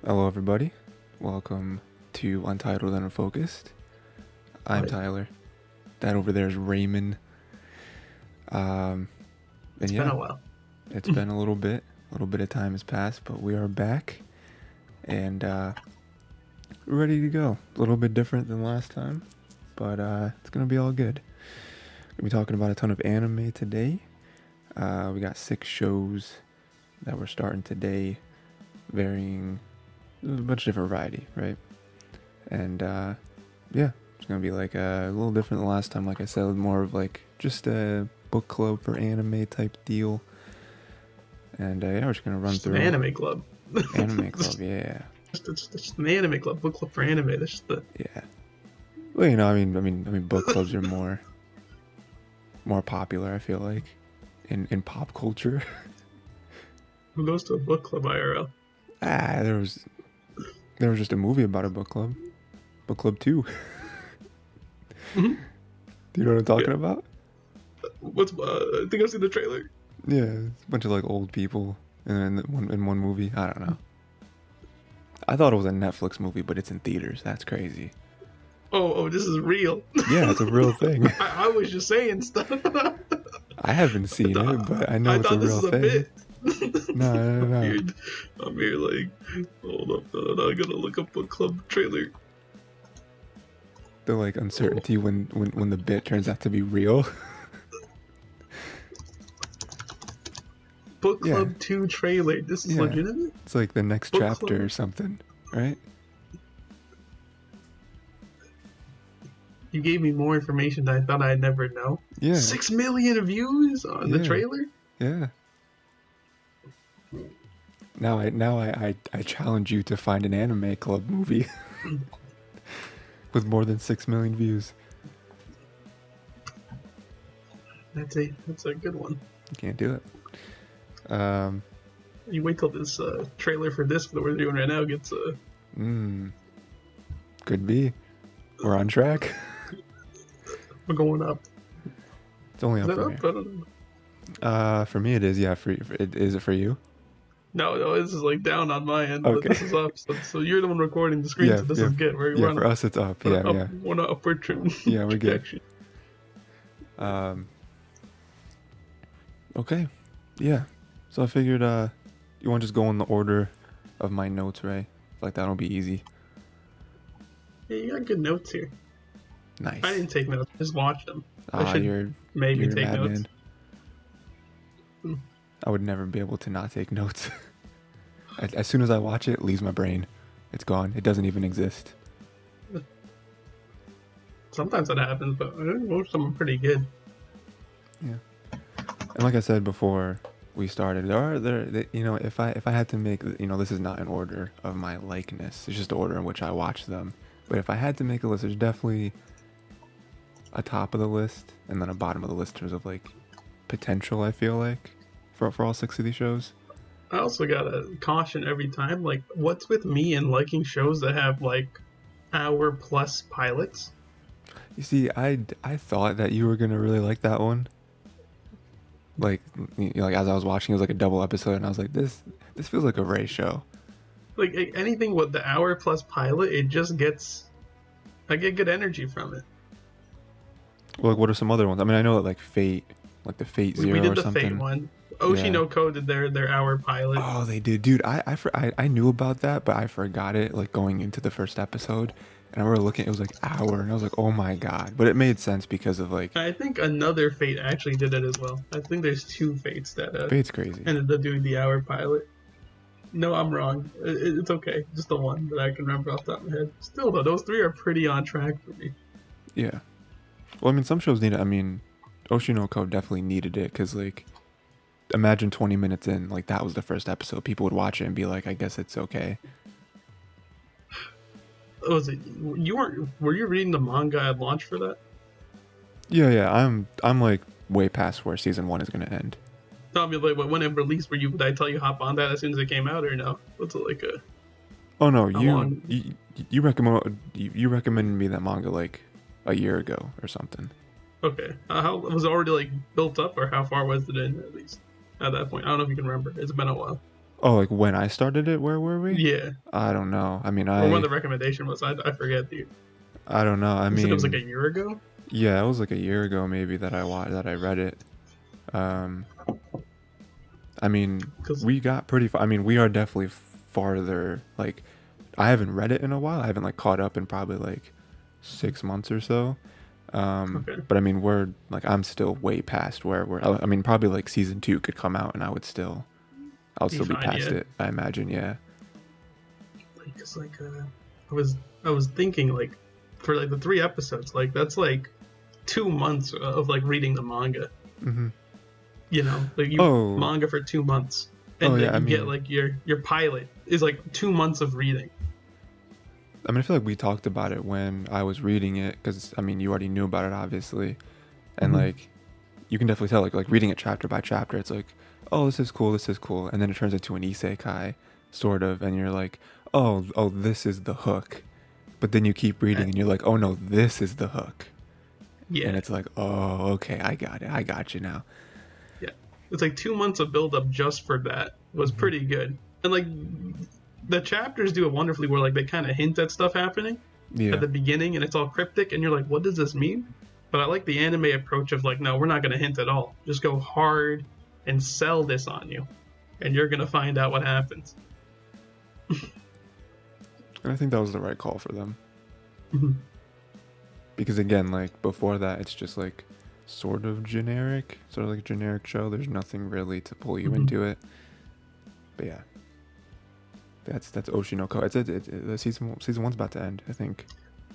Hello, everybody. Welcome to Untitled, Unfocused. I'm Hi. Tyler. That over there is Rayman. It's been a while. It's been a little bit. A little bit of time has passed, but we are back, and we're ready to go. A little bit different than last time, but it's gonna be all good. We'll be talking about a ton of anime today. We got 6 shows that we're starting today, varying a bunch of different variety, right? And yeah, it's gonna be like a little different than last time. Like I said, more of like just a book club for anime type deal. And yeah, we're just gonna run Just through an anime club. anime club. Yeah, Just an anime club, book club for anime. That's just the yeah. Well, I mean, book clubs are more popular. I feel like in pop culture. who goes to a book club IRL. There was just a movie about a book club. Book Club 2. Mhm. Do you know what I'm talking about? What's I think I've seen the trailer. Yeah, it's a bunch of like old people in one movie. I don't know. I thought it was a Netflix movie, but it's in theaters. That's crazy. Oh, this is real. Yeah, it's a real thing. I was just saying stuff. I haven't seen it, but I know I it's a thought this real was a thing. bit. No. I'm here like, hold up, I gotta look up book club trailer. The like uncertainty when the bit turns out to be real. Book Yeah. Club 2 trailer. This is Yeah. legitimate? It's like the next Book chapter club. or something, right? You gave me more information that I thought I'd never know. Yeah. 6 million views on the Yeah. trailer? Yeah. Now I challenge you to find an anime club movie with more than 6 million views. That's a good one. You can't do it. You wait till this trailer for this that we're doing right now gets Could be. We're on track. we're going up. It's only Is up that from up? here. I don't know. For me it is. Yeah. Is it for you? No, this is like down on my end, Okay. but this is up. So you're the one recording the screen, Yeah, so this yeah, is good. We're Yeah, on for us it's up. Yeah, up, yeah. We're on an upward trend. Yeah, we're good. trajectory. Okay. Yeah. So I figured you want to just go in the order of my notes, Ray? Like that'll be easy. Yeah, you got good notes here. Nice. I didn't take notes. I just watched them. I should you're maybe a take madman. notes. I would never be able to not take notes. As soon as I watch it, it leaves my brain. It's gone. It doesn't even exist. Sometimes that happens, but I think most of them are pretty good. Yeah. And like I said before we started, if I had to make, this is not an order of my likeness. It's just the order in which I watch them. But if I had to make a list, there's definitely a top of the list and then a bottom of the list in terms of like potential, I feel like, for all 6 of these shows. I also gotta caution every time, like, what's with me and liking shows that have like hour plus pilots? You see, I thought that you were gonna really like that one. Like, like as I was watching, it was like a double episode, and I was like, this feels like a Ray show. Like anything with the hour plus pilot, it just gets, I get good energy from it. Well, like, what are some other ones? I mean, I know that like Fate, like the Fate Zero We did or the something. Fate one. Oshinoko did their hour pilot. Oh, they did, dude. I knew about that, but I forgot it like going into the first episode, and I remember looking. It was like hour, and I was like, oh my god. But it made sense because of like I think another Fate actually did it as well. I think there's 2 Fates that Fate's crazy. ended up doing the hour pilot. No, I'm wrong. It's okay. Just the one that I can remember off the top of my head. Still, though, those 3 are pretty on track for me. Yeah. Well, I mean, some shows need it. I mean, Oshinoko definitely needed it because, like, imagine 20 minutes in, like, that was the first episode. People would watch it and be like, I guess it's okay. Was it you were you reading the manga at launch for that? Yeah. I'm like way past where season 1 is gonna end. Tell me, like, when it released, did I tell you hop on that as soon as it came out, or no? What's it like a? Oh no, How you long? you recommended me that manga like a year ago or something. Okay, how was it already like built up, or how far was it in at least at that point? I don't know if you can remember. It's been a while. Oh, like when I started it, where were we? Yeah, I don't know. I mean, or when the recommendation was. I forget. I don't know. I You said it was like a mean, year ago. yeah, it was like a year ago maybe that I read it. Um, I mean, Because we got pretty far. I mean, we are definitely farther. Like, I haven't read it in a while. I haven't like caught up in probably like 6 months or so. okay, But I mean, we're like I'm still way past where we're. I mean, probably like season two could come out and I would be still be fine. past Yeah, it. I imagine. Yeah. because I was thinking like for like the 3 episodes, like that's like 2 months of like reading the manga. Hmm. You know, like you Oh. manga for 2 months, Oh and yeah. then you get like your pilot is like 2 months of reading. I feel like we talked about it when I was reading it because I mean, you already knew about it obviously, and Mm-hmm. like you can definitely tell like reading it chapter by chapter. It's like, oh, this is cool, and then it turns into an isekai, sort of, and you're like, oh, this is the hook, but then you keep reading and you're like, oh no, this is the hook, and Yeah, it's like, oh, okay, I got you now. yeah. It's like 2 months of build up just for that was Hmm. pretty good, and like the chapters do it wonderfully where like they kind of hint at stuff happening at Yeah, the beginning and it's all cryptic and you're like, what does this mean? But I like the anime approach of like, no, we're not going to hint at all. Just go hard and sell this on you, and you're going to find out what happens. and I think that was the right call for them Mhm. because again, like before that, it's just like sort of like a generic show. There's nothing really to pull you Mhm. into it. But yeah, that's Oshinoko. The season one's about to end, I think.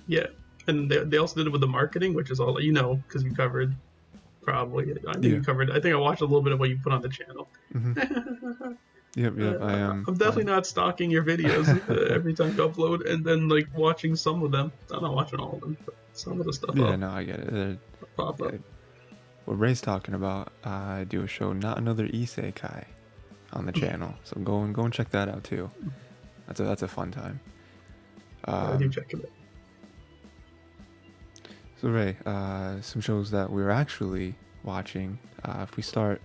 Yeah. And they also did it with the marketing, which is all because you covered probably. I think Yeah. you covered. I think I watched a little bit of what you put on the channel. Hmm. Yep. I am. I'm definitely not stalking your videos every time you upload, and then like watching some of them. I'm not watching all of them, but some of the stuff Yeah, I'll no, I get it. pop up. Yeah, what Ray's talking about, I do a show, Not Another Isekai, on the channel. So go and check that out too. That's a fun time. I do Um, check it out. so Ray, some shows that we're actually watching. If we start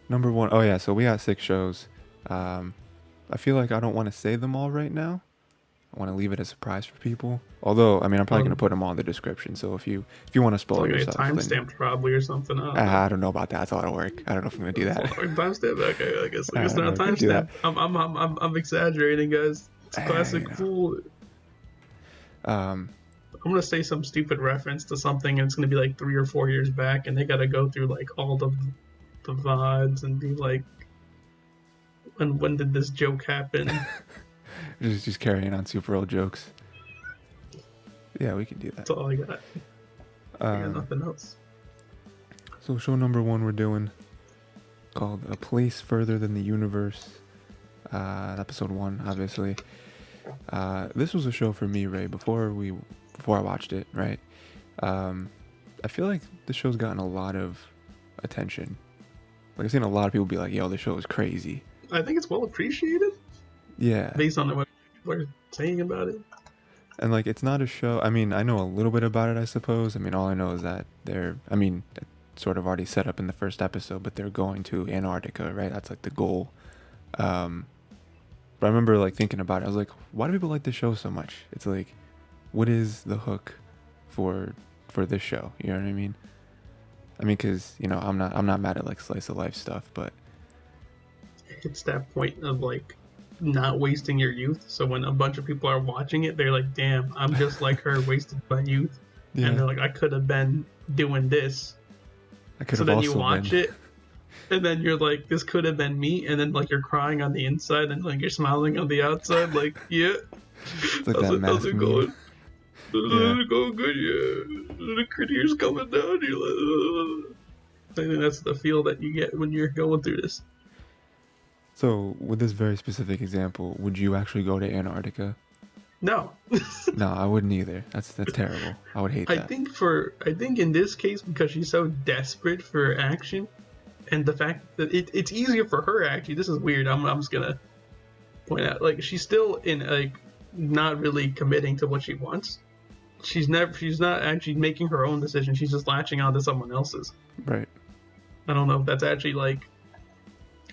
number one, oh yeah, so we got 6 shows. Um, I feel like I don't want to say them all right now. I want to leave it a surprise for people. Although, I mean, I'm probably gonna Um, put them all in the description. So if you want to it's spoil like a yourself, then timestamped probably or something. I don't know. I don't know about that. That's how it'll work. I don't know if I'm gonna do It's that. all right, timestamp. Okay, I guess I they're don't know not if I'm gonna do that. timestamped. I'm exaggerating, guys. It's You classic know. fool. Um, I'm gonna say some stupid reference to something, and it's gonna be like 3 or 4 years back, and they gotta go through like all the VODs and be like, when did this joke happen? just carrying on super old jokes. Yeah, we can do that. That's all I got. I got Um, nothing else. so show number one we're doing called A Place Further Than the Universe. Episode 1, obviously. This was a show for me, Ray, before I watched it, right? I feel like the show's gotten a lot of attention. Like I've seen a lot of people be like, yo, this show is crazy. I think it's well appreciated Yeah. based on what people are saying about it. And like it's not a show. I mean, I know a little bit about it, I suppose. I mean, all I know is that it's sort of already set up in the first episode, but they're going to Antarctica, right? That's like the goal. Um, but I remember like thinking about it. I was like, why do people like this show so much? It's like, what is the hook for this show? You know what I mean? I mean, because I'm not mad at like slice of life stuff, but It's that point of like not wasting your youth. So when a bunch of people are watching it, they're like, "Damn, I'm just like her, wasted my youth," and yeah, they're like, "I could have been doing this." I could So have then you also watch been. it, and then you're like, "This could have been me," and then like you're crying on the inside, and like you're smiling on the outside, like, "Yeah, It's like that how's mask it meme. going? Yeah. How's it going good? Yeah, the critter's coming down." You're like, ugh. I think that's the feel that you get when you're going through this. So with this very specific example, would you actually go to Antarctica? No. No, I wouldn't either. That's terrible. I would hate that. I think in this case, because she's so desperate for action, and the fact that it's easier for her actually. This is weird. I'm just gonna point out, like, she's still in like not really committing to what she wants. She's not actually making her own decision. She's just latching on to someone else's. Right. I don't know if that's actually like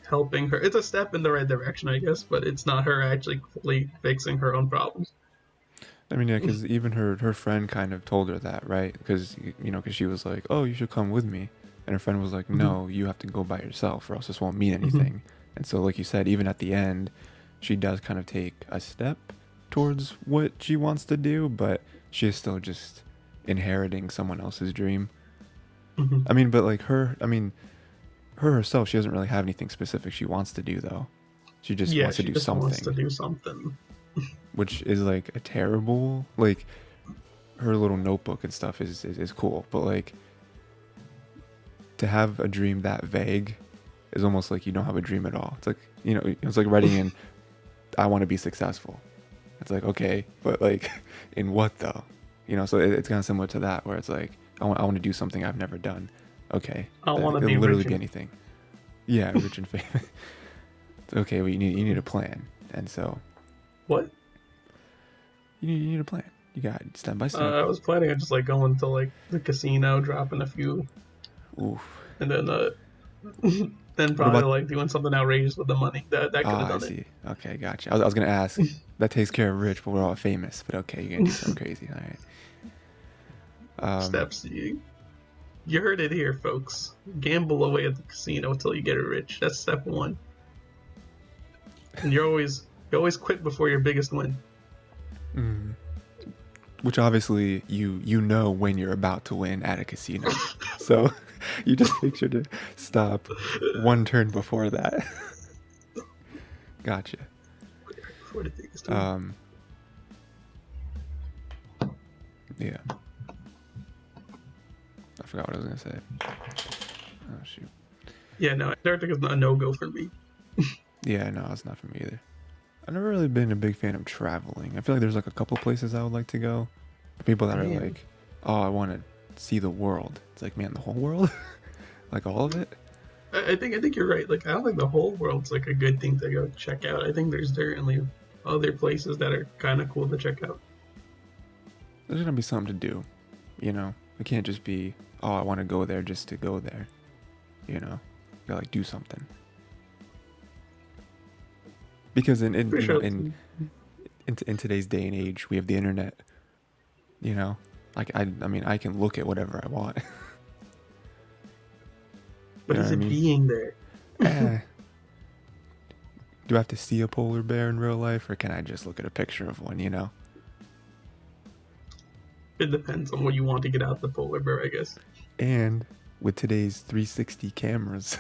helping her. It's a step in the right direction, I guess, but it's not her actually fully fixing her own problems. I mean, yeah, because even her friend kind of told her that, right? Because because she was like, "Oh, you should come with me," and her friend was like, Mm-hmm. "No, you have to go by yourself, or else this won't mean Mm-hmm. anything." And so, like you said, even at the end, she does kind of take a step towards what she wants to do, but she is still just inheriting someone else's dream. Mm-hmm. I mean, but like her, I mean, her herself, she doesn't really have anything specific she wants to do though. She just Yeah, wants to she do just wants to something, do something. which is like a terrible like her little notebook and stuff is cool, but like to have a dream that vague is almost like you don't have a dream at all. It's like it's like writing in I want to be successful. It's like, okay, but like in what though? So it's kind of similar to that where it's like I want to do something I've never done. Okay, I that want to it'll be literally rich be and anything. Yeah, rich and famous. Okay, well you need a plan, and so what? you need a plan. You got step by I step. was planning on just like going to like the casino, dropping a few, Oof. and then then What probably about? like doing something outrageous with the money. That could have Ah, I done it. see. Okay, gotcha. I was gonna ask. That takes care of rich, but we're all famous. But okay, you're gonna do something crazy. All right. Steps. You heard it here, folks. Gamble away at the casino until you get rich. That's step one. And you always quit before your biggest win. Mm. Which obviously you know when you're about to win at a casino, so you just make sure to stop one turn before that. Gotcha. Before the biggest win. Yeah. I forgot what I was gonna say. Oh shoot. Yeah, no, Antarctica is a no-go for me. Yeah, no, it's not for me either. I've never really been a big fan of traveling. I feel like there's like a couple places I would like to go. For people that are Man. like, oh, I want to see the world. It's like, man, the whole world, like all of it. I think you're right. Like I don't think the whole world's like a good thing to go check out. I think there's certainly other places that are kind of cool to check out. There's gonna be something to do, It can't just be, oh, I want to go there just to go there, You gotta like do something. Because in For you know sure. in today's day and age, we have the internet. Like I mean, I can look at whatever I want. But You know is what I it mean? being there? Eh. Do I have to see a polar bear in real life, or can I just look at a picture of one? It depends on what you want to get out of the polar bear, I guess. And with today's 360 cameras,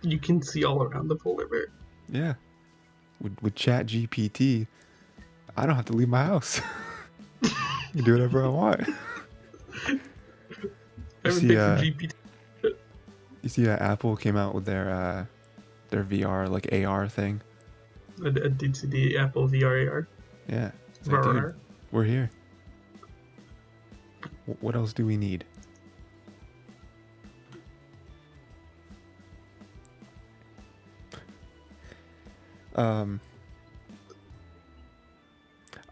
You can see all around the polar bear. yeah, with Chat GPT, I don't have to leave my house. You do whatever I want. Everything from GPT. You see, Apple came out with their VR like AR thing. I did see the Apple VR. Yeah, it's like, dude, VR. we're here. What else do we need?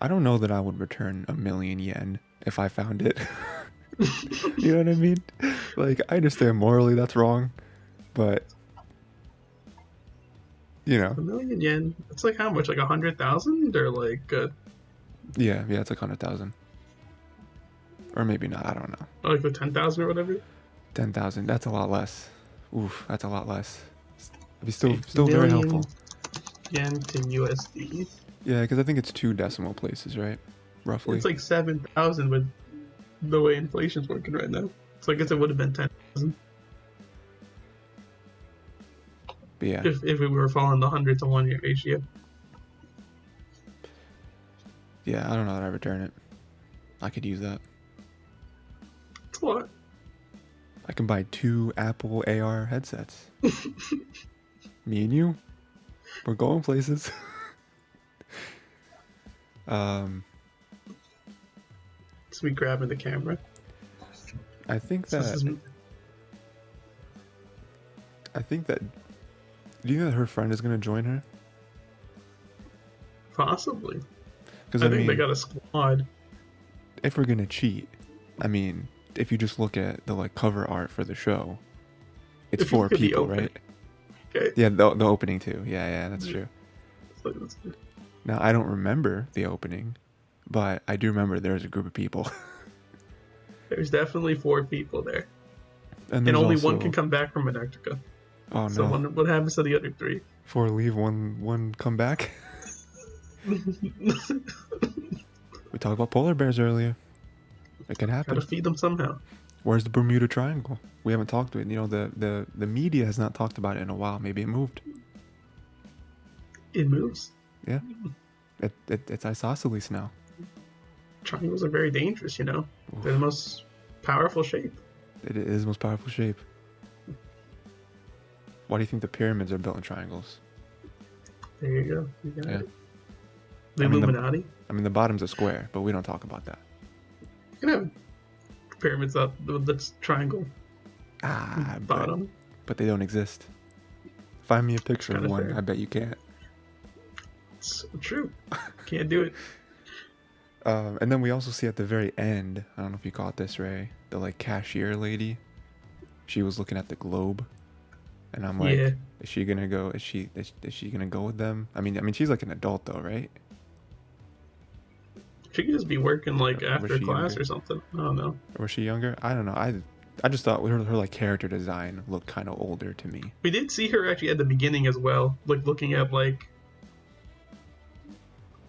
I don't know that I would return 1,000,000 yen if I found it. You know what I mean? Like, I understand morally that's wrong, but A million yen. It's like how much? Like 100,000 or like yeah, it's like 100,000, or maybe not. I don't know. like the 10,000 or whatever. 10,000. That's a lot less. Oof, that's a lot less. It'd be still Okay, very million helpful. yen to USD. Yeah, because I think it's 2 decimal places, right? Roughly. It's like 7,000 with the way inflation's working right now. So I guess it would have been 10,000 But yeah, if we were following the 100 to 1 ratio. yeah. I don't know that I'd return it. I could use that. It's a lot. I can buy 2 Apple AR headsets. Me and you, we're going places. It's me grabbing the camera. I think So this is that. Do you think that her friend is gonna join her? possibly. Because I I think mean, they got a squad. if we're gonna cheat, I mean, if you just look at the like cover art for the show, it's If you 4 look at the people, opening- right? Okay. Yeah, the opening too. Yeah, that's true. That's good. Now I don't remember the opening, but I do remember there's a group of people, There's definitely 4 people there, and and there's only one also can come back from Antarctica. oh So no, what happens to the other 3? for leave one come back. We talked about polar bears earlier. It can happen. Gotta feed them somehow. Where's the Bermuda Triangle? We haven't talked to it. You know, the media has not talked about it in a while. Maybe it moved. It moves. Yeah, it's isosceles now. Triangles are very dangerous, you know. Oof. They're the most powerful shape. It is the most powerful shape. Why do you think the pyramids are built in triangles? There you go. You got Yeah. it. The I mean, Illuminati. the bottom's a square, but we don't talk about that. You can have pyramids that's triangle bottom. But they don't exist. Find me a picture of Kinda one. fair. I bet you can't. It's true. Can't do it. And then we also see at the very end, I don't know if you caught this, Ray, the like cashier lady. She was looking at the globe, and I'm like, Yeah. is she gonna go? Is she gonna go with them? I mean, she's like an adult though, right? She could just be working like Was after she class younger? or something. I don't know. Or was she younger? I don't know. I just thought her like character design looked kind of older to me. We did see her actually at the beginning as well, like looking at like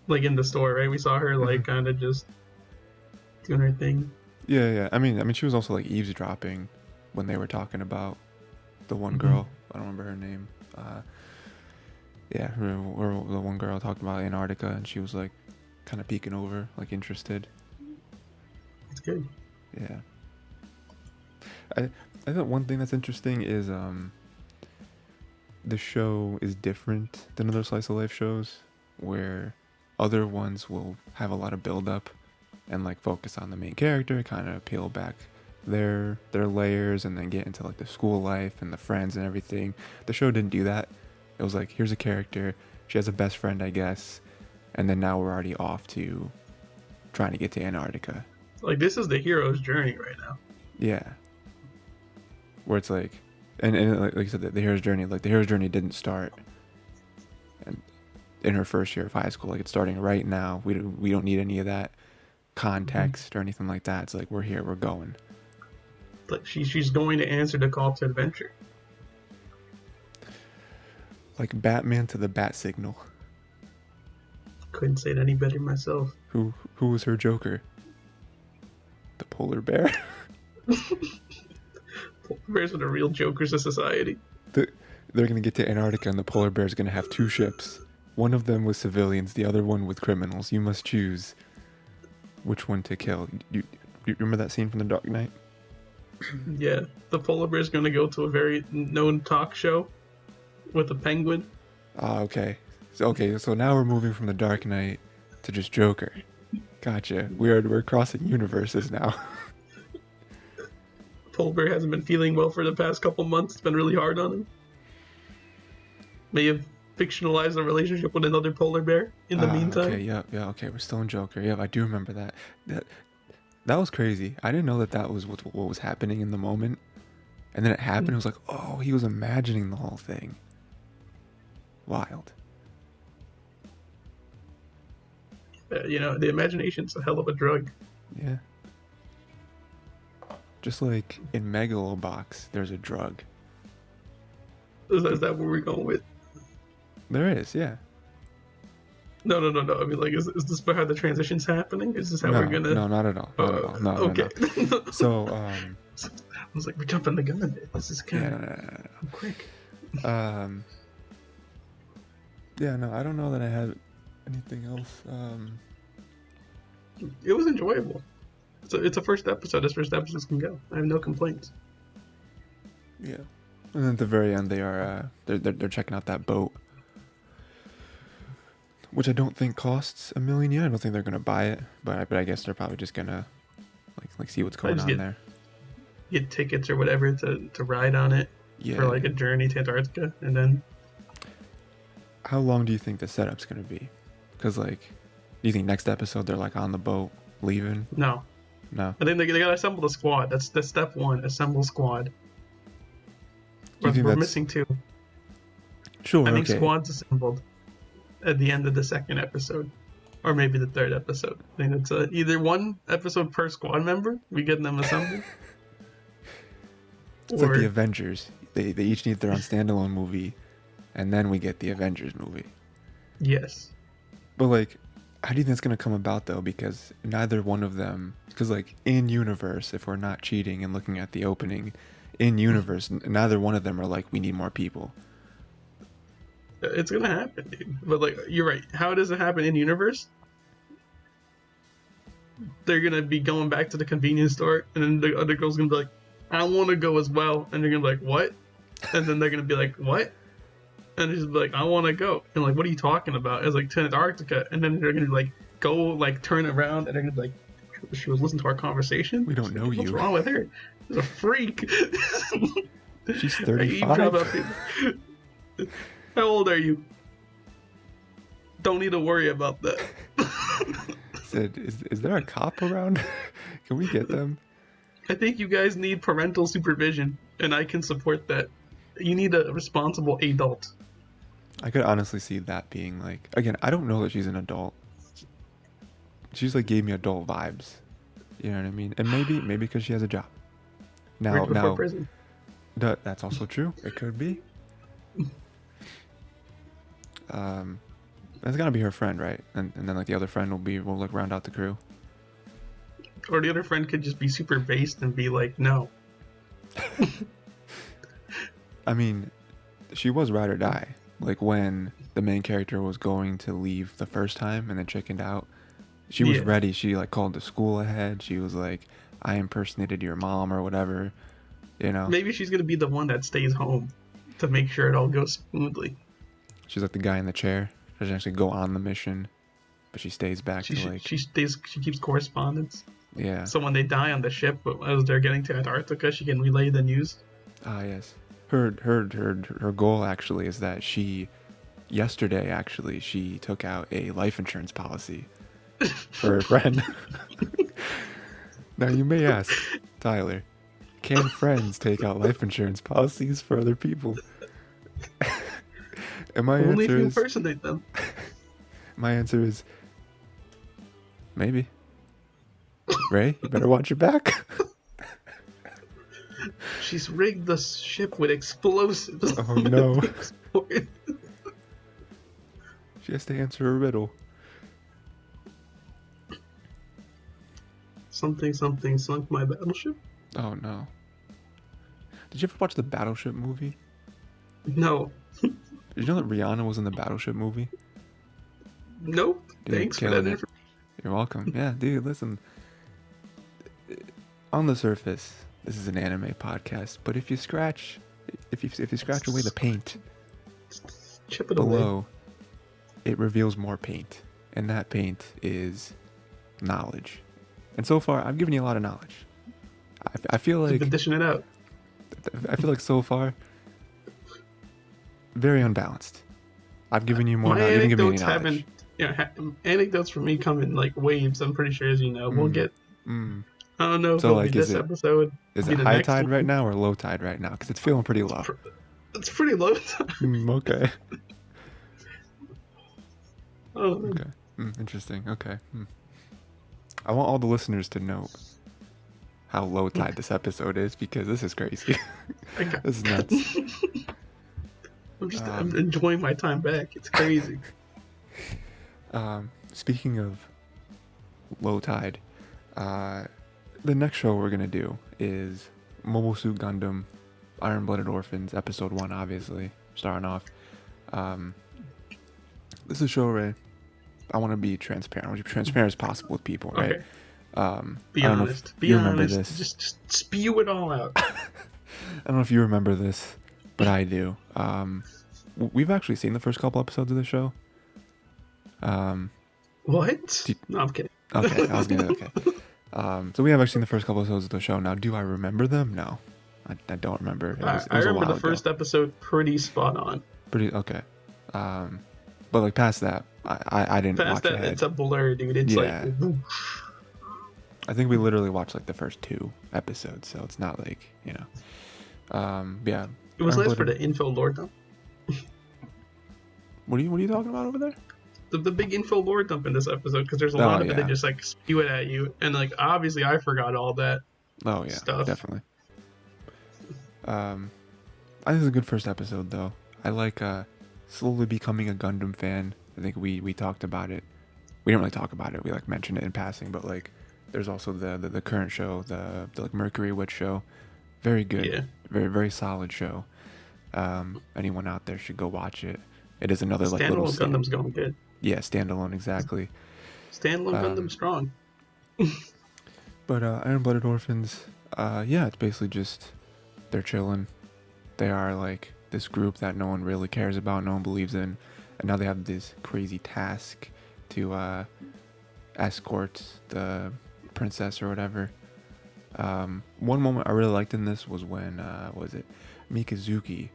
in the store, right? We saw her like kind of just doing her thing. Yeah. I mean, she was also like eavesdropping when they were talking about the one girl. I don't remember her name. Yeah, the one girl talked about Antarctica, and she was like kind of peeking over, like interested. It's good. Yeah. I thought one thing that's interesting is the show is different than other slice of life shows, where other ones will have a lot of build up and like focus on the main character, kind of peel back their layers, and then get into like the school life and the friends and everything. The show didn't do that. It was like, here's a character, she has a best friend, I guess, and then now we're already off to trying to get to Antarctica. Like this is the hero's journey right now. Yeah. Where it's like, and like you said, the hero's journey, like the hero's journey didn't start and in her first year of high school. Like it's starting right now. We don't need any of that context or anything like that. It's like, we're here, we're going. Like she's going to answer the call to adventure. Like Batman to the bat signal. Couldn't say it any better myself. Who was her Joker? The polar bear. Polar bears are the real jokers of society. They're gonna get to Antarctica, and the polar bear's gonna have 2 ships. One of them with civilians, the other one with criminals. You must choose which one to kill. You remember that scene from The Dark Knight? Yeah, the polar bear's going to go to a very known talk show with a penguin. Okay. So now we're moving from The Dark Knight to just Joker. Gotcha. We're crossing universes now. Polar bear hasn't been feeling well for the past couple months. It's been really hard on him. May have fictionalized a relationship with another polar bear in the meantime. Okay, yeah, okay, we're still in Joker. Yeah, I do remember that. That was crazy. I didn't know that was what was happening in the moment. And then it happened. It was like, oh, he was imagining the whole thing. Wild. You know, the imagination's a hell of a drug. Yeah. Just like in Megalo box, there's a drug. Is that what we're going with? There is, yeah. No. I mean, like, is this how the transition's happening? Is this how we're gonna? No, not at all. Not at all. No, okay. No. So, I was like, we're jumping the gun a bit. This is kind of no. quick. Yeah, no, I don't know that I had anything else. It was enjoyable. It's a first episode. As first episodes can go. I have no complaints. Yeah. And then at the very end, they are they're checking out that boat, which I don't think costs $1 million yet. I don't think they're gonna buy it, but I guess they're probably just gonna like see what's going on there. Get tickets or whatever to ride on it for like a journey to Antarctica, and then. How long do you think the setup's gonna be? Because like, do you think next episode they're like on the boat leaving? No. I think they gotta assemble the squad. That's step one. Assemble squad. We're missing 2. Sure, I think okay. squads assembled at the end of the second episode, or maybe the third episode. I think it's either one episode per squad member. We get them assembled, It's like the or Avengers. They each need their own standalone movie, and then we get the Avengers movie. yes, But like, how do you think it's gonna come about though? Because neither one of them, because like in universe, if we're not cheating and looking at the opening, in universe, neither one of them are like we need more people. it's gonna happen, dude. But like, you're right. How does it happen in universe? They're gonna be going back to the convenience store, and then the other girl's gonna be like, "I want to go as well," and they're gonna be like, "What?" And then they're gonna be like, "What?" And she's like, "I want to go," and like, "What are you talking about?" It's like to Antarctica, and then they're gonna like go like turn around, and they're gonna be like, "She was listening to our conversation. We don't know What's you. wrong with her? She's a freak." She's Hey, 35. How old are you? Don't need to worry about that. Said, is there a cop around? Can we get them? I think you guys need parental supervision, and I can support that. You need a responsible adult. I could honestly see that being like, again, I don't know that she's an adult. She's like gave me adult vibes. You know what I mean? And maybe because she has a job. Now, Right before prison. That's also true. It could be. That's gotta be her friend, right? And then like the other friend will like round out the crew. Or the other friend could just be super based and be like, no. I mean, she was ride or die. Like when the main character was going to leave the first time and then chickened out, she was ready. She like called the school ahead. She was like, I impersonated your mom or whatever, you know. Maybe she's gonna be the one that stays home to make sure it all goes smoothly. She's like the guy in the chair. She doesn't actually go on the mission, but she stays back She to like. she keeps correspondence. Yeah. So when they die on the ship, as they're getting to Antarctica, she can relay the news. Ah, yes. Her goal actually is that yesterday actually she took out a life insurance policy for her friend. Now you may ask, Tyler, can friends take out life insurance policies for other people? And my Only if answer you is impersonate them. my answer is maybe. Ray, you better watch your back. She's rigged the ship with explosives. Oh no. She has to answer a riddle. Something sunk my battleship? Oh no. Did you ever watch the Battleship movie? No. Did you know that Rihanna was in the Battleship movie? Nope. Dude, Thanks for that killing it. information. You're welcome. Yeah, dude, listen. On the surface, this is an anime podcast, but if you scratch away the paint Chip it away. below, it reveals more paint, and that paint is knowledge. And so far, I've given you a lot of knowledge. I feel like You've been dishing it out. so far, very unbalanced. I've given you more My knowledge. You haven't given me anecdotes any knowledge. haven't. Anecdotes for me come in like waves. I'm pretty sure, as you know. We'll get. I don't know if So, it'll like, be is this it- episode. Is be it the high next tide one. right now or low tide right now? Because it's feeling pretty low. It's pretty low. Okay. Oh, Okay. Interesting. Okay. I want all the listeners to know how low tide this episode is because this is crazy. This is nuts. I'm enjoying my time back. It's crazy. Speaking of low tide, the next show we're gonna do is Mobile Suit Gundam, Iron Blooded Orphans, Episode 1, obviously, starting off. This is a show, Ray. I want to be transparent. I want to be transparent as possible with people, right? Okay. I Be don't know if honest. Be you remember honest. this. Just spew it all out. I don't know if you remember this, but I do. We've actually seen the first couple episodes of the show. What? No, I'm kidding. Okay, I was gonna. Okay. So we have actually seen the first couple episodes of the show. Now, do I remember them? No, I don't remember. It was I a remember while the first ago. episode pretty spot on. Pretty okay. But like past that, I didn't Past watch that, ahead. it's a blur, dude. It's Yeah. like. I think we literally watched like the first 2 episodes, so it's not like, you know. Yeah. It was Iron less for Blooded- the info lore, though. What are you talking about over there? The big info lore dump in this episode, because there's a Oh lot of it that yeah. just like spew it at you, and like obviously I forgot all that Oh yeah. stuff. Definitely. I think it's a good first episode though. I like slowly becoming a Gundam fan. I think we talked about it. We didn't really talk about it. We like mentioned it in passing, but like there's also the current show, the like Mercury Witch show. Very good. Yeah. Very very solid show. Anyone out there should go watch it. It is another like little Standalone Gundam's going good. Yeah, standalone exactly. Standalone Gundam strong. But Iron-Blooded Orphans, yeah, it's basically just they're chilling. They are like this group that no one really cares about, no one believes in, and now they have this crazy task to escort the princess or whatever. One moment I really liked in this was when was it Mikazuki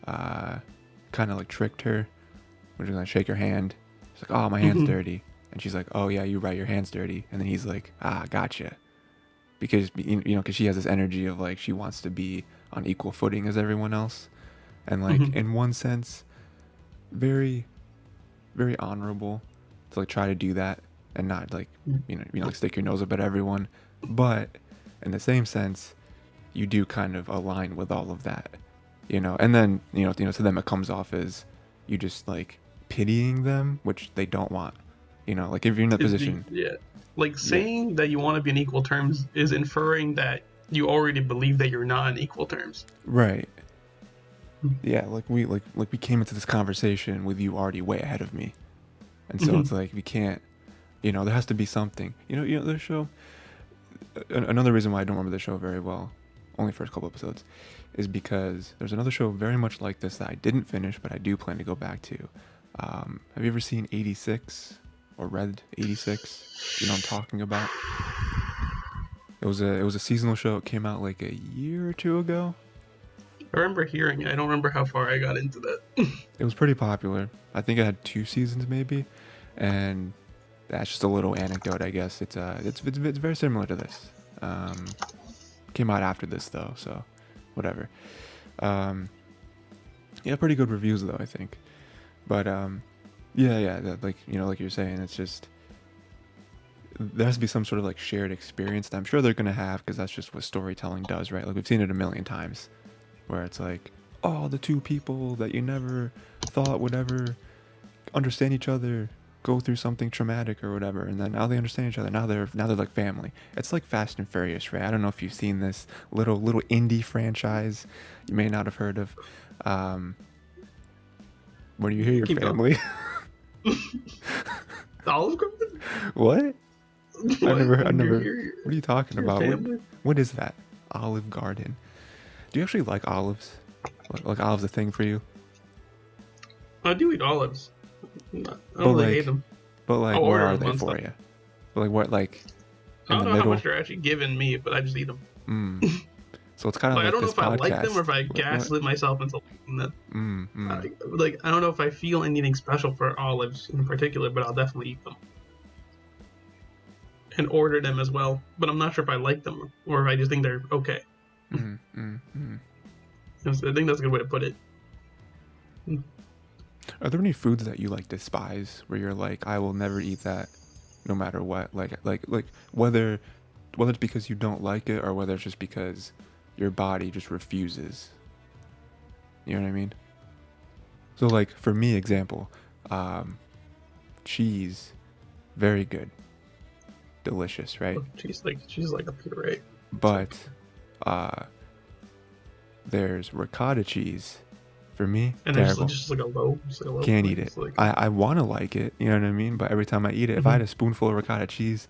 kind of like tricked her. We're just gonna shake her hand. She's like, "Oh, my hand's dirty," and she's like, "Oh yeah, you're right, your hand's dirty." And then he's like, "Ah, gotcha," because because she has this energy of like she wants to be on equal footing as everyone else, and like in one sense, very, very honorable to like try to do that and not like like stick your nose up at everyone, but in the same sense, you do kind of align with all of that, and then to them it comes off as you just like pitying them, which they don't want, like if you're in that position. Like saying that you want to be on equal terms is inferring that you already believe that you're not on equal terms. Right. Yeah, like we came into this conversation with you already way ahead of me, and so it's like we can't, there has to be something. The show. Another reason why I don't remember the show very well, only first couple episodes, is because there's another show very much like this that I didn't finish, but I do plan to go back to. Have you ever seen 86 or read 86? Do you know what I'm talking about? It was a seasonal show. It came out like a year or two ago. I remember hearing it. I don't remember how far I got into that. It was pretty popular. I think it had 2 seasons maybe, and that's just a little anecdote, I guess. It's very similar to this. Came out after this though, so whatever. Yeah, pretty good reviews though, I think. But like you're saying, it's just there has to be some sort of like shared experience that I'm sure they're gonna have, because that's just what storytelling does, right? Like we've seen it a million times, where it's like, oh, the two people that you never thought would ever understand each other go through something traumatic or whatever, and then now they understand each other. Now they're like family. It's like Fast and Furious, right? I don't know if you've seen this little indie franchise you may not have heard of. When you hear your family. Olive Garden? What? I never. What are you talking about? What is that? Olive Garden. Do you actually like olives? Like olives a thing for you? I do eat olives. I don't really hate them. But like, where are they for you? But like, what like? I don't know how much they're actually giving me, but I just eat them. So it's kind of like I don't know this if I like podcast. them or if I gaslit myself into liking them. Like I don't know if I feel anything special for olives in particular, but I'll definitely eat them and order them as well. But I'm not sure if I like them or if I just think they're okay. I think that's a good way to put it. Are there any foods that you like despise, where you're like, I will never eat that, no matter what? Like whether it's because you don't like it or whether it's just because your body just refuses. You know what I mean? So like for me, example, cheese, very good, delicious, right? Cheese like a puree. But there's ricotta cheese. For me, and terrible. It's just like a low. Can't eat it. Like... I want to like it, you know what I mean? But every time I eat it, if I had a spoonful of ricotta cheese,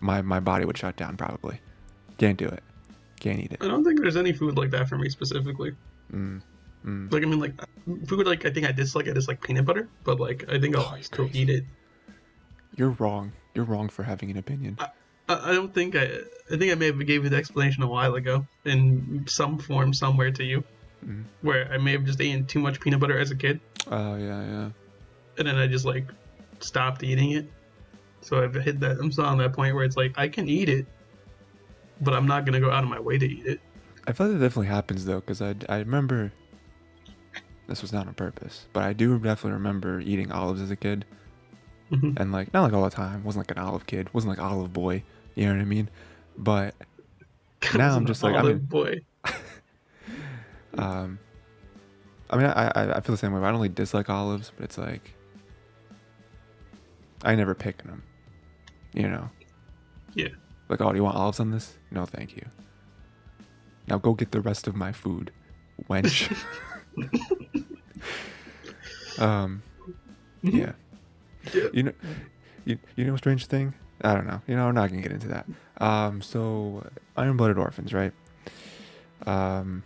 my body would shut down probably. Can't do it. Can't eat it. I don't think there's any food like that for me specifically. Like I mean, like food like I think I dislike peanut butter, but like I think I'll still eat it. You're wrong. You're wrong for having an opinion. I don't think I think I may have gave you the explanation a while ago in some form somewhere to you. Where I may have just eaten too much peanut butter as a kid. Oh, yeah. And then I just, like, stopped eating it. So I've hit that, I'm still on that point where it's like, I can eat it, but I'm not going to go out of my way to eat it. I feel like that definitely happens, though, because I remember this was not on purpose, but I do definitely remember eating olives as a kid, Mhm. and like not like all the time. Wasn't like an olive kid. Wasn't like olive boy. You know what I mean? But I now was I'm an just like, olive boy. um, I mean, I feel the same way. I don't really dislike olives, but it's like I never pick them. You know, Yeah. like, oh, do you want olives on this? No, thank you. Now go get the rest of my food, wench. um, Mhm. yeah. Yeah. You know, you know, strange thing. I don't know. You know, I'm not gonna get into that. So Iron-Blooded Orphans, right? Um,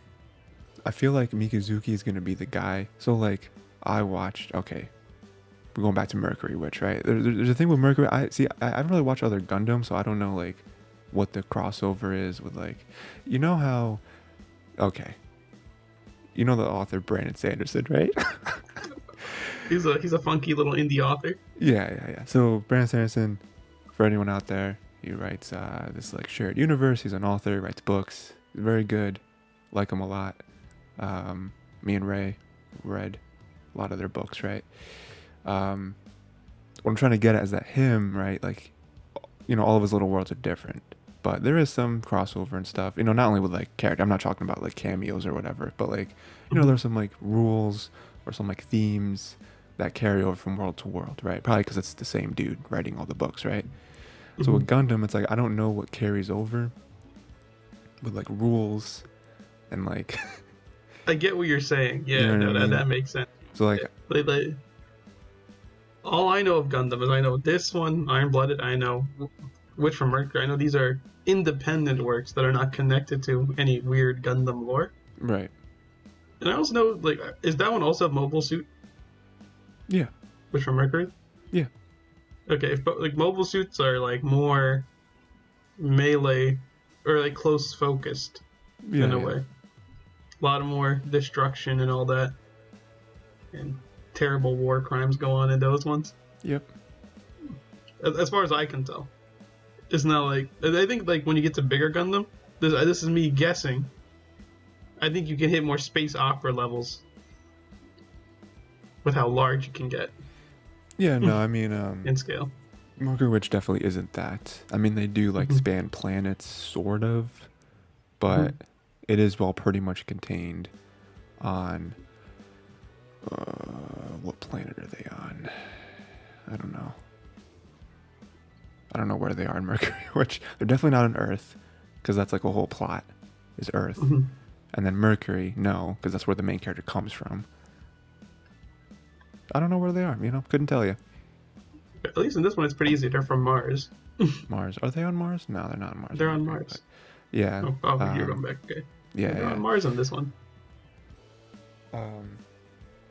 I feel like Mikazuki is gonna be the guy. So like, I watched. Okay, we're going back to Mercury Witch, right? There's a thing with Mercury. I haven't really watched other Gundam, so I don't know like what the crossover is with like, you know how. Okay, you know the author Brandon Sanderson, right? He's a funky little indie author. Yeah. So Brandon Sanderson, for anyone out there, he writes this like shared universe. He's an author, writes books. He's very good. Like him a lot. Me and Ray read a lot of their books, right? Um, what I'm trying to get at is that him, right? Like, you know, all of his little worlds are different, but there is some crossover and stuff. You know, not only with like character. I'm not talking about like cameos or whatever, but like, you know, Mhm. there's some like rules or some like themes that carry over from world to world, right? Probably because it's the same dude writing all the books, right? So Mhm. with Gundam, it's like I don't know what carries over with like rules and like I get what you're saying. you know Yeah, what I no, that mean. that makes sense. So like Yeah. All I know of Gundam is I know this one, Iron Blooded. I know Witch from Mercury. I know these are independent works that are not connected to any weird Gundam lore. right, And I also know, like, is that one also a mobile suit? yeah, Witch from Mercury? yeah, Okay, but like mobile suits are like more melee or like close focused in yeah, a yeah, way. A lot more destruction and all that, and terrible war crimes go on in those ones. yep, As far as I can tell, it's not like I think like when you get to bigger Gundam. This is me guessing. I think you can hit more space opera levels with how large you can get yeah. No, I mean, in scale. Marker Witch definitely isn't that. I mean, they do like Mm-hmm. span planets, sort of, Mm-hmm. but it is well pretty much contained on what planet are they on? I don't know. I don't know where they are in Mercury, which they're definitely not on Earth, because that's like a whole plot is Earth. Mm-hmm. And then Mercury, no, because that's where the main character comes from. I don't know where they are, you know, couldn't tell you. At least in this one, it's pretty easy. They're from Mars. Mars. Are they on Mars? No, they're not on Mars or They're on Mercury, but Mars. yeah. Oh, you're going back. Okay. Yeah, Yeah, they're yeah. on Mars on this one. Um,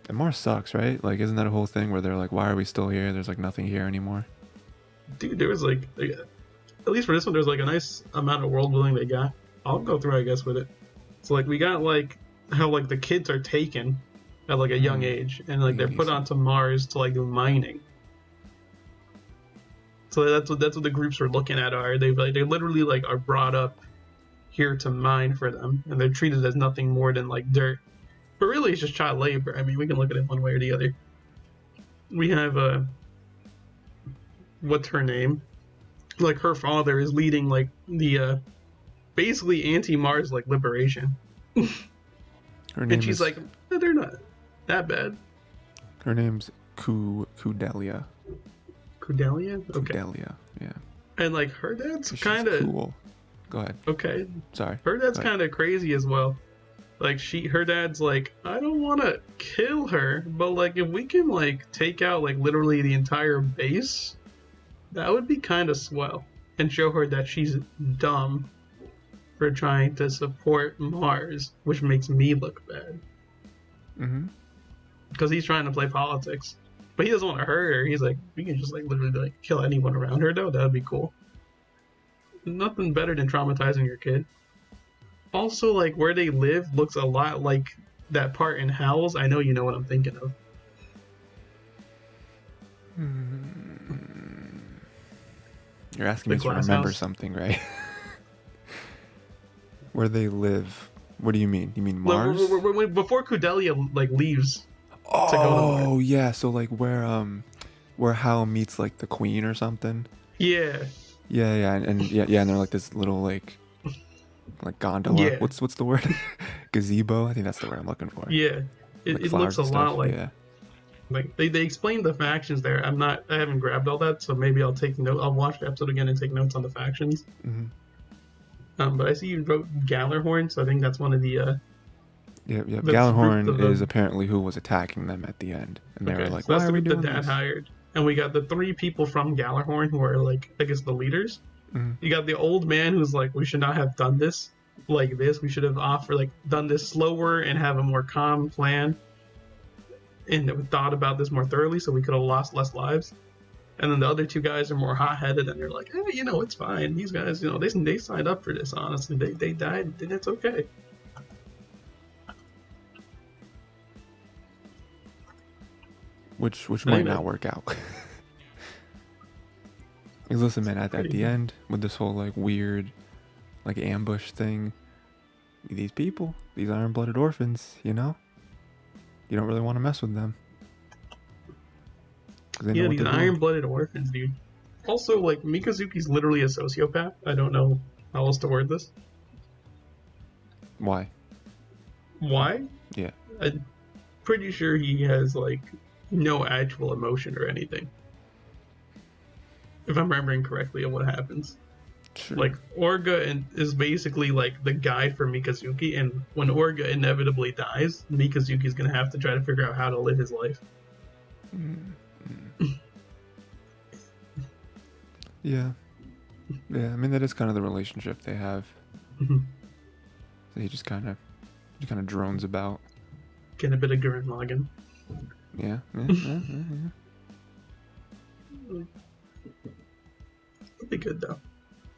and Mars sucks, right? Like, isn't that a whole thing where they're like, why are we still here? There's like nothing here anymore. Dude, there was like at least for this one, there's like a nice amount of world building they got. I'll go through, I guess, with it. So like we got like how like the kids are taken at like a young Mm, age, and like yeah, they're put decent. onto Mars to like do mining. So that's what the groups we're looking at are. They literally like are brought up here to mine for them, and they're treated as nothing more than like dirt. But really, it's just child labor. I mean, we can look at it one way or the other. We have what's her name? Like her father is leading like the basically anti-Mars like liberation, Her and name she's is like, they're not that bad. her name's Kudelia. Cordelia, okay, Kudelia, yeah. and like her dad's 'Cause she's kind of cool. Go ahead. okay. Sorry. Her dad's Go ahead. kind of crazy as well. Like her dad's like, I don't want to kill her, but like if we can like take out like literally the entire base, that would be kind of swell, and show her that she's dumb for trying to support Mars, which makes me look bad Mm-hmm. because he's trying to play politics, but he doesn't want to hurt her. He's like, we can just like literally like kill anyone around her though. That would be cool. Nothing better than traumatizing your kid. Also, like where they live looks a lot like that part in Howls. I know you know what I'm thinking of. You're asking The me to glass remember house. something, right? Where they live. What do you mean? You mean Like, Mars? before Kudelia like leaves to go to Mars. Oh yeah, so like where Hal meets like the Queen or something. Yeah, Yeah, yeah, and yeah, and they're like this little like gondola. yeah, What's the word? Gazebo. I think that's the word I'm looking for. yeah. Like It looks flowers a and stuff. lot like Yeah. they explained the factions there. I haven't grabbed all that, so maybe I'll take note. I'll watch the episode again and take notes on the factions. Mm-hmm. But I see you wrote Gallarhorn, so I think that's one of the Yep, yep. that's the group Gallahorn is apparently who was attacking them at the end, and they were okay, like, so "Why that's are the we group that doing Dad this?" hired, and we got the three people from Gallarhorn who are like I guess the leaders. Mm-hmm. You got the old man who's like, we should not have done this like this. We should have done this slower and have a more calm plan, and thought about this more thoroughly, so we could have lost less lives. And then the other two guys are more hot-headed, and they're like, hey, it's fine. These guys, they signed up for this. Honestly, they died, and it's okay. Which might not work out. Because listen, man, at the end with this whole like weird, like ambush thing, these people, these iron-blooded orphans, you don't really want to mess with them. Yeah, these iron-blooded orphans, dude. Also, like Mikazuki's literally a sociopath. I don't know how else to word this. Why? Why? Yeah. I'm pretty sure he has like no actual emotion or anything. If I'm remembering correctly of what happens. Sure. Like Orga is basically like the guide for Mikazuki, and when Orga inevitably dies, Mikazuki's gonna have to try to figure out how to live his life. Yeah. Yeah, I mean that is kind of the relationship they have. So he just kind of drones about. Get a bit of Gurren Lagann. Yeah. It'll be good though.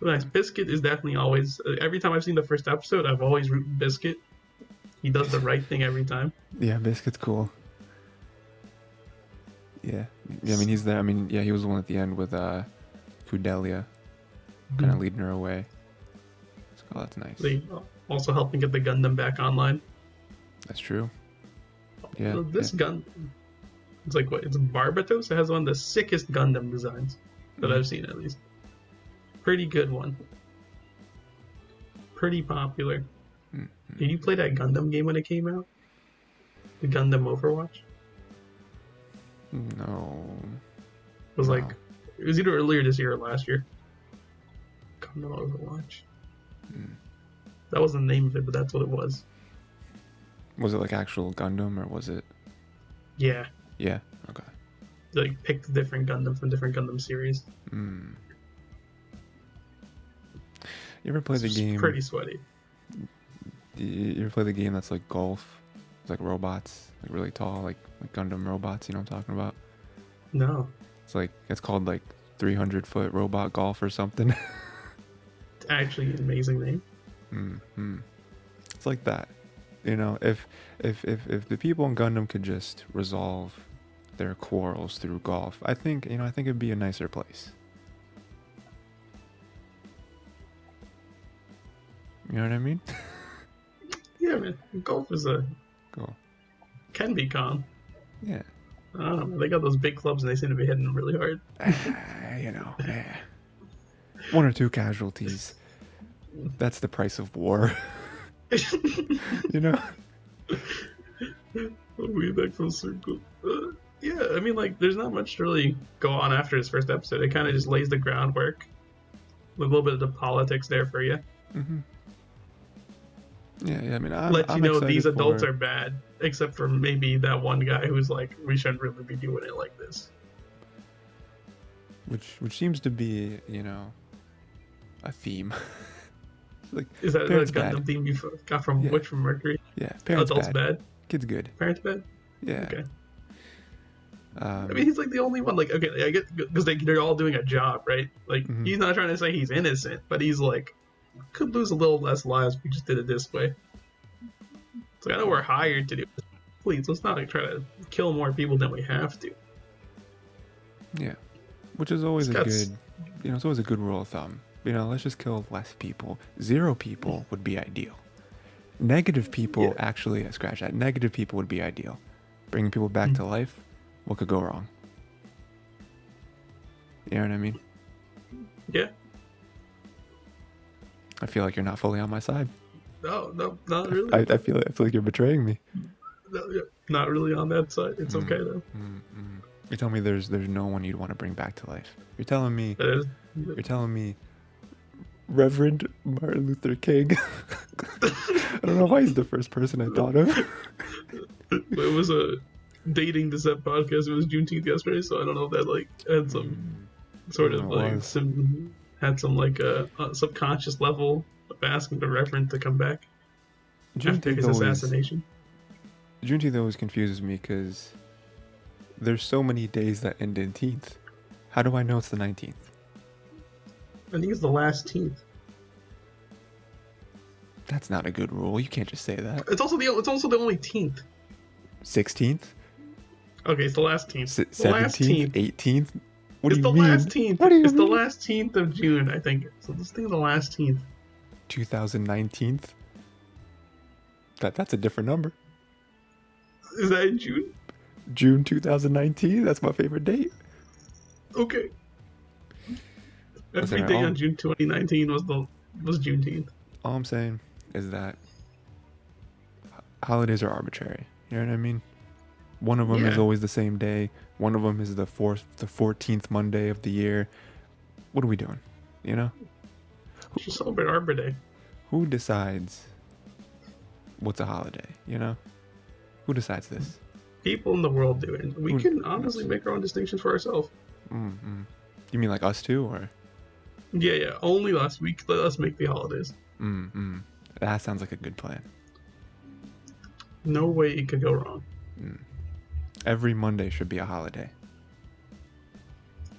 Nice. Biscuit is definitely always. Every time I've seen the first episode, I've always rooted Biscuit. He does the right thing every time. Yeah, Biscuit's cool. Yeah. I mean he's there. I mean, yeah, he was the one at the end with Kudelia, kind of leading her away. So, oh, that's nice. They also helping get the Gundam back online. That's true. Yeah. This gun, it's like what? It's Barbatos. It has one of the sickest Gundam designs that I've seen, at least. Pretty good one. Pretty popular. Did you play that Gundam game when it came out? The Gundam Overwatch? No. It was like, it was either earlier this year or last year. Gundam Overwatch. That wasn't the name of it, but that's what it was. Was it like actual Gundam or was it? Yeah. Yeah. Okay. They like picked different Gundam from different Gundam series. You ever play the game? Pretty sweaty. You ever play the game that's like golf? It's like robots, like really tall, like Gundam robots. You know what I'm talking about? No. It's called like 300-foot robot golf or something. It's actually an amazing name. It's like that. If the people in Gundam could just resolve their quarrels through golf, I think it'd be a nicer place. You know what I mean? Yeah, man. Golf is Cool. can be calm. Yeah. I don't know. They got those big clubs and they seem to be hitting them really hard. One or two casualties. That's the price of war. We back full circle. Yeah, I mean, like, there's not much to really go on after this first episode. It kind of just lays the groundwork. With a little bit of the politics there for you. Yeah. I mean, I'm know these adults are bad, except for maybe that one guy who's like, we shouldn't really be doing it like this. Which seems to be, a theme. Is that the Gundam theme you got from which from Mercury? Yeah, parents adults bad. Kids good. Parents bad. Yeah. Okay. I mean, he's like the only one. Like, okay, I get because they're all doing a job, right? Like, he's not trying to say he's innocent, but he's like, could lose a little less lives if we just did it this way. So I know we're hired to do it. Please, let's not try to kill more people than we have to. Yeah, which is always good. It's always a good rule of thumb. Let's just kill less people. 0 people would be ideal. Negative people Yeah. actually scratch that. Negative people would be ideal. Bringing people back to life. What could go wrong? You know what I mean? Yeah. I feel like you're not fully on my side. No, not really. I feel like you're betraying me. No, yeah, not really on that side. It's okay though. You're telling me there's no one you'd want to bring back to life. You're telling me Reverend Martin Luther King. I don't know why he's the first person I thought of. It was a dating this podcast. It was Juneteenth yesterday, so I don't know if that like had some sort of like some like a subconscious level of asking the Reverend to come back after his assassination. Juneteenth always confuses me because there's so many days that end in teenth. How do I know it's the 19th? I think it's the last teenth. That's not a good rule. You can't just say that. It's also the only teenth. 16th? Okay, it's the last teenth. 17th? 18th? What it's do you the mean? last teenth. What do you it's mean? the last teenth of June, I think. So this thing's the last teenth. 2019th? That's a different number. Is that in June? June 2019? That's my favorite date. Okay. Every day on June 2019 was Juneteenth. All I'm saying is that holidays are arbitrary. You know what I mean? One of them is always the same day. One of them is the 14th Monday of the year. What are we doing? You know? We should celebrate Arbor Day. Who decides what's a holiday? You know? Who decides this? People in the world do it. We can honestly make our own distinctions for ourselves. Mm-hmm. You mean like us too, or? Yeah. Only last week, let us make the holidays. Mm-hmm. That sounds like a good plan. No way it could go wrong. Every Monday should be a holiday.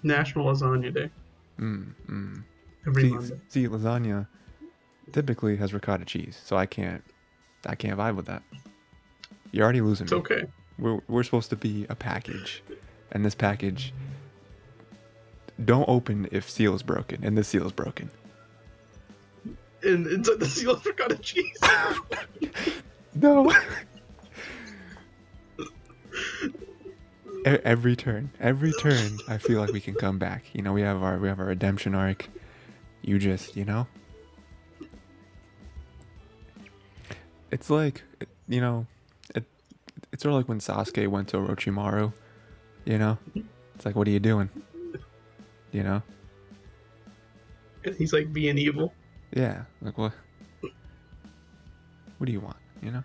National Lasagna Day. Every Monday. See, lasagna typically has ricotta cheese, so I can't vibe with that. You're already losing me. It's okay. We're supposed to be a package, and this package don't open if seal is broken, and the seal is broken. And inside the seal is ricotta cheese. No. Every turn, I feel like we can come back. You know, we have our redemption arc. You just, you know, it's like, you know, it's sort of like when Sasuke went to Orochimaru. You know, it's like, what are you doing? You know. And he's like being evil. Yeah, like what? What do you want? You know.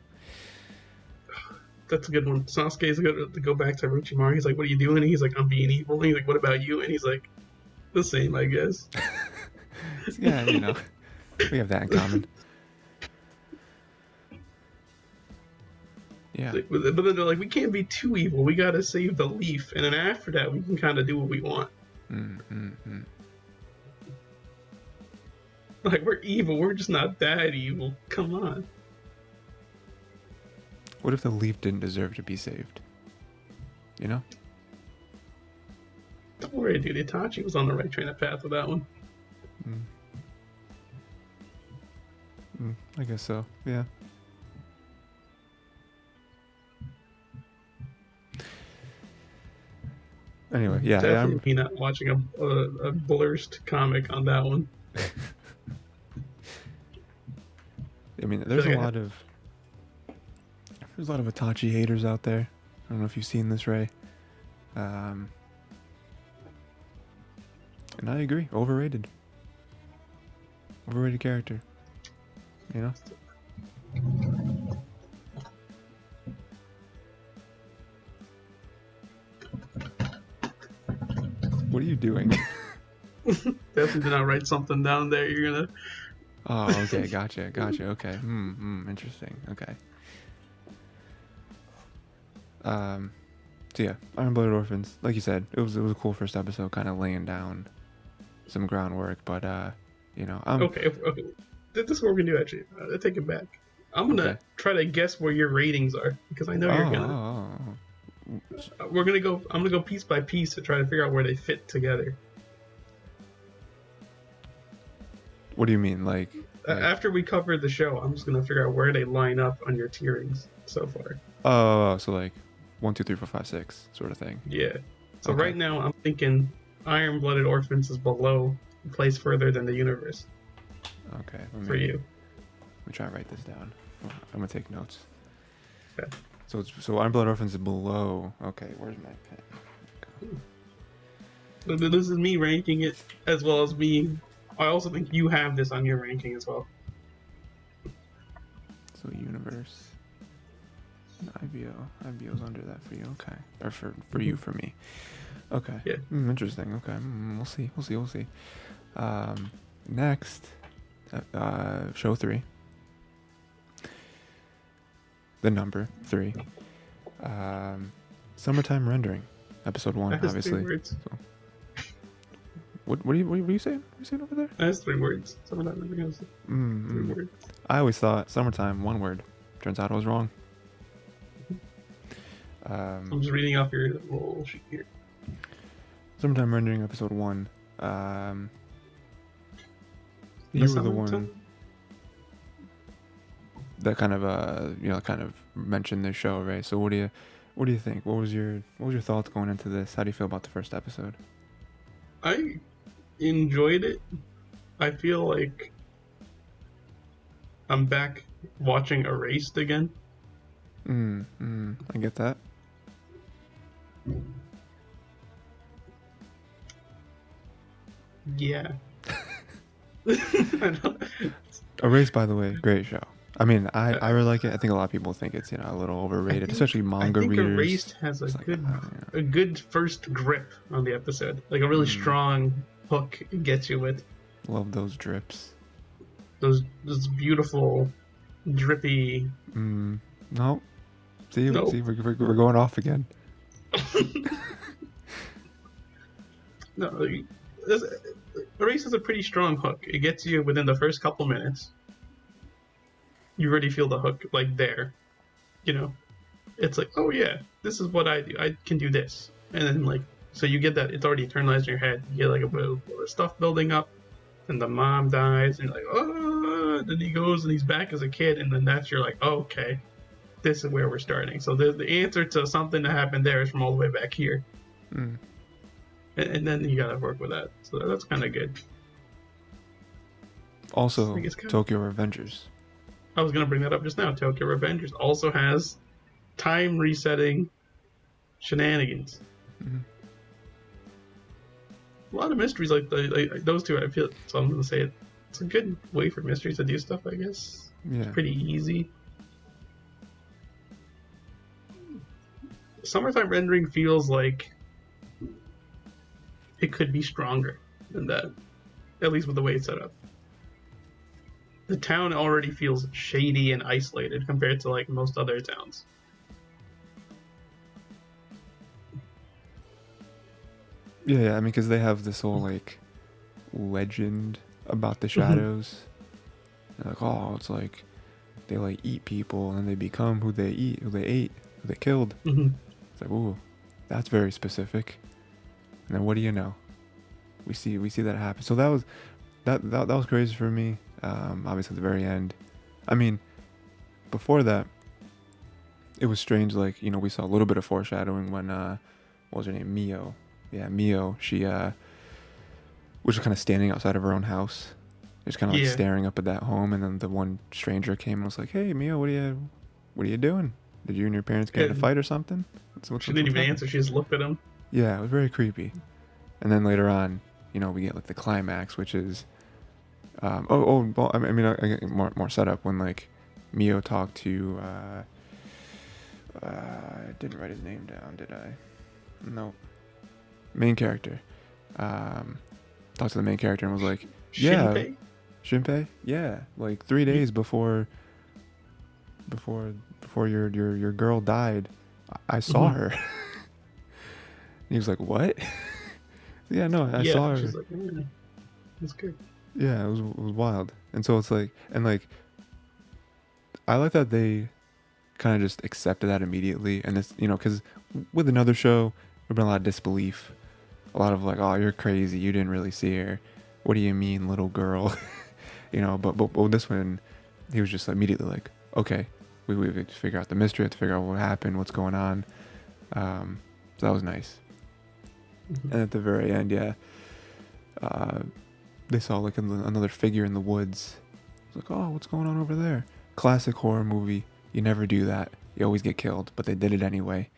That's a good one. Sasuke's to go back to Orochimaru. He's like, "What are you doing?" And he's like, "I'm being evil." And he's like, "What about you?" And he's like, "The same, I guess." Yeah, you know, we have that in common. Yeah. But then they're like, "We can't be too evil. We gotta save the leaf." And then after that, we can kind of do what we want. Like, we're evil. We're just not that evil. Come on. What if the leaf didn't deserve to be saved? You know? Don't worry, dude. Itachi was on the right train of path with that one. I guess so. Yeah. Anyway, yeah. Definitely not watching a blurst comic on that one. I mean, there's a lot of Itachi haters out there. I don't know if you've seen this, Ray. And I agree. Overrated character. You know? What are you doing? Definitely did not write something down there. You're gonna... Oh, okay. Gotcha. Okay. Interesting. Okay. So yeah, Iron-Blooded Orphans. Like you said, it was a cool first episode, kind of laying down some groundwork. But you know, okay. This is what we're gonna do. Actually, I take it back. I'm gonna try to guess where your ratings are because I know you're gonna. We're gonna go. I'm gonna go piece by piece to try to figure out where they fit together. What do you mean, like? Like, after we cover the show, I'm just gonna figure out where they line up on your tierings so far. oh, so like 1, 2, 3, 4, 5, 6 sort of thing. Yeah. So Okay. right now, I'm thinking Iron Blooded Orphans is below, placed further than the universe Okay. for you. Let me try and write this down. I'm gonna take notes. Okay. So Iron Blood Orphans is below. Okay, where's my pen? This is me ranking it as well as me. I also think you have this on your ranking as well. So universe. IBO's under that for you. Okay. Or for you, for me. Okay. Yeah. Interesting. Okay. We'll see. Next, show 3. The number 3. Summertime Rendering, episode 1, That has obviously. 3 words. So, what are you saying? What are you saying over there? That has 3 words. Summertime Rendering has 3 words. I always thought summertime, 1 word. Turns out I was wrong. I'm just reading off your little sheet here. Summertime Rendering, episode 1. You were the one that kind of mentioned this show, right? So what do you think? What was your thoughts going into this? How do you feel about the first episode? I enjoyed it. I feel like I'm back watching Erased again. I get that. Yeah. Erased, by the way, great show. I mean, I really like it. I think a lot of people think it's a little overrated, especially manga readers. Erased has a good first grip on the episode, like a really strong hook it gets you with. Love those drips. Those beautiful, drippy. No. See, we're going off again. No, Erased has a pretty strong hook. It gets you within the first couple minutes. You already feel the hook, like, there. It's like, oh yeah, this is what I do. I can do this. And then, like, so you get that, it's already internalized in your head. You get, like, a bit of stuff building up. And the mom dies, and you're like, oh, then he goes and he's back as a kid. And then you're like, oh, okay, this is where we're starting. So the answer to something that happened there is from all the way back here. And then you gotta work with that. So that's kind of good. Also, Tokyo Revengers. I was gonna bring that up just now. Tokyo Revengers also has time resetting shenanigans. A lot of mysteries like those two. I feel so. I'm gonna say it. It's a good way for mysteries to do stuff. I guess. Yeah. It's pretty easy. Summertime Rendering feels like it could be stronger than that, at least with the way it's set up. The town already feels shady and isolated compared to like most other towns. Yeah, I mean, because they have this whole like legend about the shadows. They're like, oh, it's like they like eat people and they become who they eat, who they ate, who they killed. It's like, ooh, that's very specific. And then what do you know? We see that happen. So that was crazy for me. Obviously at the very end. I mean, before that, it was strange. Like, we saw a little bit of foreshadowing when what was her name? Mio. Yeah, Mio. She was just kind of standing outside of her own house, just kind of like staring up at that home. And then the one stranger came and was like, "Hey, Mio, what are you doing? Did you and your parents get in a fight or something?" She didn't even answer. She just looked at him. Yeah, it was very creepy. And then later on, we get like the climax, which is, well, I mean, I get more setup when like Mio talked to, I didn't write his name down, did I? No. Main character. Talked to the main character and was like, yeah. Shinpei? Yeah. Like 3 days before your girl died, I saw her. And he was like, what? Yeah, no, I saw her. She's like, that's good. Yeah, it was wild. And so it's like, I like that they kind of just accepted that immediately. And it's, because with another show, there'd been a lot of disbelief. A lot of like, oh, you're crazy. You didn't really see her. What do you mean, little girl? you know. But this one, he was just immediately like, okay, we have to figure out the mystery, have to figure out what happened, what's going on. So that was nice. Mhm. And at the very end, yeah, they saw like another figure in the woods. It's like, oh, what's going on over there? Classic horror movie. You never do that. You always get killed, but they did it anyway.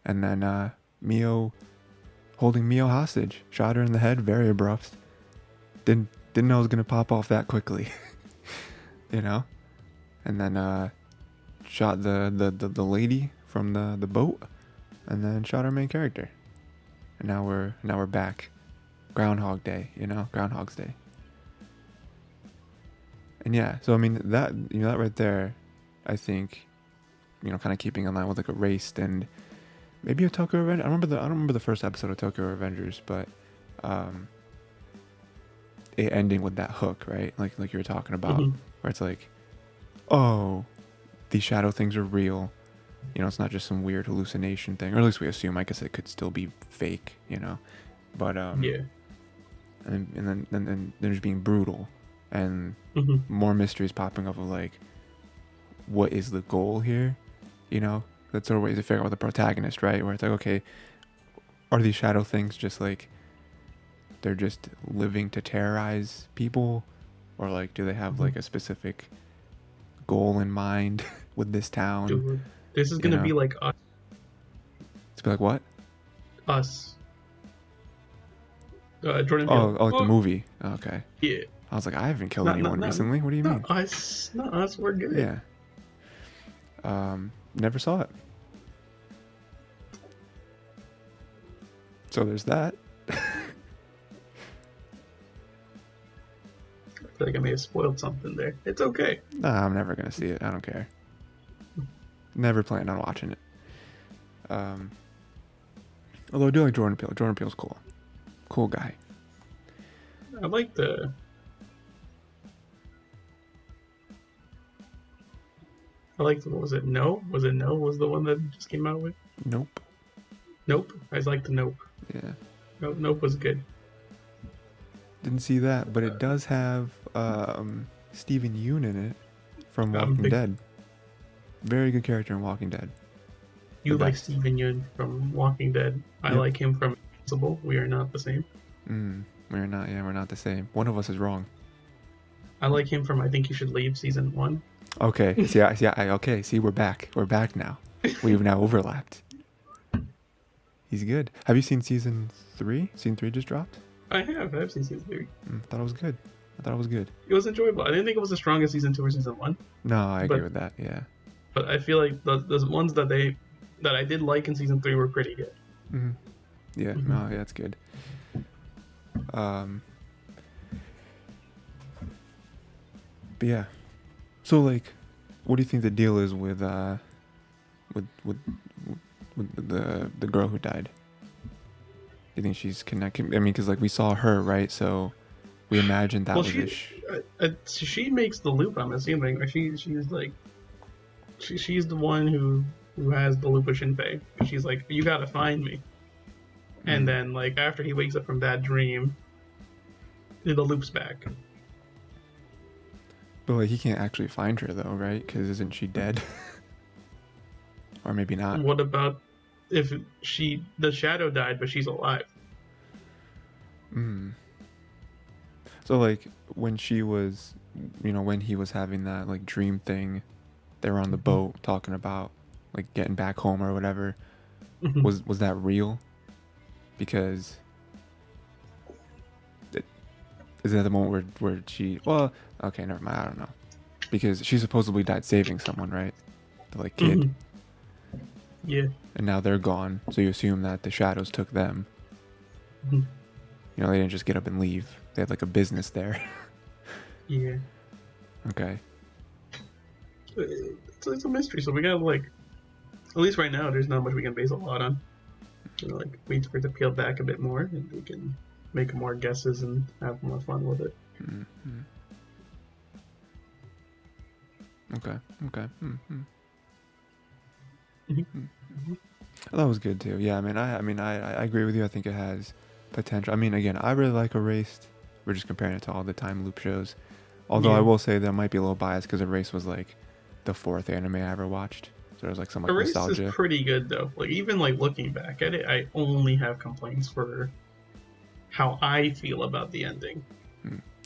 And then Mio, holding Mio hostage, shot her in the head, very abrupt. Didn't know it was gonna pop off that quickly, you know. And then shot the lady from the boat, and then shot our main character. And now we're back. Groundhog Day, you know, Groundhog's Day. And yeah, so I mean that, you know, that right there, I think, you know, kind of keeping in line with like Erased and maybe a Tokyo Revengers. I don't remember the first episode of Tokyo Revengers, but it ending with that hook, right? Like you were talking about, Mhm. where it's like, oh, these shadow things are real. You know, it's not just some weird hallucination thing, or at least we assume. I guess it could still be fake, you know. But Yeah. and then there's being brutal, and Mhm. more mysteries popping up of like, what is the goal here? You know, that's sort of ways to figure out with the protagonist, right? Where it's like, okay, are these shadow things just like they're just living to terrorize people, or like do they have like Mhm. a specific goal in mind with this town? Dude, this is You gonna be know, like to be like what? us. Jordan Peele. Oh, like the Oh, movie. Okay, yeah. I was like, I haven't killed Not not anyone not recently. What do you mean? not us. Not us. We're good. Yeah. Never saw it. So there's that. I feel like I may have spoiled something there. It's okay. Nah, I'm never gonna see it. I don't care. Never planned on watching it. Although I do like Jordan Peele. Jordan Peele's cool. Cool guy. I like the. I like the. What was it? No? Was it No? Was the one that just came out with? Nope. Nope. I like the Nope. Yeah. Nope. Nope was good. Didn't see that, but it does have Stephen Yeun in it from Walking Big. Dead. Very good character in Walking Dead. You The like best. Steven Yeun from Walking Dead. I Yep. like him from Invincible. We are not the same. We're not. Yeah, we're not the same. One of us is wrong. I like him from I Think You Should Leave season 1. Okay. Okay. See, we're back. We're back now. We've now overlapped. He's good. Have you seen season 3? Season 3 just dropped. I've seen season 3. Thought it was good. I thought it was good. It was enjoyable. I didn't think it was as strong as season 2 or season 1. No, I agree But with that. Yeah. but I feel like the ones that I did like in season 3 were pretty good. Yeah. Mhm. No, yeah, that's good. But yeah. So like, what do you think the deal is with with the girl who died? You think she's connected? I mean, because like we saw her, right? So we imagined that Well, was she makes the loop. I'm assuming, or she's like she's the one who has the loop with Shinpei. She's like, you gotta find me. And then like after he wakes up from that dream, the loop's back. But like he can't actually find her though, right? Because isn't she dead? Or maybe not. What about if the shadow died but she's alive? So like when she was, you know, when he was having that like dream thing, they were on the boat talking about like getting back home or whatever. Was that real? Because is that the moment where she? Well, okay, never mind. I don't know. Because she supposedly died saving someone, right? The like kid. Yeah. And now they're gone, so you assume that the shadows took them. Mhm. You know, they didn't just get up and leave. They had like a business there. Yeah. Okay. It's a mystery, so we gotta like, at least right now, there's not much we can base a lot on. You know, like wait for it to peel back a bit more, and we can make more guesses and have more fun with it. Okay. Mhm. That was good too. Yeah, I mean, I agree with you. I think it has potential. I mean, again, I really like Erased. We're just comparing it to all the time loop shows. Although I Yeah. will say that might be a little biased because Erase was like the fourth anime I ever watched. So there's like some like Erased is nostalgia. pretty good though. Like even like looking back at it, I only have complaints for how I feel about the ending.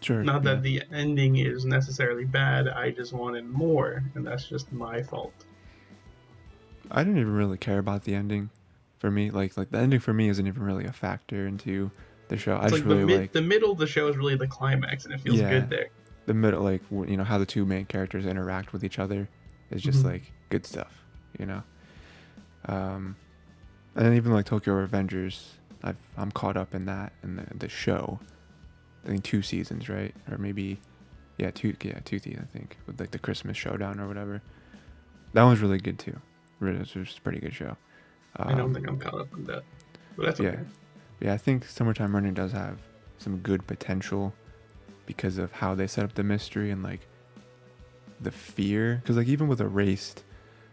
Sure, Not yeah. that the ending is necessarily bad, I just wanted more, and that's just my fault. I didn't even really care about the ending. For me, like the ending for me isn't even really a factor into the show. I It's just like really like, the middle of the show is really the climax, and it feels yeah, good there. the middle, like how the two main characters interact with each other is just Mm-hmm. like good stuff, you know. Um, and then even like Tokyo Revengers, I'm caught up in that in the show. I think 2 seasons, right? Or maybe, two seasons. I think with like the Christmas showdown or whatever. That one's really good too. It's a pretty good show. I don't Um, think I'm caught up on that, but that's yeah, okay. yeah. I think Summertime Running does have some good potential because of how they set up the mystery and like the fear. Because like even with Erased,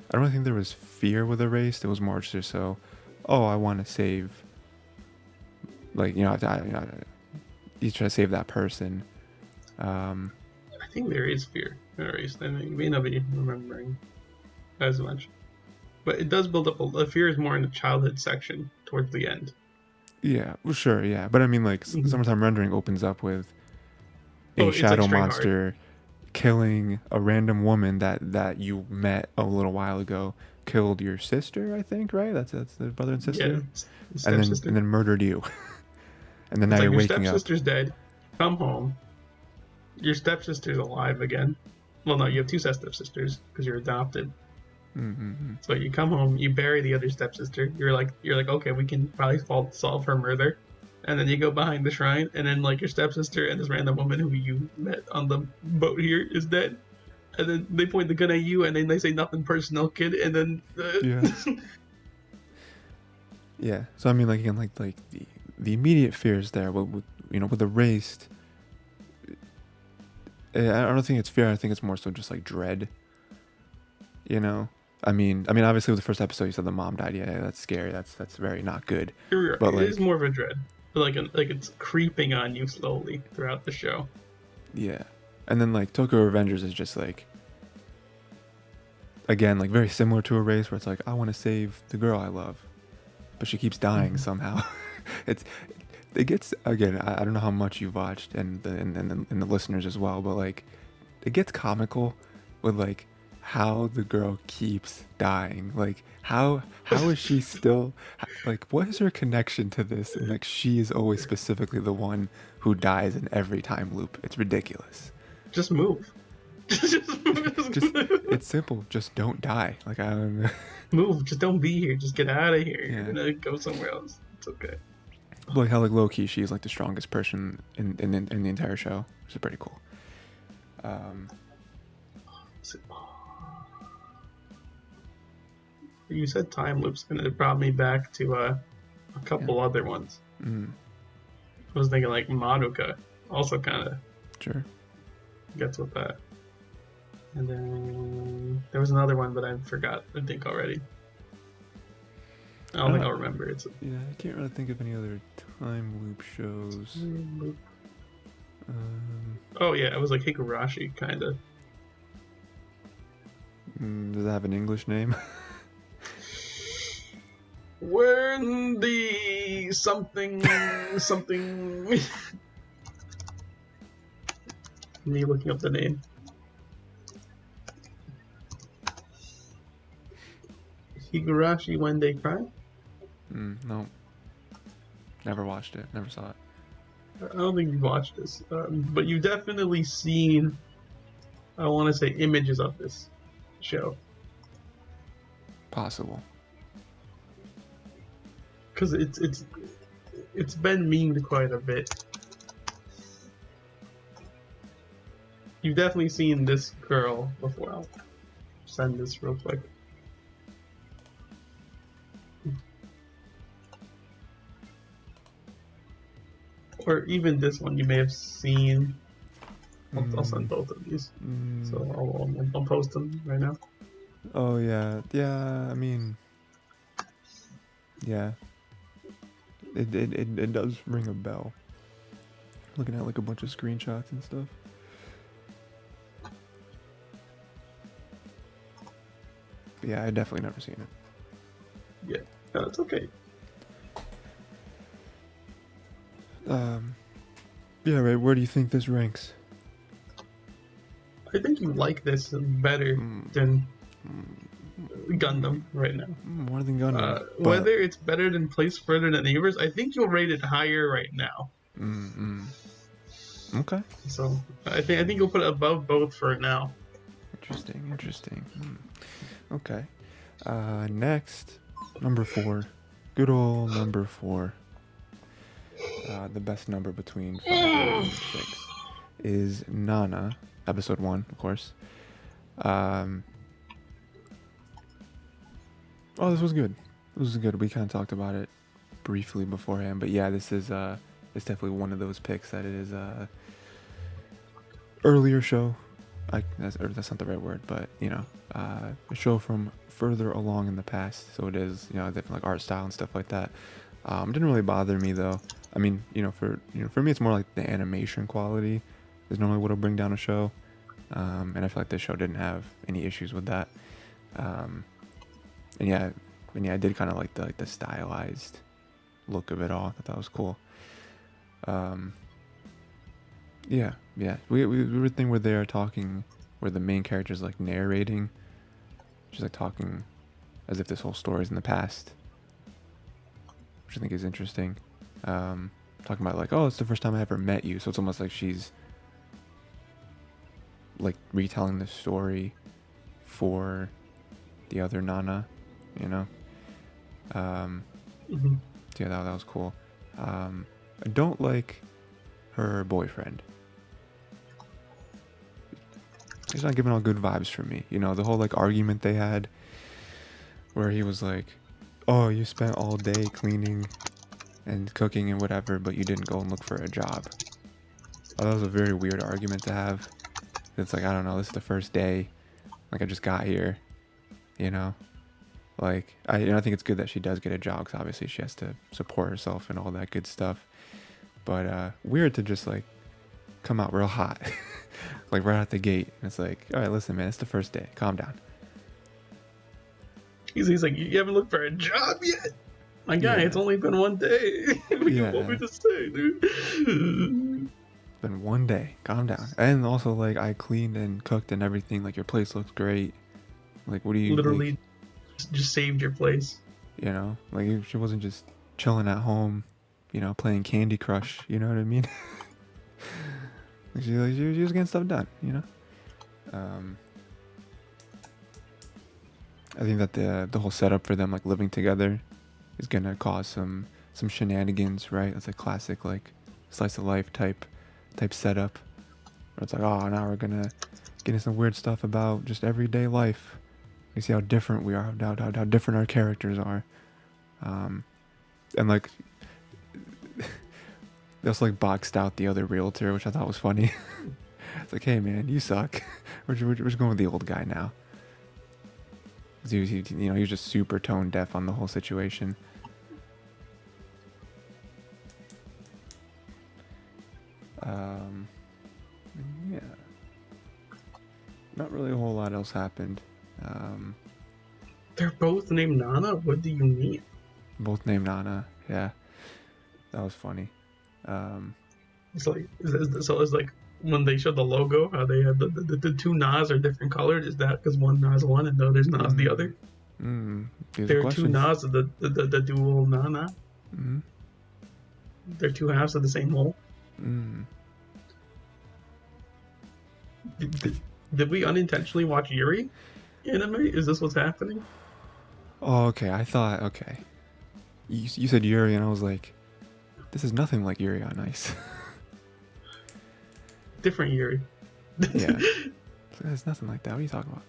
I don't really think there was fear with Erased. It was more just so, oh, I want to save. Like you try to save that person. Um, I think there is fear in Erased. I think you may not be remembering as much, but it does build up. The fear is more in the childhood section towards the end. yeah, well, sure, yeah. But I mean, like Mm-hmm. Summertime Rendering opens up with Oh, a it's like shadow straight hard. monster killing a random woman that you met a little while ago. Killed your sister, I think, right? That's the brother and Yeah, sister, and stepsister. then murdered you, and then now It's like you're your waking up. stepsister's dead. Come home. Your stepsister's alive again. Well, no, you have two stepsisters because you're adopted. Mm-hmm. So you come home, you bury the other stepsister. You're like, okay, we can probably solve her murder. And then you go behind the shrine, and then like your stepsister and this random woman who you met on the boat here is dead. And then they point the gun at you, and then they say nothing personal, kid. And then Yeah, yeah. So I mean, like again, like the immediate fears there. With Erased, I don't think it's fear. I think it's more so just like dread. You know, I mean, obviously with the first episode, you said the mom died. Yeah, that's scary. That's very not good. But it is like, more of a dread, but like it's creeping on you slowly throughout the show. yeah. And then like Tokyo Revengers is just like, again, like very similar to Erase, where it's like I want to save the girl I love, but she keeps dying Mm-hmm. somehow. it's it gets, again. I don't know how much you've watched and the listeners as well, but like it gets comical with like how the girl keeps dying. Like how is she still, like what is her connection to this? And like she is always specifically the one who dies in every time loop. It's ridiculous. Just move. Just it's simple. Just don't die. Like I don't know. Move. Just don't be here. Just get out of here. You're Yeah. gonna go somewhere else. It's okay. Like how like low key she's like the strongest person in the entire show, which is pretty cool. Um, You said time loops, and it brought me back to a yeah. couple other ones. Mm, I was thinking like Madoka, also kind of sure. gets with that. And then there was another one, but I forgot. I think already. I don't think I'll remember. It's a Yeah, I can't really think of any other time loop shows. loop. Um, Oh yeah, it was like Higurashi, kind of. does it have an English name? When the something something. Me looking up the name. Higurashi When They Cry? No, never watched it. Never saw it. I don't think you've watched this, but you've definitely seen, I want to say, images of this show. Possible. Because it's been memed quite a bit. You've definitely seen this girl before. I'll send this real quick. Or even this one you may have seen. I'll send both of these. So I'll post them right now. Oh yeah, yeah. I mean, yeah. It does ring a bell. Looking at like a bunch of screenshots and stuff. Yeah, I definitely never seen it. Yeah, no, it's okay. Yeah, right. Where do you think this ranks? I think you like this better than Gundam right now. More than Gundam, but Whether it's better than Place Further Than Neighbors, I think you'll rate it higher right now. okay. So I think you'll put it above both for now. Interesting. Okay. Next, number 4. Good old number 4. The best number between 5 and 6 is Nana, episode 1, of course. Oh, this was good. This was good. We kind of talked about it briefly beforehand, but yeah, this is it's definitely one of those picks that it is earlier show. That's not the right word, but you know, a show from further along in the past. So it is, you know, different like art style and stuff like that. Didn't really bother me though. I mean, for me, it's more like the animation quality is normally what'll bring down a show, and I feel like this show didn't have any issues with that. And yeah, I did kind of like the stylized look of it all. I thought that was cool. Yeah. We were thing where they're talking, where the main character's like narrating, she's like talking as if this whole story is in the past, which I think is interesting. Talking about like, oh, it's the first time I ever met you, so it's almost like she's like retelling the story for the other Nana, you know. Yeah, that was cool. I don't like her boyfriend. He's not giving all good vibes for me. You know, the whole like argument they had where he was like, oh, you spent all day cleaning and cooking and whatever, but you didn't go and look for a job. Oh, that was a very weird argument to have. It's like, I don't know, this is the first day. Like, I just got here, you know? Like, I think it's good that she does get a job, because obviously she has to support herself and all that good stuff. But weird to just, like, come out real hot. Like, right out the gate. And it's like, all right, listen, man, it's the first day. Calm down. He's like, you haven't looked for a job yet? My guy, Yeah. It's only been one day. What do you Yeah. want me to say, dude? It's been one day. Calm down. And also, like, I cleaned and cooked and everything. Like, your place looks great. Like, what do you... Literally like, just saved your place. you know? Like, she wasn't just chilling at home, you know, playing Candy Crush. You know what I mean? She was getting stuff done, you know? I think that the whole setup for them, like, living together is gonna cause some shenanigans, right? It's a classic, like, slice of life type setup. Where it's like, oh, now we're gonna get into some weird stuff about just everyday life. You see how different we are, how different our characters are. And, like... They also like boxed out the other realtor, which I thought was funny. It's like, hey man, you suck. We're just going with the old guy now. He was just super tone deaf on the whole situation. Yeah. Not really a whole lot else happened. They're both named Nana? What do you mean? Both named Nana. Yeah, that was funny. It's like, so it's like when they showed the logo, how they had the two Nas are different colored. Is that because one Nas one and the other's Nas the other? There are two Nas of the dual Nana. They're two halves of the same whole. Did we unintentionally watch Yuri anime? Is this what's happening? Oh, okay. I thought, okay. You said Yuri, and I was like, this is nothing like Yuri on Ice. Different Yuri. Yeah. There's nothing like that. What are you talking about?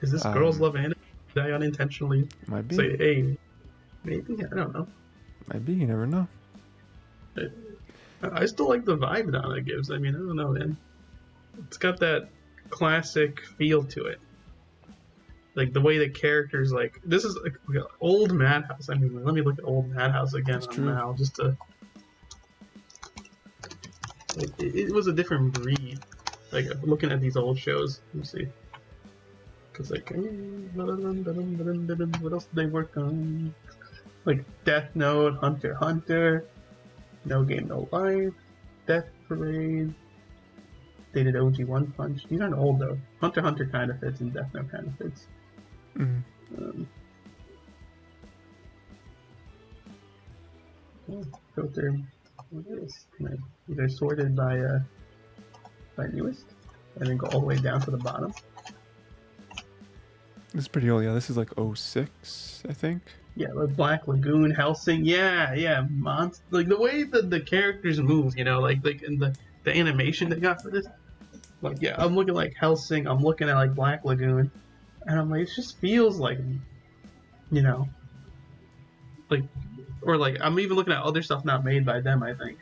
Is this girls love anime? Did I unintentionally might be. say, hey, maybe? I don't know. Might be. You never know. I still like the vibe Nana gives. I mean, I don't know, man. It's got that classic feel to it. Like the way the characters, like, this is like old Madhouse. I mean, let me look at old Madhouse again now, just to. Like, it was a different breed. Like looking at these old shows, let me see. Cause like, what else did they work on? Like Death Note, Hunter x Hunter, No Game No Life, Death Parade. They did OG One Punch. These aren't old though. Hunter x Hunter kind of fits, and Death Note kind of fits. Mm. Filter. What is? They're sorted by newest, and then go all the way down to the bottom. This is pretty old. Yeah, this is like 06, I think. Yeah, like Black Lagoon, Helsing. Yeah, monster. Like the way that the characters move, like in the animation they got for this. Like, yeah, I'm looking like Helsing. I'm looking at like Black Lagoon, and I'm like, it just feels like, like, or like I'm even looking at other stuff not made by them. I think.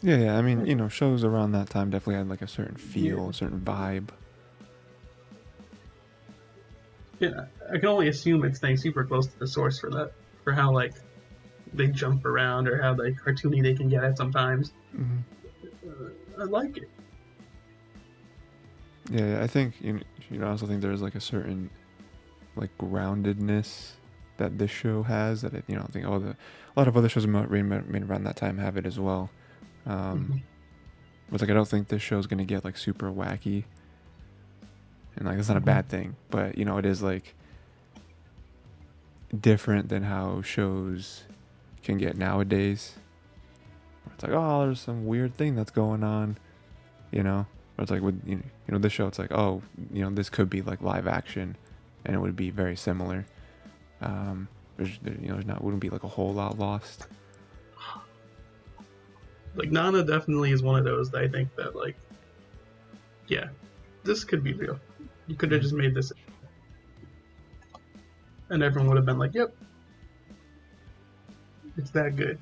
Yeah. I mean, shows around that time definitely had like a certain feel, a certain vibe. Yeah, I can only assume it's staying super close to the source for that, for how like they jump around or how like cartoony they can get at sometimes. I like it. Yeah, I think I also think there's like a certain like groundedness that this show has that I think a lot of other shows made around that time have it as well. But like I don't think this show's gonna get like super wacky, and like that's not a bad thing, but it is like different than how shows can get nowadays. Where it's like, oh, there's some weird thing that's going on, Or it's like with this show, it's like, oh, this could be like live action, and it would be very similar. Wouldn't be like a whole lot lost. Like Nana definitely is one of those that I think that like, yeah, this could be real. You could have just made this, and everyone would have been like, yep, it's that good.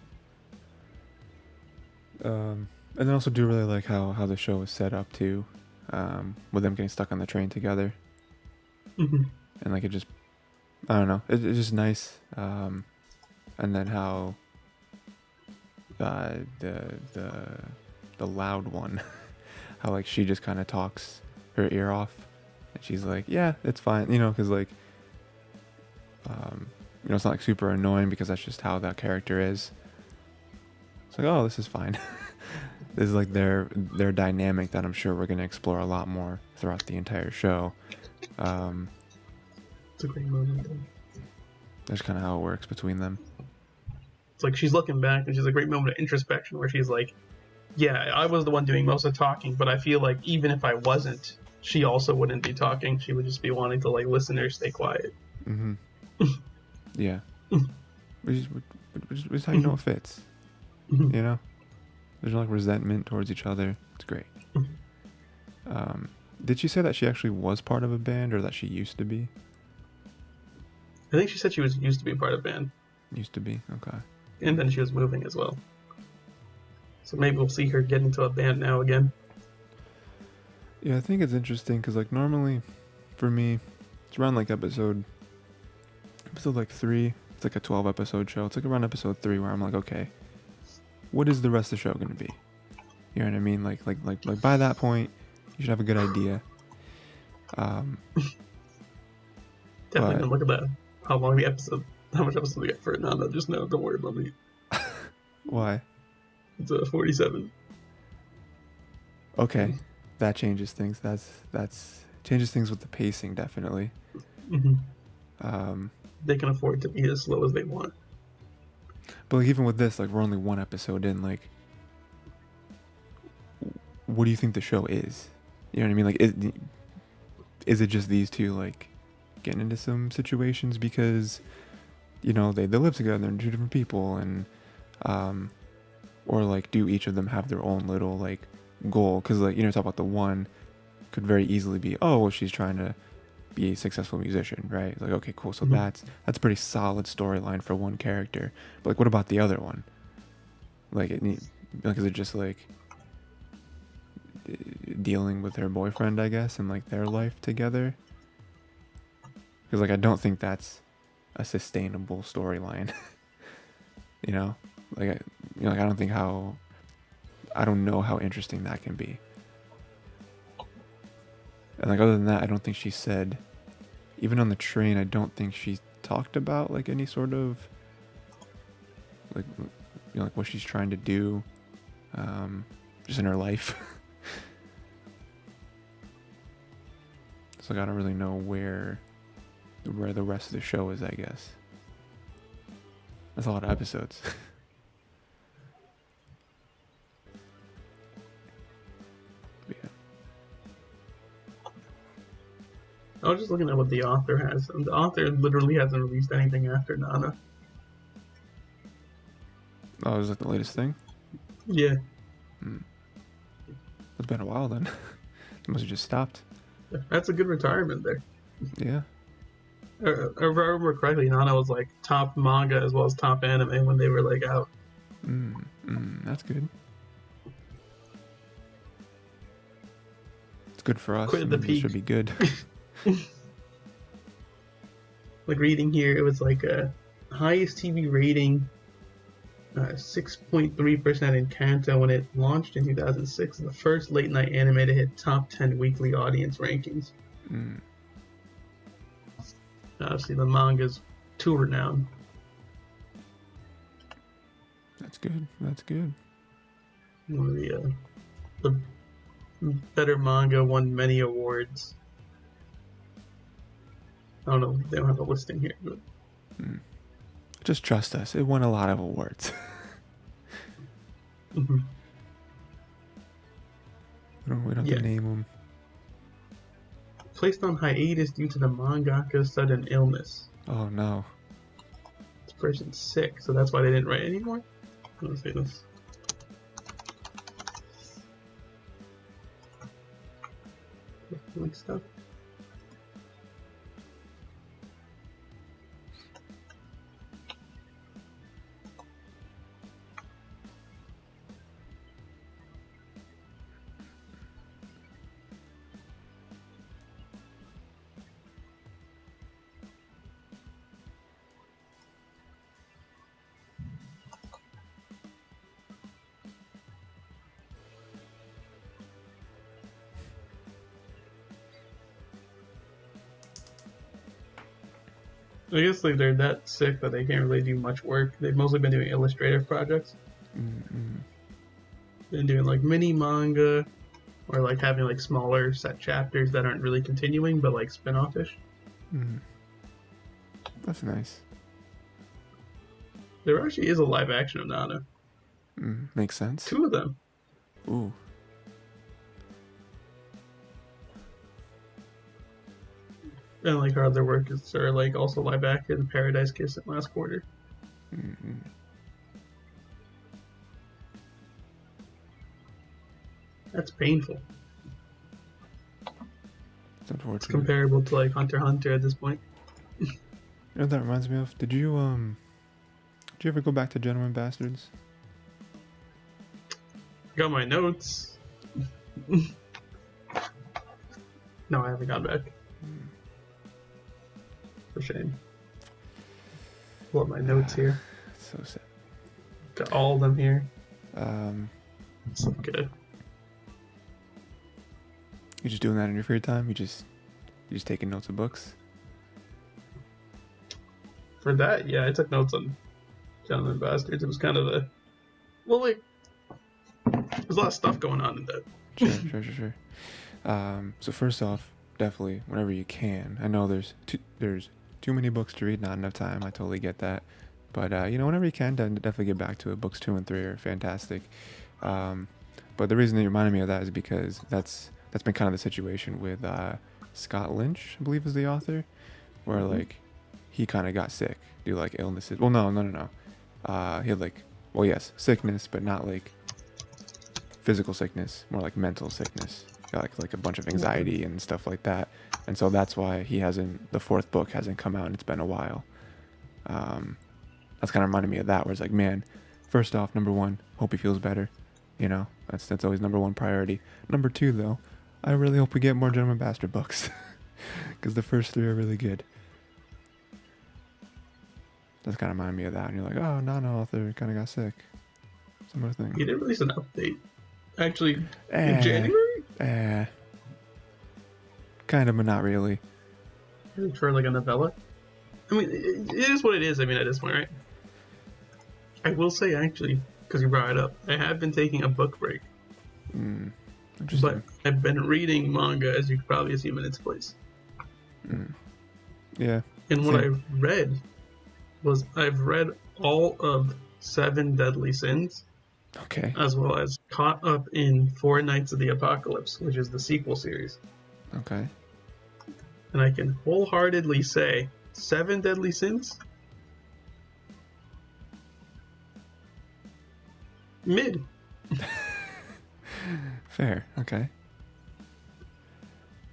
And I also do really like how the show is set up too, with them getting stuck on the train together. And like it just, I don't know, it's just nice. And then how the loud one, how like she just kind of talks her ear off, and she's like, yeah, it's fine, because like, it's not like super annoying because that's just how that character is. It's like, oh, this is fine. This is like their dynamic that I'm sure we're going to explore a lot more throughout the entire show. It's a great moment. That's kind of how it works between them. It's like she's looking back, and she's a great moment of introspection where she's like, yeah, I was the one doing most of the talking, but I feel like even if I wasn't, she also wouldn't be talking. She would just be wanting to like listen or stay quiet. Yeah. Which is how you know it fits. There's no like resentment towards each other. It's great. Did she say that she actually was part of a band, or that she used to be? I think she said she used to be part of a band. Used to be, okay. And then she was moving as well. So maybe we'll see her get into a band now again. Yeah, I think it's interesting because like normally, for me, it's around like episode like 3. It's like a 12 episode show. It's like around episode 3 where I'm like, okay, what is the rest of the show going to be? You know what I mean? Like by that point, you should have a good idea. Definitely don't look at that. How long the episode? How much episode we got for it? No, just no. Don't worry about me. Why? It's 47. Okay, that changes things. That's changes things with the pacing, definitely. They can afford to be as slow as they want. But like even with this, like we're only one episode in. Like, what do you think the show is? You know what I mean? Like, is it just these two like getting into some situations because they live together, they're two different people, and or like do each of them have their own little like goal? Because like talk about the one could very easily be, oh well, she's trying to be a successful musician, right? It's like, okay, cool, so that's a pretty solid storyline for one character. But like what about the other one? Like is it just like dealing with her boyfriend, I guess, and like their life together? Because like I don't think that's a sustainable storyline. Like I don't know how interesting that can be. And like other than that, I don't think she said. Even on the train, I don't think she talked about like any sort of like like what she's trying to do, just in her life. So like, I don't really know where the rest of the show is. I guess that's a lot of episodes. Yeah. I was just looking at what the author has, and the author literally hasn't released anything after Nana. Oh, is that the latest thing? Yeah. It's been a while then. It must have just stopped. That's a good retirement there. Yeah. If I remember correctly, Nana was like top manga as well as top anime when they were like out. That's good. It's good for us. Quit at the It peak. should be good. Like reading here, it was like a highest TV rating, 6.3% in Kanto when it launched in 2006. The first late night anime to hit top 10 weekly audience rankings. Obviously, the manga's too renowned. That's good. That's good. One of the better manga won many awards. I don't know, they don't have a listing here, but Just trust us. It won a lot of awards. mm-hmm. We don't have to name them. Placed on hiatus due to the mangaka's sudden illness. Oh no. This person's sick, so that's why they didn't write anymore. Let's see this. Like stuff. I guess like they're that sick that they can't really do much work. They've mostly been doing illustrative projects. Been doing like mini manga, or like having like smaller set chapters that aren't really continuing, but like spin-off-ish. That's nice. There actually is a live action of Nana. Makes sense. 2 of them. Ooh. And like her other work is like also live action, Paradise Kiss in last quarter. That's painful. It's unfortunate. It's comparable to like Hunter x Hunter at this point. You know what that reminds me of? Did you ever go back to Gentlemen Bastards? Got my notes. No, I haven't gone back. For shame. Pull up my notes here. So sad. Got all of them here. Um, It's good. You just doing that in your free time? You just taking notes of books? For that, yeah, I took notes on Gentlemen Bastards. It was kind of a... Well, like... There's a lot of stuff going on in that. Sure. So first off, definitely, whenever you can. I know there's too many books to read, not enough time. I totally get that. But, whenever you can, definitely get back to it. Books 2 and 3 are fantastic. But the reason that you reminded me of that is because that's been kind of the situation with Scott Lynch, I believe is the author, where, like, he kind of got sick due to, like, illnesses. Well, no. He had, like, well, yes, sickness, but not, like, physical sickness, more like mental sickness. Got, like a bunch of anxiety and stuff like that. And so that's why the 4th book hasn't come out, and it's been a while. That's kind of reminded me of that, where it's like, man, first off, number 1, hope he feels better. That's always number 1 priority. Number 2, though, I really hope we get more Gentleman Bastard books, because the first 3 are really good. That's kind of reminded me of that, and you're like, oh, no, author kind of got sick. Similar thing. He did release an update. Actually, in January? Kind of, but not really. For like a novella. I mean, it is what it is. I mean, at this point, right? I will say actually, because you brought it up, I have been taking a book break. Interesting. But I've been reading manga, as you could probably assume in its place. Yeah. And what Same. I've read was I've read all of Seven Deadly Sins, Okay. as well as caught up in Four Nights of the Apocalypse, which is the sequel series. Okay. And I can wholeheartedly say Seven Deadly Sins, mid. Fair. Okay.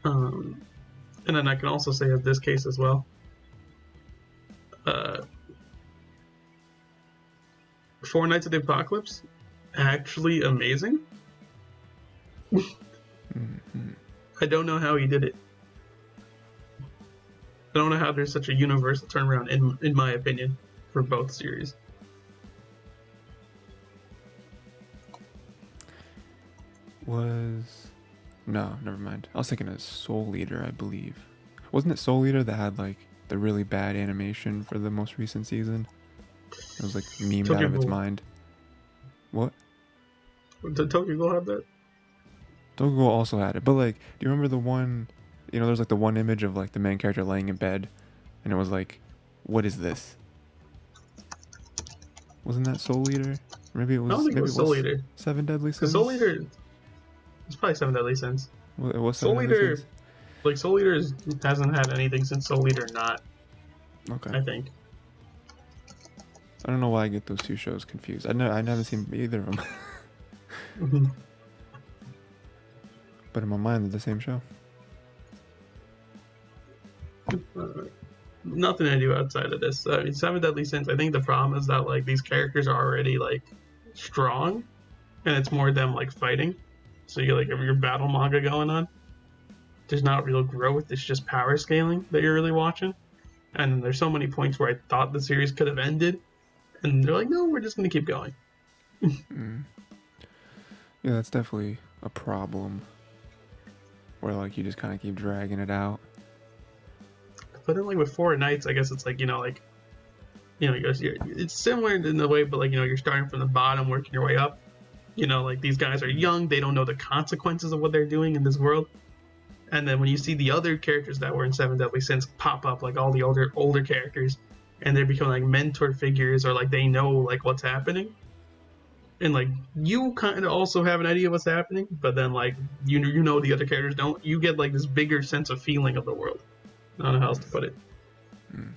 And then I can also say in this case as well, Four Nights of the Apocalypse, actually amazing. I don't know how he did it. I don't know how there's such a universal turnaround, in my opinion, for both series. No, never mind. I was thinking of Soul Eater, I believe. Wasn't it Soul Eater that had like the really bad animation for the most recent season? It was like memed Tokyo out of its Ghoul. mind. What? Did Tokyo Ghoul have that? Dogo also had it, but like, do you remember the one? There's like the one image of like the main character laying in bed, and it was like, what is this? Wasn't that Soul Eater? Maybe it I was. don't think it Maybe was it Soul was Eater. Seven Deadly Because Sins. Soul Eater, it's probably Seven Deadly Sins. It was Seven Soul Deadly Eater, Sins. like Soul Eater hasn't had anything since Soul Eater not, Okay. I think. I don't know why I get those two shows confused. I never seen either of them. Mm-hmm. But in my mind, they're the same show. Nothing to do outside of this. I mean, Seven Deadly Sins, I think the problem is that like these characters are already like strong, and it's more them like fighting. So you like have your battle manga going on. There's not real growth. It's just power scaling that you're really watching. And there's so many points where I thought the series could have ended, and they're like, no, we're just gonna keep going. Yeah, that's definitely a problem. Where like you just kind of keep dragging it out. But then like with Four Nights, I guess it's like it's similar in the way, but like you're starting from the bottom, working your way up. Like these guys are young, they don't know the consequences of what they're doing in this world. And then when you see the other characters that were in Seven Deadly Sins pop up, like all the older characters, and they become like mentor figures, or like they know like what's happening, and like you kind of also have an idea of what's happening, but then like you know the other characters don't. You get like this bigger sense of feeling of the world. I don't know how else to put it.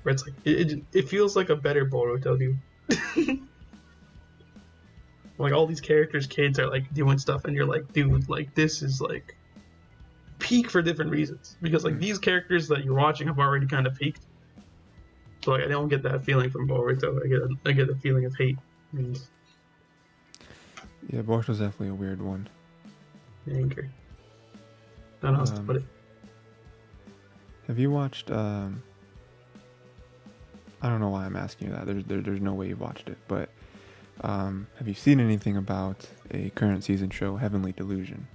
Where it's like it feels like a better Boruto, dude. Like all these characters' kids are like doing stuff, and you're like, dude, like this is like peak for different reasons, because like these characters that you're watching have already kind of peaked. So like I don't get that feeling from Boruto. I get a feeling of hate and Yeah, Boruto's definitely a weird one. anger. I don't know how else to put it. Have you watched? I don't know why I'm asking you that. There's no way you've watched it, but have you seen anything about a current season show, Heavenly Delusion?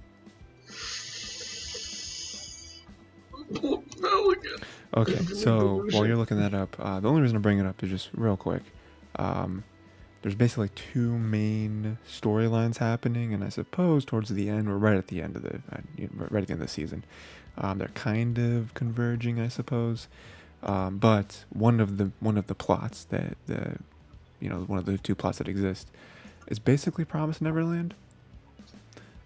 No, again. Okay, so while you're looking that up, the only reason I bring it up is just real quick. There's basically two main storylines happening, and I suppose towards the end, or right at the end of the season, they're kind of converging, I suppose. But one of the plots that one of the two plots that exist is basically Promised Neverland.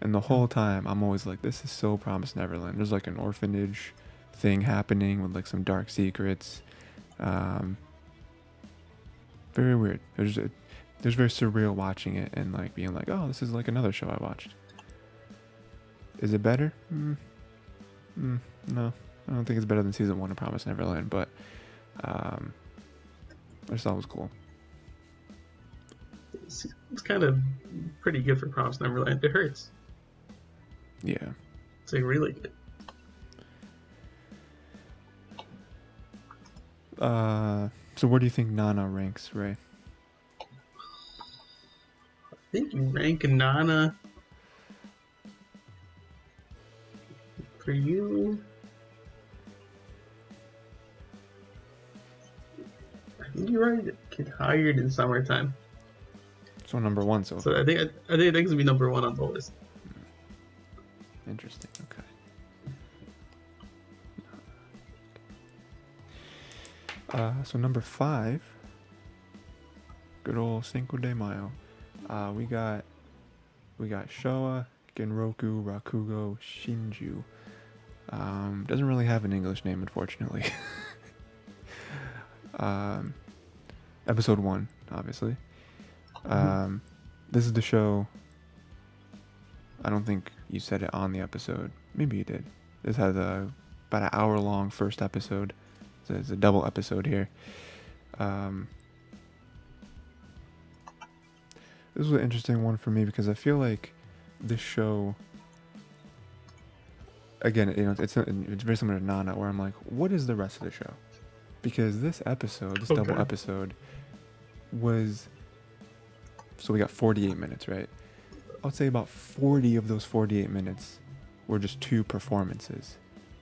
And the whole time, I'm always like, this is so Promised Neverland. There's like an orphanage thing happening with like some dark secrets. Very weird. There's very surreal watching it and like being like, oh, this is like another show I watched. Is it better? No, I don't think it's better than season 1 of Promised Neverland, but I just thought it was cool. It's kind of pretty good for Promised Neverland. It hurts. Yeah. It's like really good. So where do you think Nana ranks, Ray? I think you rank Nana for you. copyright get hired in summertime. So number 1 so So far. I think it's gonna be number 1 on the list. Interesting. Okay. So number 5, good old Cinco de Mayo. We got Showa, Genroku, Rakugo, Shinju. Doesn't really have an English name, unfortunately. Episode 1, obviously. This is the show. I don't think you said it on the episode. Maybe you did. This has about an hour-long first episode. So it's a double episode here. This was an interesting one for me because I feel like this show, again, it's very similar to Nana, where I'm like, what is the rest of the show? Because this episode, this double episode, was, so we got 48 minutes, right? I would say about 40 of those 48 minutes were just 2 performances,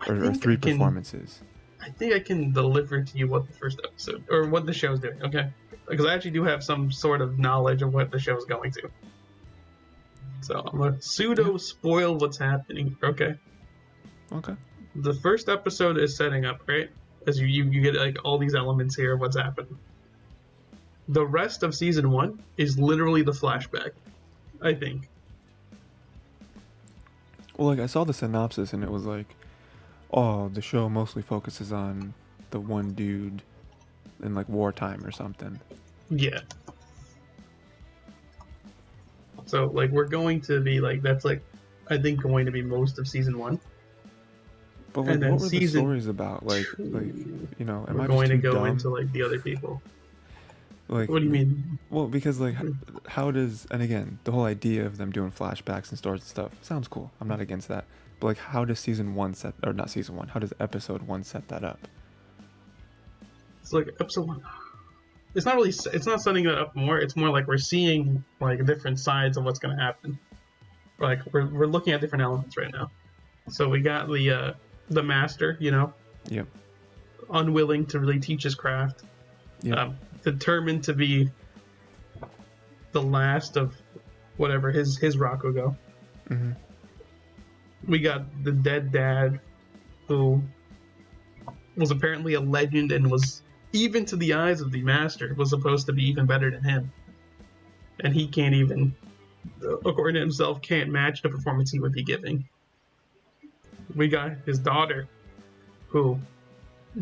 or 3 performances. I think I can deliver to you what the first episode, or what the show's doing, okay? Because I actually do have some sort of knowledge of what the show's going to. So I'm going to pseudo-spoil what's happening, okay? Okay. The first episode is setting up, right? As you get like all these elements here of what's happening. The rest of season 1 is literally the flashback, I think. Well, like, I saw the synopsis and it was like, oh, the show mostly focuses on the one dude in like wartime or something. Yeah. So like we're going to be like, that's like, I think going to be most of season 1. But like, what were the stories about? Like you know, am we're I going just to too go dumb? into like the other people. Like, What do you mean? Well, because like, how does, and again, the whole idea of them doing flashbacks and stories and stuff sounds cool. I'm not against that. But like, how does season 1 set, or not season 1? How does episode 1 set that up? It's like episode 1. It's not really. It's not setting that up more. It's more like we're seeing like different sides of what's going to happen. Like we're looking at different elements right now. So we got the master, you know. Yep. Unwilling to really teach his craft. Yep. Determined to be the last of whatever his Rakugo. Mm-hmm. We got the dead dad, who was apparently a legend and was, even to the eyes of the master, was supposed to be even better than him. And he can't even, according to himself, can't match the performance he would be giving. We got his daughter, who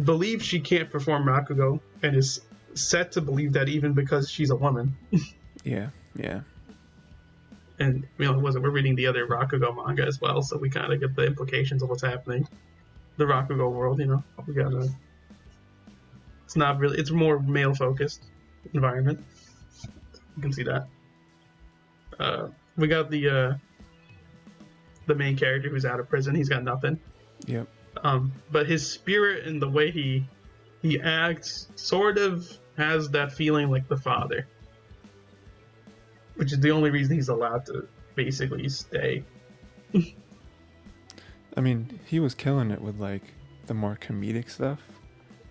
believes she can't perform Rakugo and is set to believe that even because she's a woman. Yeah. And we're reading the other Rakugo manga as well, so we kind of get the implications of what's happening. The Rakugo world, you know, we got it's not really, it's more male focused environment. You can see that. We got the main character who's out of prison. He's got nothing. Yep. But his spirit and the way he acts sort of has that feeling like the father, which is the only reason he's allowed to basically stay. I mean, he was killing it with like the more comedic stuff,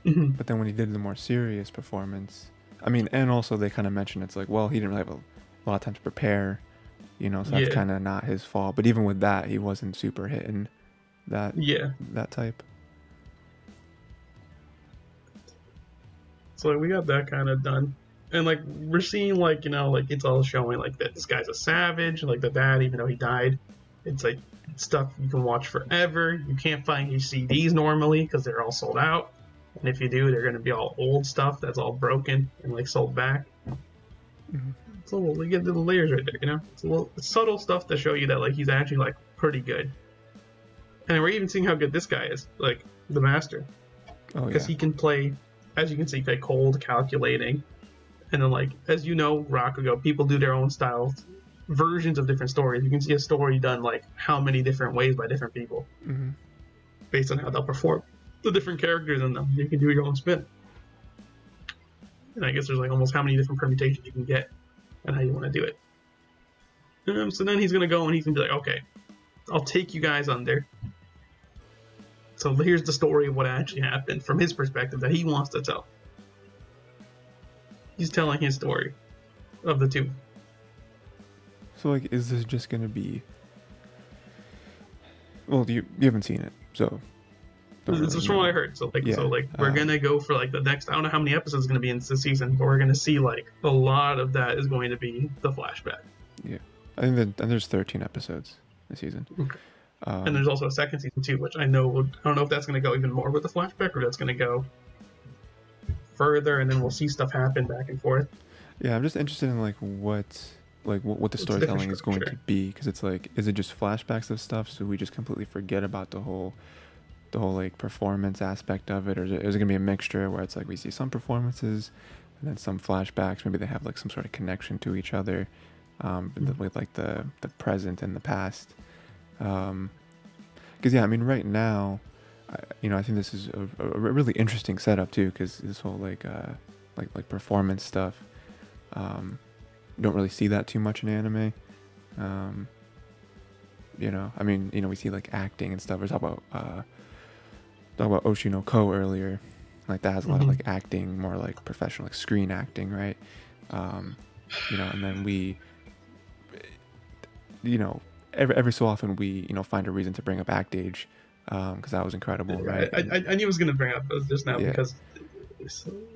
but then when he did the more serious performance, I mean, and also they kind of mentioned it's like, well, he didn't really have a lot of time to prepare, you know, so that's kind of not his fault. But even with that, he wasn't super hitting that type. So like, we got that kind of done, and like we're seeing like, you know, like it's all showing like that this guy's a savage, like the dad, even though he died. It's like stuff you can watch forever. You can't find your CDs normally because they're all sold out, and if you do, they're going to be all old stuff that's all broken and like sold back. It's a little, you get the layers right there, you know. It's a little subtle stuff to show you that like he's actually like pretty good, and we're even seeing how good this guy is, like the master, because he can play. As you can see, play cold, calculating, and then like, as you know, Rakugo, people do their own style versions of different stories. You can see a story done like how many different ways by different people, based on how they'll perform the different characters in them. You can do your own spin, and I guess there's like almost how many different permutations you can get, and how you want to do it. So then he's gonna go and he's gonna be like, okay, I'll take you guys under. So here's the story of what actually happened from his perspective that he wants to tell. He's telling his story of the two. So like, is this just gonna be? Well, you haven't seen it, so don't This really is from what I know. heard. So Yeah. we're gonna go for like the next. I don't know how many episodes gonna be in this season, but we're gonna see like a lot of that is going to be the flashback. Yeah. I think that and there's 13 episodes this season. Okay. And Um, there's also a second season too, which I know. I don't know if that's gonna go even more with the flashback or that's gonna go further, and then we'll see stuff happen back and forth. yeah, I'm just interested in what the It's a different storytelling is going to structure. be, because it's like, is it just flashbacks of stuff so we just completely forget about the whole like performance aspect of it, or is it gonna be a mixture where it's like we see some performances and then some flashbacks, maybe they have like some sort of connection to each other, with like the present and the past, because yeah, I mean right now, I think this is a really interesting setup too, because this whole like performance stuff, you don't really see that too much in anime. um, I mean, we see like acting and stuff. We're talking about Oshinoko earlier, like that has a lot of Mm-hmm. like acting, more like professional, like screen acting, right? um, and then we, every so often we find a reason to bring up Act Age, because that was incredible, right? And I knew I was gonna bring up those just now yeah, because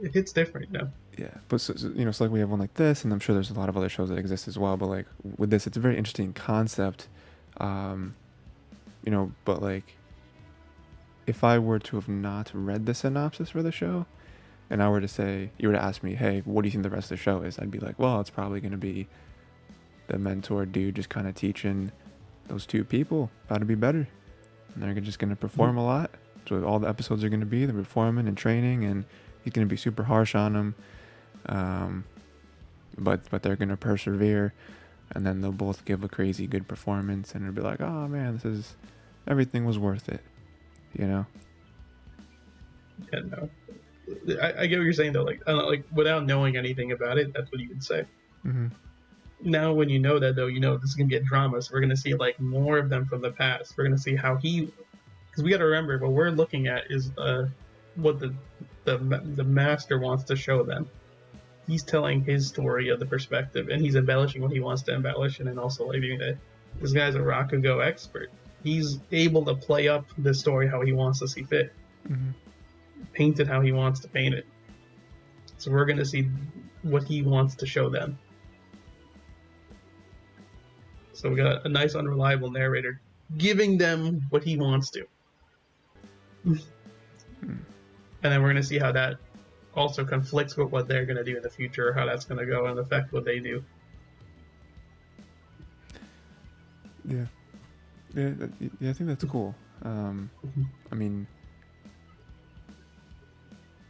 it hits different now. yeah, but so like we have one like this, and I'm sure there's a lot of other shows that exist as well, but like with this, it's a very interesting concept. um, but like, if I were to have not read the synopsis for the show, and I were to say, you were to ask me, hey, what do you think the rest of the show is? I'd be like, well, it's probably going to be the mentor dude just kind of teaching those two people how to be better. And they're just going to perform a lot. So all the episodes are going to be they're performing and training, and he's going to be super harsh on them. But they're going to persevere, and then they'll both give a crazy good performance, and it'll be like, oh man, everything was worth it, you know? Yeah, no. I get what you're saying though. Like, I don't know, like without knowing anything about it, that's what you would say. Mm-hmm. Now, when you know that though, you know this is gonna be a drama. So we're gonna see like more of them from the past. We're gonna see how he, because we got to remember what we're looking at is what the master wants to show them. He's telling his story of the perspective, and he's embellishing what he wants to embellish, and then also like being that this guy's a Rakugo expert. He's able to play up the story how he wants to see fit, Mm-hmm. paint it how he wants to paint it. So we're gonna see what he wants to show them. So we got a nice unreliable narrator giving them what he wants to. And then we're gonna see how that also conflicts with what they're gonna do in the future, how that's gonna go and affect what they do. Yeah. Yeah, I think that's cool. I mean,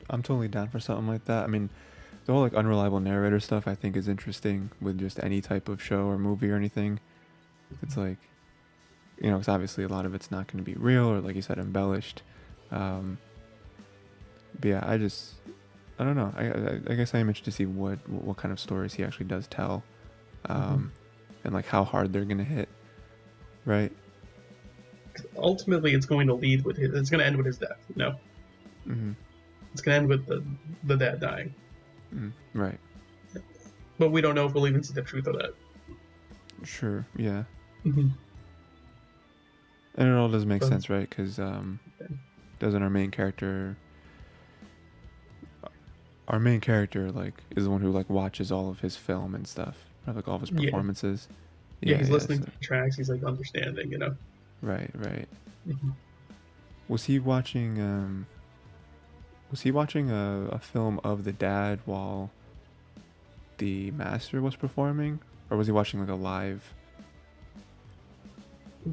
I'm totally down for something like that. I mean, the whole like unreliable narrator stuff I think is interesting with just any type of show or movie or anything. It's like, because obviously a lot of it's not going to be real, or like you said, embellished. But yeah, I don't know. I guess I am interested to see what kind of stories he actually does tell, and like how hard they're going to hit, right? Ultimately, it's going to lead with his. It's going to end with his death. Mm-hmm. It's going to end with the dad dying. Right. But we don't know if we'll even see the truth of that. Sure. Yeah. Mm-hmm. And it all does make sense, right? Because doesn't our main character like is the one who like watches all of his film and stuff, right? Like all of his performances. Yeah, he's listening to the tracks. He's like understanding, Right. Mm-hmm. Was he watching a film of the dad while the master was performing, or was he watching like a live?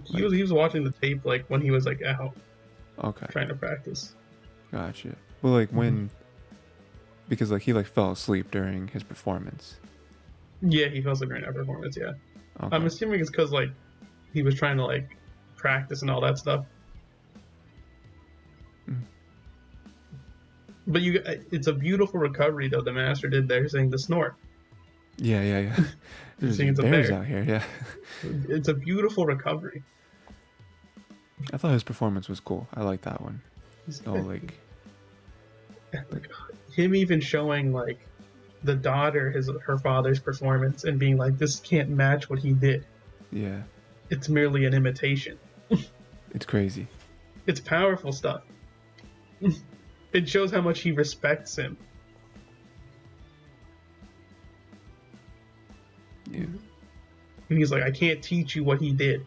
He was watching the tape like when he was like out, trying to practice. Gotcha. Well, like when, because like he like fell asleep during his performance. Yeah, he fell asleep during that performance. Yeah, Okay. I'm assuming it's because like he was trying to like practice and all that stuff. But it's a beautiful recovery though the master did there, saying the snort. Yeah. There's Saying it's a bears bear. out here. Yeah. It's a beautiful recovery. I thought his performance was cool. I like that one. He's- Oh, like him even showing like the daughter her father's performance and being like, this can't match what he did. Yeah. It's merely an imitation. It's crazy. It's powerful stuff. It shows how much he respects him. Yeah. And he's like, I can't teach you what he did.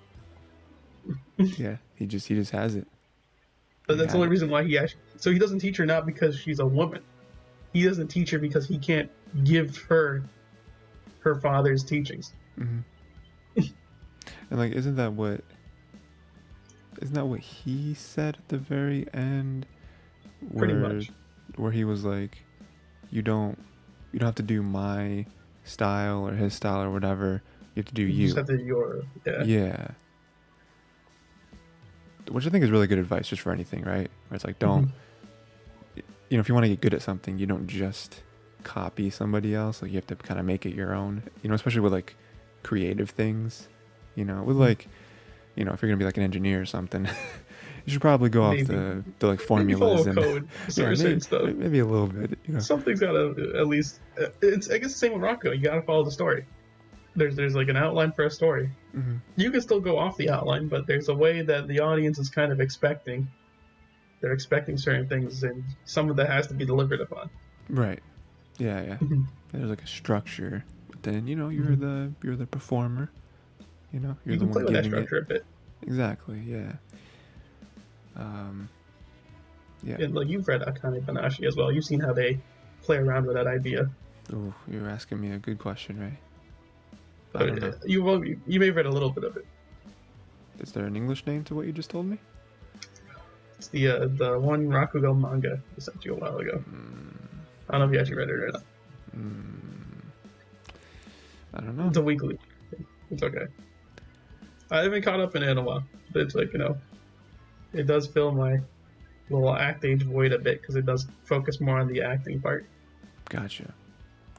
Yeah. He just has it. But that's the only reason why he actually. So he doesn't teach her not because she's a woman. He doesn't teach her because he can't give her father's teachings. Mm-hmm. And like, isn't that what he said at the very end? Pretty much. Where he was like, you don't have to do my style or his style or whatever. You have to do you. Just have to do your. Yeah. Yeah. Which I think is really good advice just for anything, right? Where it's like, don't, you know, if you want to get good at something, you don't just copy somebody else. Like, you have to kind of make it your own, you know, especially with like creative things, you know, with like, you know, if you're going to be like an engineer or something, you should probably go off the like formulas and code maybe, stuff. Maybe a little bit, you know. Something's got to at least, it's, I guess the same with Rakugo. You got to follow the story. There's like an outline for a story. Mm-hmm. You can still go off the outline, but there's a way that the audience is kind of expecting. They're expecting certain things, and some of that has to be delivered upon. Right. Yeah, yeah. There's like a structure, but then, you know, you're the performer. You know, you're the one play with that giving structure a bit. Exactly. Yeah. Yeah. And like, you've read Akane Banashi as well. You've seen how they play around with that idea. Oh, you're asking me a good question, Ray. I don't know. You may have read a little bit of it. Is there an English name to what you just told me? It's the one Rakugo manga I sent you a while ago. I don't know if you actually read it or not. I don't know. It's a weekly. It's okay. I haven't caught up in it in a while. But it's like, you know, it does fill my little act age void a bit because it does focus more on the acting part. Gotcha.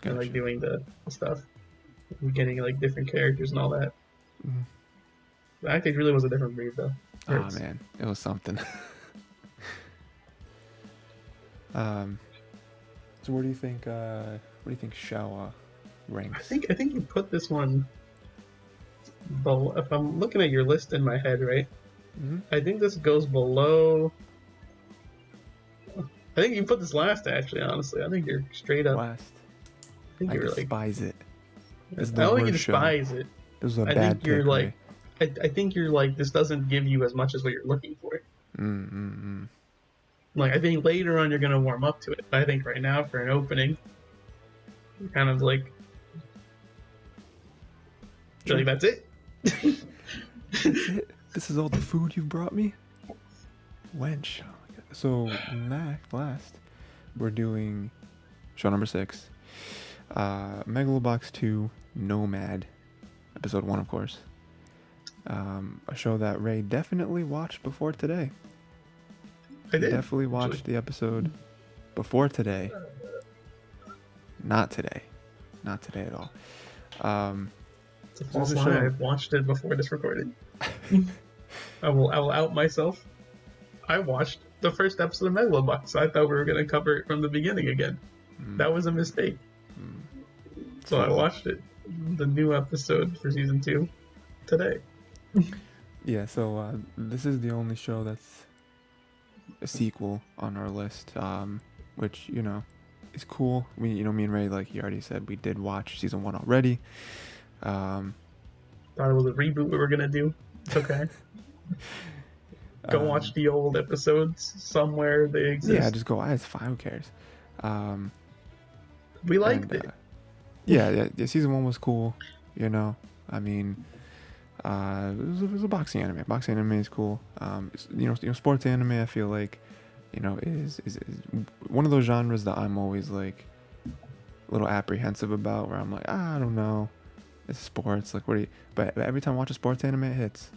And like doing the stuff. Getting like different characters and all that. The act age really was a different breed though. Oh man, it was something. So where do you think Showa ranks? I think you put this one below, if I'm looking at your list in my head, right? I think this goes below. I think you put this last, actually, honestly. I think you're straight up last. I think you're despise it. I don't think you despise it. This is a I bad think you're pick, like I think you're like, this doesn't give you as much as what you're looking for. Like, I think later on you're gonna warm up to it. But I think right now, for an opening, you're kind of like, Sure. like, that's it. That's it. This is all the food you've brought me? Wench. Oh my God. So last, we're doing show number 6. Megalobox 2, Nomad. Episode 1, of course. A show that Ray definitely watched before today. I did. Definitely watched the episode before today. Not today. Not today at all. It's a false lie. I've watched it before this recording. I will out myself. I watched the first episode of Megalobox. I thought we were going to cover it from the beginning again. That was a mistake. So I watched it, the new episode for season 2, today. Yeah, so this is the only show that's a sequel on our list, which, you know, is cool. Me and Ray, like he already said, we did watch season 1 already. Thought it was a reboot we were gonna do. It's okay. Go watch the old episodes somewhere. They exist. Yeah, just go. It's fine. Who cares? We liked it. Yeah, season 1 was cool. You know, I mean, it was a boxing anime. Boxing anime is cool. You know, sports anime, I feel like, you know, is one of those genres that I'm always like a little apprehensive about. Where I'm like, I don't know, it's sports. Like, what do you? But every time I watch a sports anime, it hits.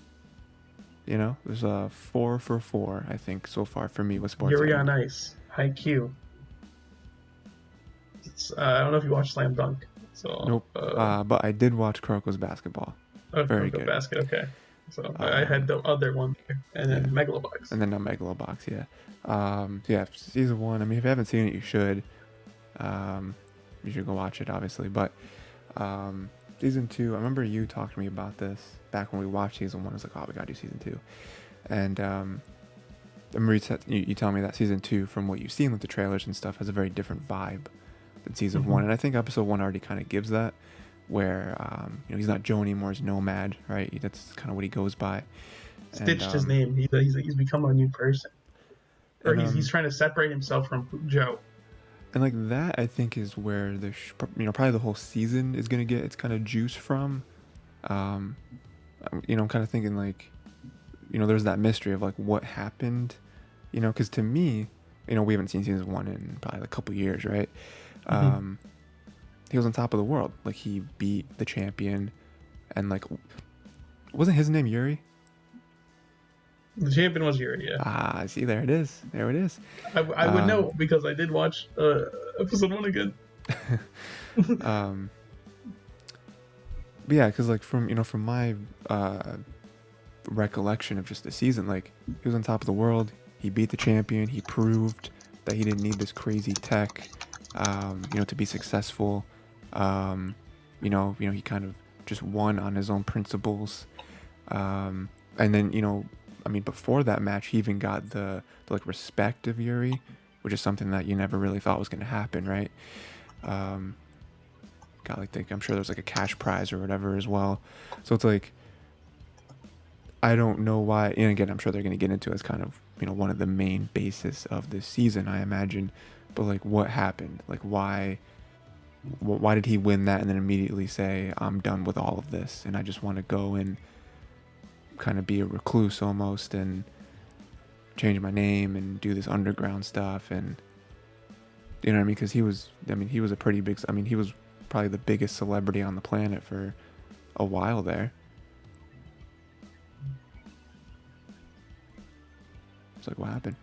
You know, there's a 4 for 4, I think, so far for me with sports. Yuri anime. on Ice, Haikyuu. I don't know if you watched Slam Dunk. So Nope. But I did watch Kuroko's Basketball. Very good. Basket, okay. So I had the other one there, and then Megalobox. And then the Megalobox, yeah. Yeah, season 1. I mean, if you haven't seen it, you should. You should go watch it, obviously. But season 2, I remember you talked to me about this back when we watched season 1. I was like, oh, we gotta do season 2. And I remember you telling me that season 2, from what you've seen with the trailers and stuff, has a very different vibe than season 1. And I think episode 1 already kind of gives that, where he's not Joe anymore, he's Nomad, right? That's kind of what he goes by. Stitched his name. He's become a new person, or and, he's trying to separate himself from Joe. And like that, I think, is where the probably the whole season is gonna get its kind of juice from. I'm kind of thinking like, there's that mystery of like what happened, because to me, we haven't seen season 1 in probably a couple years, right? He was on top of the world, like he beat the champion, and like, wasn't his name Yuri? The champion was Yuri, yeah. Ah, see, there it is. I would know because I did watch episode 1 again. But yeah, because like from my recollection of just the season, like he was on top of the world, he beat the champion, he proved that he didn't need this crazy tech, to be successful. He kind of just won on his own principles, and then before that match, he even got the like respect of Yuri, which is something that you never really thought was going to happen, right? Got like I'm sure there's like a cash prize or whatever as well. So it's like, I don't know why. And again, I'm sure they're going to get into it as kind of one of the main basis of this season, I imagine. But like, what happened? Like, why did he win that and then immediately say, I'm done with all of this and I just want to go and kind of be a recluse almost and change my name and do this underground stuff? And you know what I mean? Because he was a pretty big, he was probably the biggest celebrity on the planet for a while there. It's like, what happened?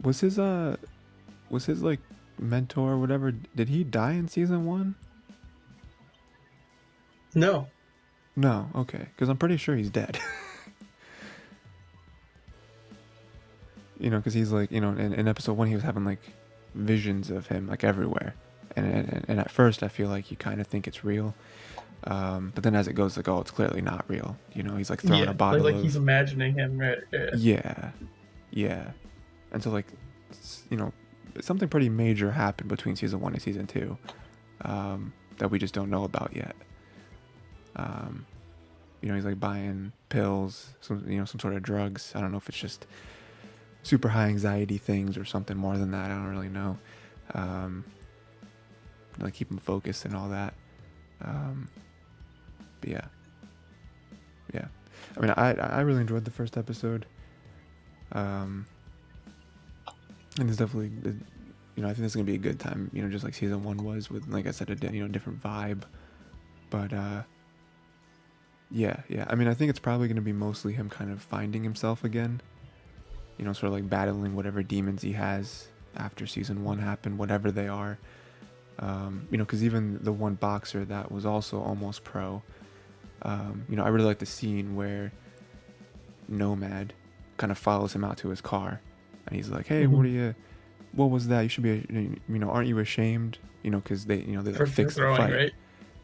Was his like mentor or whatever, did he die in season 1? No, Okay, because I'm pretty sure he's dead. Because he's like, in episode 1 he was having like visions of him like everywhere, and at first I feel like you kind of think it's real, but then as it goes, like, oh, it's clearly not real. He's like throwing a bottle like of, he's imagining him, right? Yeah. And so like, something pretty major happened between season 1 and season 2, that we just don't know about yet. He's like buying pills, some sort of drugs. I don't know if it's just super high anxiety things or something more than that. I don't really know. Like keep him focused and all that. But yeah. I really enjoyed the first episode. And it's definitely, I think it's gonna be a good time. Just like season 1 was, with, like I said, a different vibe. But yeah. I think it's probably gonna be mostly him kind of finding himself again. Sort of like battling whatever demons he has after season 1 happened, whatever they are. Because even the one boxer that was also almost pro, I really like the scene where Nomad kind of follows him out to his car, and he's like, "Hey, what was that? You should be, aren't you ashamed? Because they like fixed the fight, right?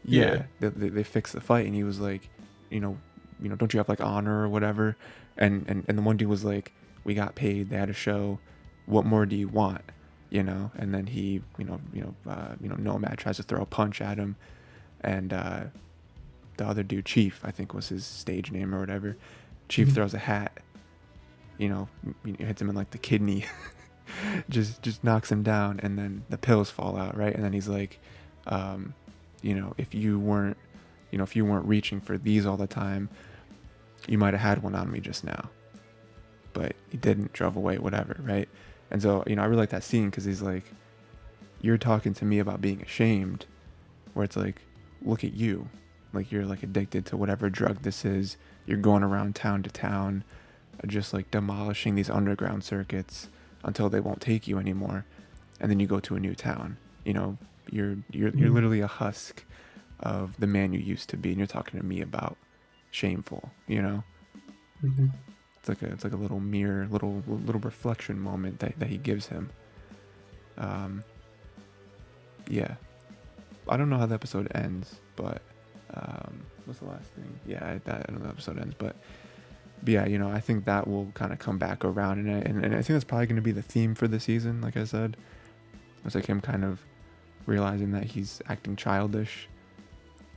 Yeah. They fixed the fight," and he was like, don't you have like honor or whatever? And the one dude was like, we got paid, they had a show, what more do you want? And then he, Nomad tries to throw a punch at him, and the other dude, Chief, I think was his stage name or whatever, Chief throws a hat, hits him in like the kidney, just knocks him down, and then the pills fall out, right? And then he's like, if you weren't reaching for these all the time, you might have had one on me just now, but you didn't, drove away, whatever, right? And so, I really like that scene, because he's like, you're talking to me about being ashamed, where it's like, look at you, like you're like addicted to whatever drug this is, you're going around town to town, just like demolishing these underground circuits until they won't take you anymore, and then you go to a new town. You're literally a husk of the man you used to be, and you're talking to me about shameful. it's like a little mirror, little reflection moment that he gives him. Yeah, I don't know how the episode ends, but what's the last thing? Yeah, I don't know how the episode ends, but yeah, you know, I think that will kind of come back around, and I think that's probably going to be the theme for the season. Like I said, it's like him kind of realizing that he's acting childish,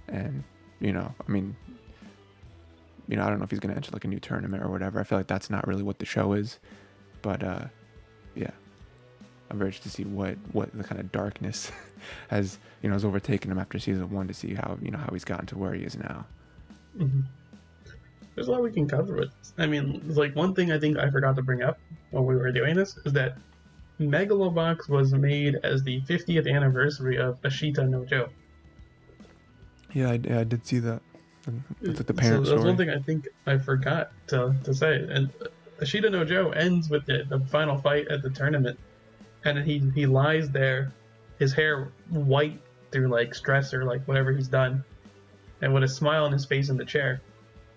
and you know, I mean, you know, I don't know if he's going to enter like a new tournament or whatever. I feel like that's not really what the show is, but yeah, I'm very interested to see what the kind of darkness has overtaken him after season 1, to see how how he's gotten to where he is now. Mm-hmm. There's a lot we can cover with this. I mean, like one thing I think I forgot to bring up when we were doing this is that Megalobox was made as the 50th anniversary of Ashita no Joe. Yeah, I did see that. It's like the parent So that's story. one thing I think I forgot to say. And Ashita no Joe ends with the final fight at the tournament, and then he lies there, his hair white through like stress or like whatever he's done, and with a smile on his face in the chair.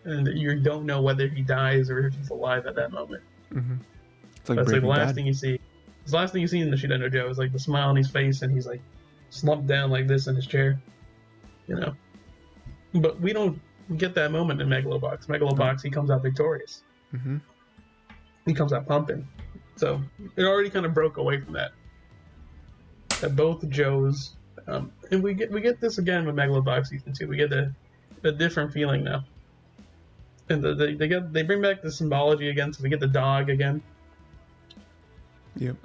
And you don't know whether he dies or if he's alive at that moment. Mm-hmm. It's like That's like the Breaking last Bad. thing you see. The last thing you see in the Ashita no Joe is like the smile on his face, and he's like slumped down like this in his chair, you know. But we don't get that moment in Megalobox. Megalobox, he comes out victorious. Mm-hmm. He comes out pumping. So it already kind of broke away from that. That both Joes, and we get this again with Megalobox season 2. We get a different feeling now, and they bring back the symbology again. So we get the dog again. Yep.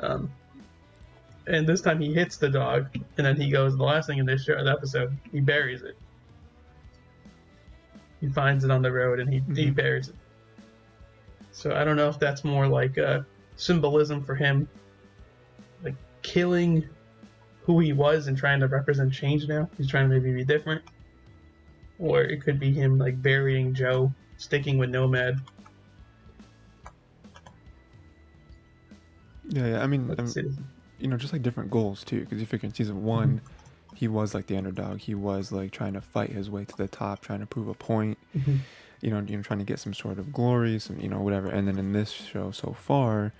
And this time he hits the dog, and then he goes. The last thing in this episode, he buries it. He finds it on the road, and he buries it. So I don't know if that's more like a symbolism for him, like killing who he was and trying to represent change now. He's trying to maybe be different. Or it could be him like burying Joe, sticking with Nomad. Yeah. I mean, just like different goals too. Because you figure in season 1, he was like the underdog. He was like trying to fight his way to the top, trying to prove a point. You know, trying to get some sort of glory, some whatever. And then in this show so far,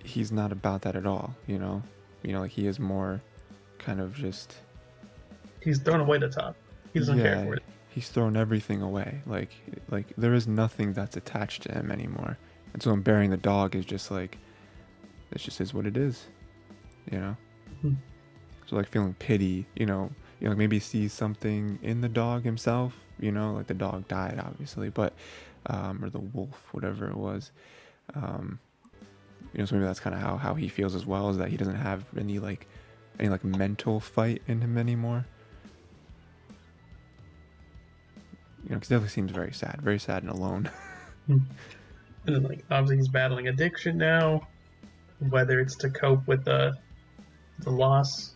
he's not about that at all. Like he is more kind of just. He's thrown away the top. He doesn't care for it. He's thrown everything away. Like there is nothing that's attached to him anymore. And so him burying the dog is just like, it just is what it is, So like feeling pity, maybe see something in the dog himself, like the dog died obviously, but or the wolf, whatever it was, so maybe that's kind of how he feels as well, is that he doesn't have any mental fight in him anymore. Because he definitely seems very sad and alone. And then like obviously he's battling addiction now, whether it's to cope with the loss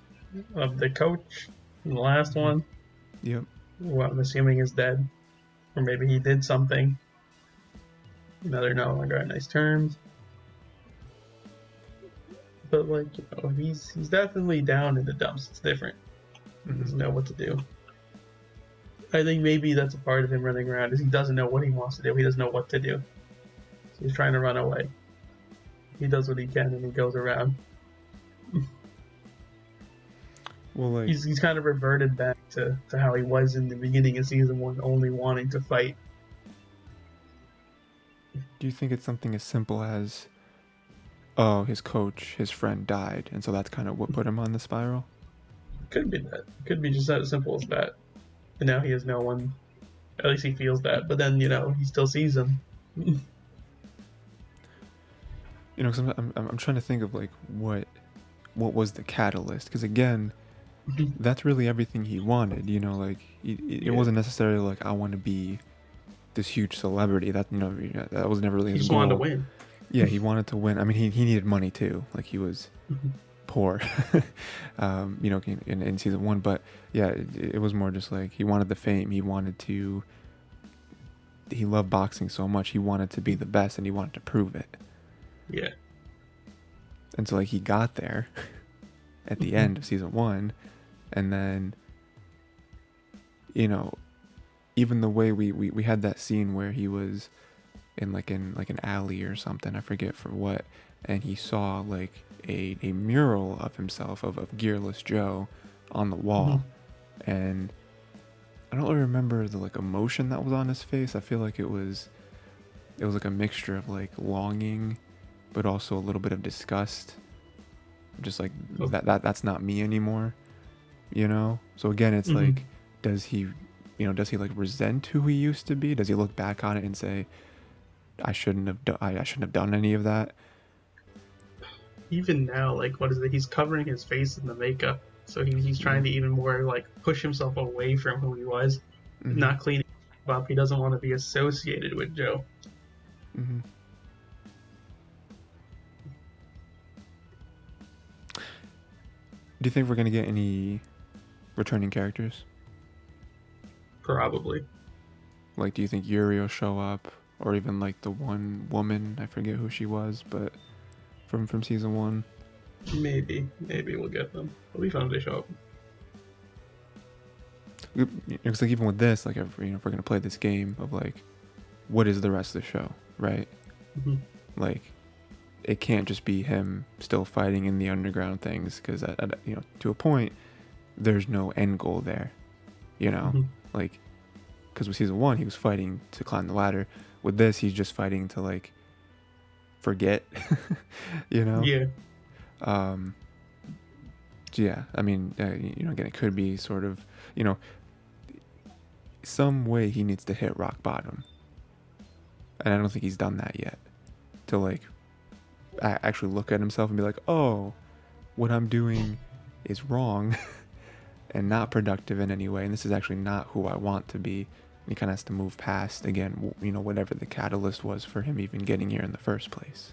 of the coach in the last one. Yep. Who I'm assuming is dead, or maybe he did something. Now they're no longer on nice terms. But like he's definitely down in the dumps. It's different. He doesn't know what to do. I think maybe that's a part of him running around, is he doesn't know what he wants to do. He doesn't know what to do. So he's trying to run away. He does what he can, and he goes around. Well, like he's kind of reverted back to how he was in the beginning of season 1, only wanting to fight. Do you think it's something as simple as, oh, his coach, his friend died, and so that's kind of what put him on the spiral? Could be that. Could be just as simple as that. And now he has no one. At least he feels that. But then, he still sees him. Because I'm trying to think of like what was the catalyst? Because again, that's really everything he wanted. It wasn't necessarily like, I want to be this huge celebrity. That that was never really his goal. He just wanted to win. Yeah, he wanted to win. I mean, he needed money too. Like he was poor, in season 1. But yeah, it was more just like he wanted the fame. He loved boxing so much. He wanted to be the best, and he wanted to prove it. Yeah. And so like he got there at the end of season 1, and then even the way we had that scene where he was in like an alley or something. I forget for what, and he saw like a mural of himself of Gearless Joe on the Hmm. wall, and I don't really remember the like emotion that was on his face. I feel like it was like a mixture of like longing, but also a little bit of disgust. Just like that's not me anymore, you know. So again, it's Hmm. like, does he, does he like resent who he used to be? Does he look back on it and say, I shouldn't have done any of that? Even now, like, what is it? He's covering his face in the makeup, so he's Yeah. trying to even more like push himself away from who he was, Mhm. not cleaning up. He doesn't want to be associated with Joe. Mhm. Do you think we're gonna get any returning characters? Probably. Like, do you think Yuri will show up, or even like the one woman? I forget who she was, but from season one. Maybe we'll get them. It'll be fun if they show up. It's like even with this, like if we're gonna play this game of like, what is the rest of the show, right? Hmm. Like, it can't just be him still fighting in the underground things, because to a point, there's no end goal there, Hmm. like, because with season one he was fighting to climb the ladder. With this, he's just fighting to like forget, you know. Yeah. Um, so yeah, I mean, again, it could be sort of, you know, some way he needs to hit rock bottom, and I don't think he's done that yet. To like actually look at himself and be like, oh, what I'm doing is wrong and not productive in any way, and this is actually not who I want to be. And he kind of has to move past again, whatever the catalyst was for him even getting here in the first place.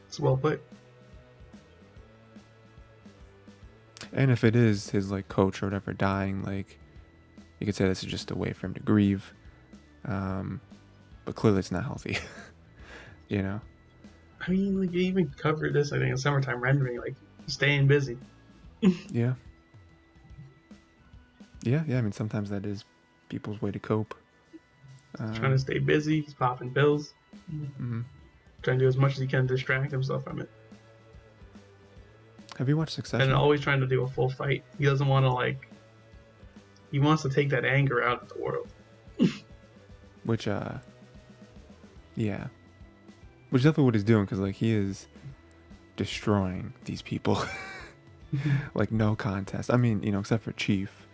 It's well put. And if it is his like coach or whatever dying, like, you could say this is just a way for him to grieve, but clearly it's not healthy. you know I mean, like, you even covered this, I think, in summertime rendering, like, staying busy. yeah, yeah, I mean, sometimes that is people's way to cope. He's trying to um stay busy. He's popping pills. mhm. Trying to do as much as he can to distract himself from it. Have you watched And Succession? always trying to do a full fight. He doesn't want to, like, he wants to take that anger out of the world. Which yeah, which is definitely what he's doing, because like he is destroying these people. Like, no contest. I mean, except for Chief,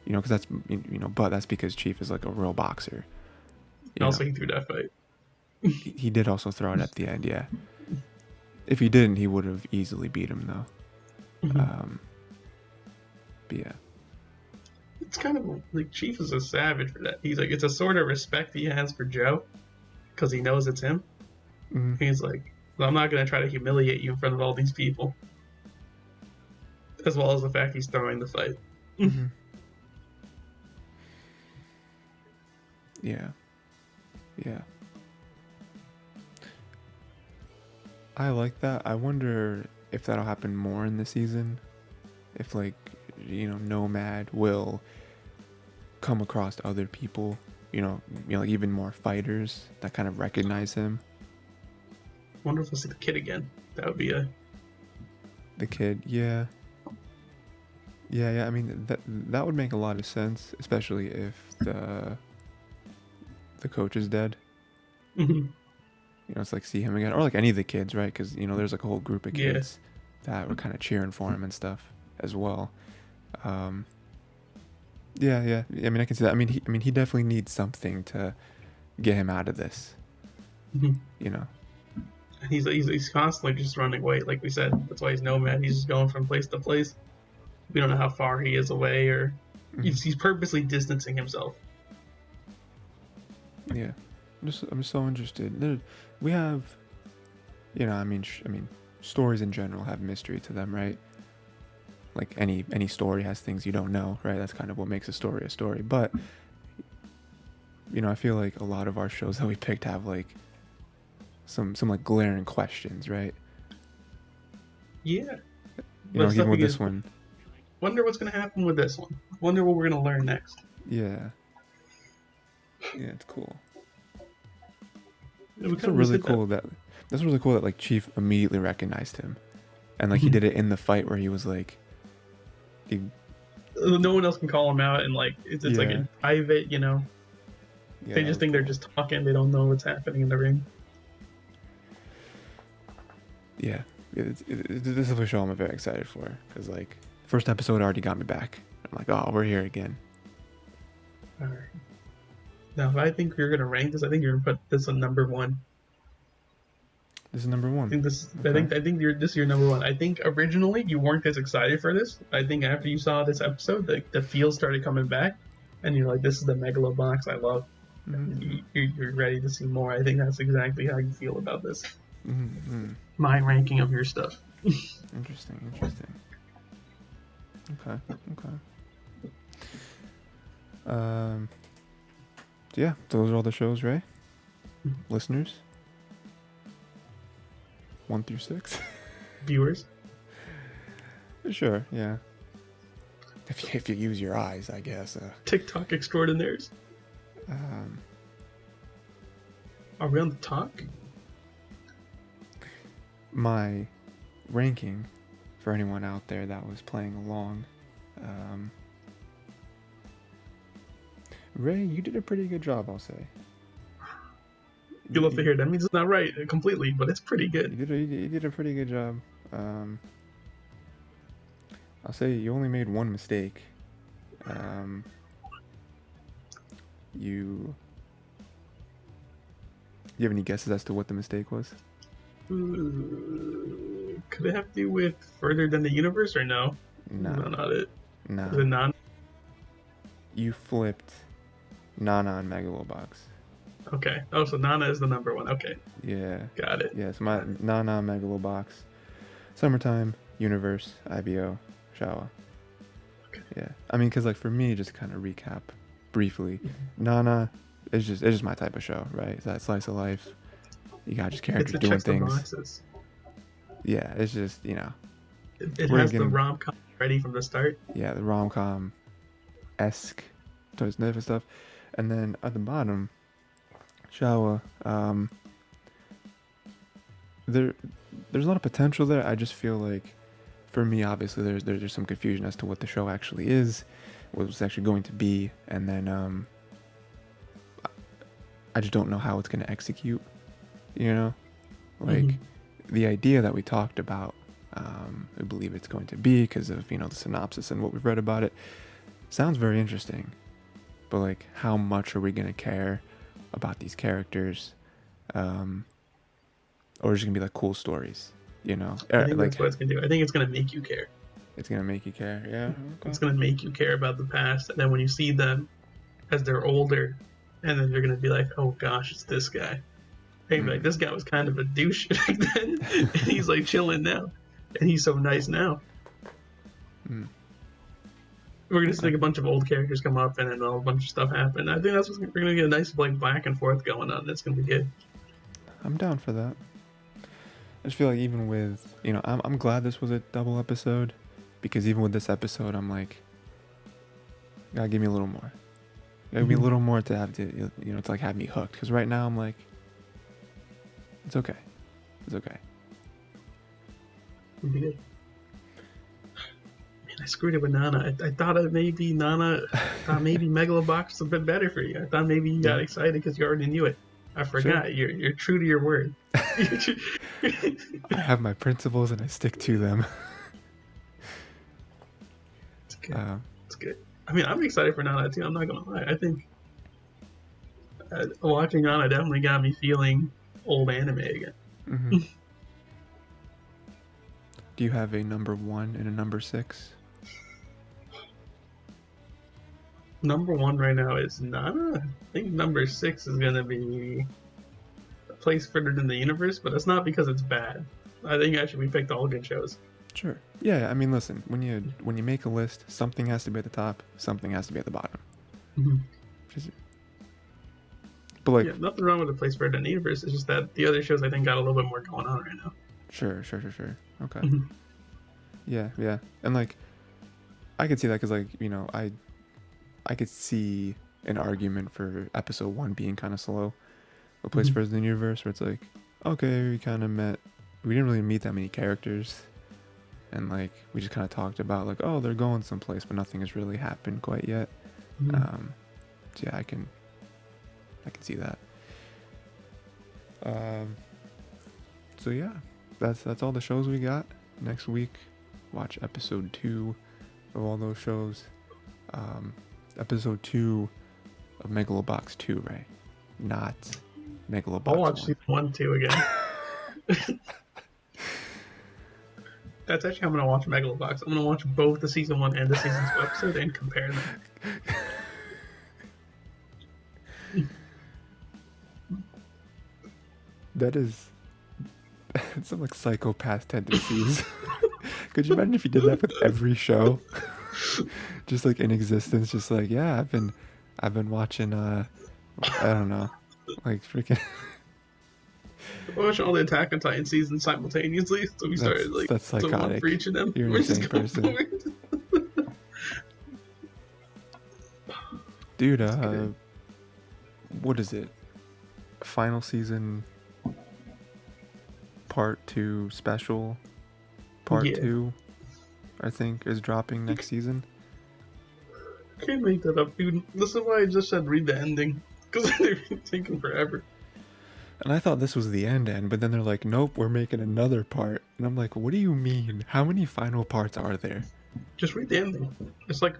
because that's, but that's because Chief is like a real boxer. you know Also, he threw that fight. he did also throw it at the end, yeah. If he didn't, he would have easily beat him though. But yeah. It's kind of like Chief is a savage for that. He's like, it's a sort of respect he has for Joe because he knows it's him. Mhm. He's like, well, I'm not going to try to humiliate you in front of all these people. As well as the fact he's throwing the fight. Mhm. Yeah. Yeah. I like that. I wonder if that'll happen more in the season. If like, Nomad will come across other people, like even more fighters that kind of recognize him. Wonder if we'll see the kid again. That would be a. The kid, yeah. Yeah. I mean, that would make a lot of sense, especially if the coach is dead. Mhm. It's like, see him again, or like any of the kids, right? Because there's like a whole group of Yeah. kids that were kind of cheering for him and stuff as well. Um, yeah. I mean, I can see that. He definitely needs something to get him out of this. Mhm. You know. He's constantly just running away. Like we said, that's why he's nomad. He's just going from place to place. We don't know how far he is away, or Mhm. he's purposely distancing himself. Yeah. I'm just so interested. We have, stories in general have mystery to them, right? Like any story has things you don't know, right? That's kind of what makes a story a story. But I feel like a lot of our shows that we picked have like some like glaring questions, right? Yeah, but Even stuff with you this get. one, Wonder what's gonna happen with this one. Wonder what we're gonna learn next. yeah. Yeah, it's cool. We It's kind of just really hit that. cool that that's really cool that like Chief immediately recognized him, and like he Mhm. did it in the fight where he was like, he, No one else can call him out, and like it's like yeah, in private, you know. yeah, They that just was think they're cool. just talking. They don't know what's happening in the ring. Yeah, this is a show I'm very excited for because like first episode already got me back. I'm like, oh, we're here again. All right. Now, if I think you're gonna rank this, I think you're gonna put this on number one. This is number I one. think this. Okay. I think this is your number one. I think originally you weren't as excited for this. I think after you saw this episode, the feels started coming back, and you're like, "This is the Megalo box I love." Mm-hmm. You're ready to see more. I think that's exactly how you feel about this. Mm-hmm. My ranking of your stuff. Interesting. Interesting. Okay. Okay. Um. So yeah, those are all the shows, right? Listeners, 1 through 6. Viewers. Sure. Yeah. If you use your eyes, I guess. TikTok extraordinaires. Um. Are we on the talk? My ranking for anyone out there that was playing along. Ray, you did a pretty good job, I'll say. You love to hear that. Means it's not right completely, but it's pretty good. You did a pretty good job. Um, I'll say you only made one mistake. Um, you have any guesses as to what the mistake was? Could it have to do with further than the universe or no? Nah, No, not it. Is nah. it non? You flipped Nana and Megalobox. Okay. Oh, so Nana is the number one. Okay, Yeah. got it. Yeah, so my Nana Megalobox. Summertime, Universe, IBO, Showa. Okay. Yeah. I mean, because like for me, just kind of recap briefly, Nana is just my type of show, right? It's that slice of life. You got just characters It doing checks the things. boxes. Yeah, it's just, It has the rom com ready from the start. yeah, the rom-com esque type of stuff. And then at the bottom, Showa, there's a lot of potential there. I just feel like for me, obviously there's some confusion as to what the show actually is, what it's actually going to be, and then I just don't know how it's going to execute, like the idea that we talked about. I believe it's going to be because of the synopsis and what we've read about it. Sounds very interesting, but like how much are we going to care about these characters, or is it gonna be like cool stories, I think like that's what it's gonna do. I think it's gonna make you care. it's gonna make you care. Yeah. It's Okay. gonna make you care about the past, and then when you see them as they're older, and then you're gonna be like, "Oh gosh, it's this guy." Hey, like this guy was kind of a douche back then, and he's like chilling now, and he's so nice now. Mm. We're gonna see like a bunch of old characters come up, and then a bunch of stuff happen. I think that's what we're gonna get a nice like back and forth going on. That's gonna be good. I'm down for that. I just feel like even with I'm glad this was a double episode, because even with this episode, I'm like, gotta give me a little more. Gotta give me a little more to have to to like have me hooked. Because right now I'm like, it's okay. It's okay. It'll be good. Man, I screwed it with Nana. I thought it maybe Nana, maybe Megalobox was a bit better for you. I thought maybe you got excited because you already knew it. I forgot. Sure. You're true to your word. I have my principles and I stick to them. It's good. It's good. I mean, I'm excited for Nana too. I'm not gonna lie. I think watching Nana definitely got me feeling old anime again. Mm-hmm. Do you have a number 1 and a number 6? Number one right now is Nana. I think number 6 is gonna be A Place Further Than the Universe, but it's not because it's bad. I think actually we picked all good shows. Sure. Yeah, I mean, listen, when you make a list, something has to be at the top, something has to be at the bottom. Mm-hmm. But like, Yeah, nothing wrong with A Place Further Than the Universe. It's just that the other shows I think got a little bit more going on right now. sure. Okay. Mm-hmm. Yeah. And like, I could see that because like, I could see an argument for episode 1 being kind of slow. A place further in the universe where it's like, okay, we didn't really meet that many characters, and like we just kind of talked about like, oh, they're going someplace, but nothing has really happened quite yet. So yeah, I can see that. So yeah, that's all the shows we got. Next week, watch episode 2 of all those shows. Episode 2 of Megalobox 2, right? Not Megalobox I'll watch 1. season 1, 2 again. That's actually how I'm gonna watch Megalobox. I'm gonna watch both the season 1 and the season 2 episode and compare them. It's some like psychopath tendencies. Could you imagine if you did that with every show? Just like in existence, just like, yeah, I've been watching I don't know, like freaking We're watching all the Attack on Titan seasons simultaneously, so we started like that's psychotic. for each of them. You're an insane person. Dude, what is it? Final season part 2 special part 2, I think, is dropping next season. Can't make that up, dude. This is why I just said read the ending, because they've been taking forever. And I thought this was the end, but then they're like, nope, we're making another part. And I'm like, what do you mean? How many final parts are there? Just read the ending. It's like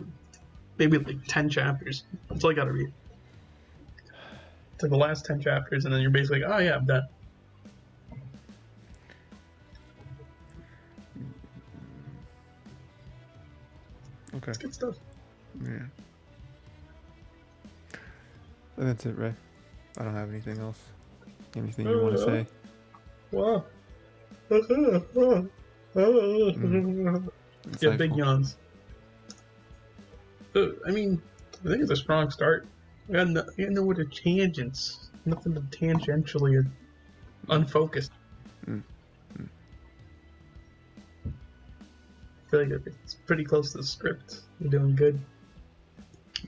maybe like 10 chapters. That's all I gotta read. It's like the last 10 chapters, and then you're basically like, oh yeah, I'm done. Okay. It's good stuff. Yeah. And that's it, Ray. I don't have anything else. Anything you want to say? Wow. Yeah, big yawns. I mean, I think it's a strong start. We got no what are tangents. Nothing to tangentially unfocused. I feel like it's pretty close to the script. We're doing good.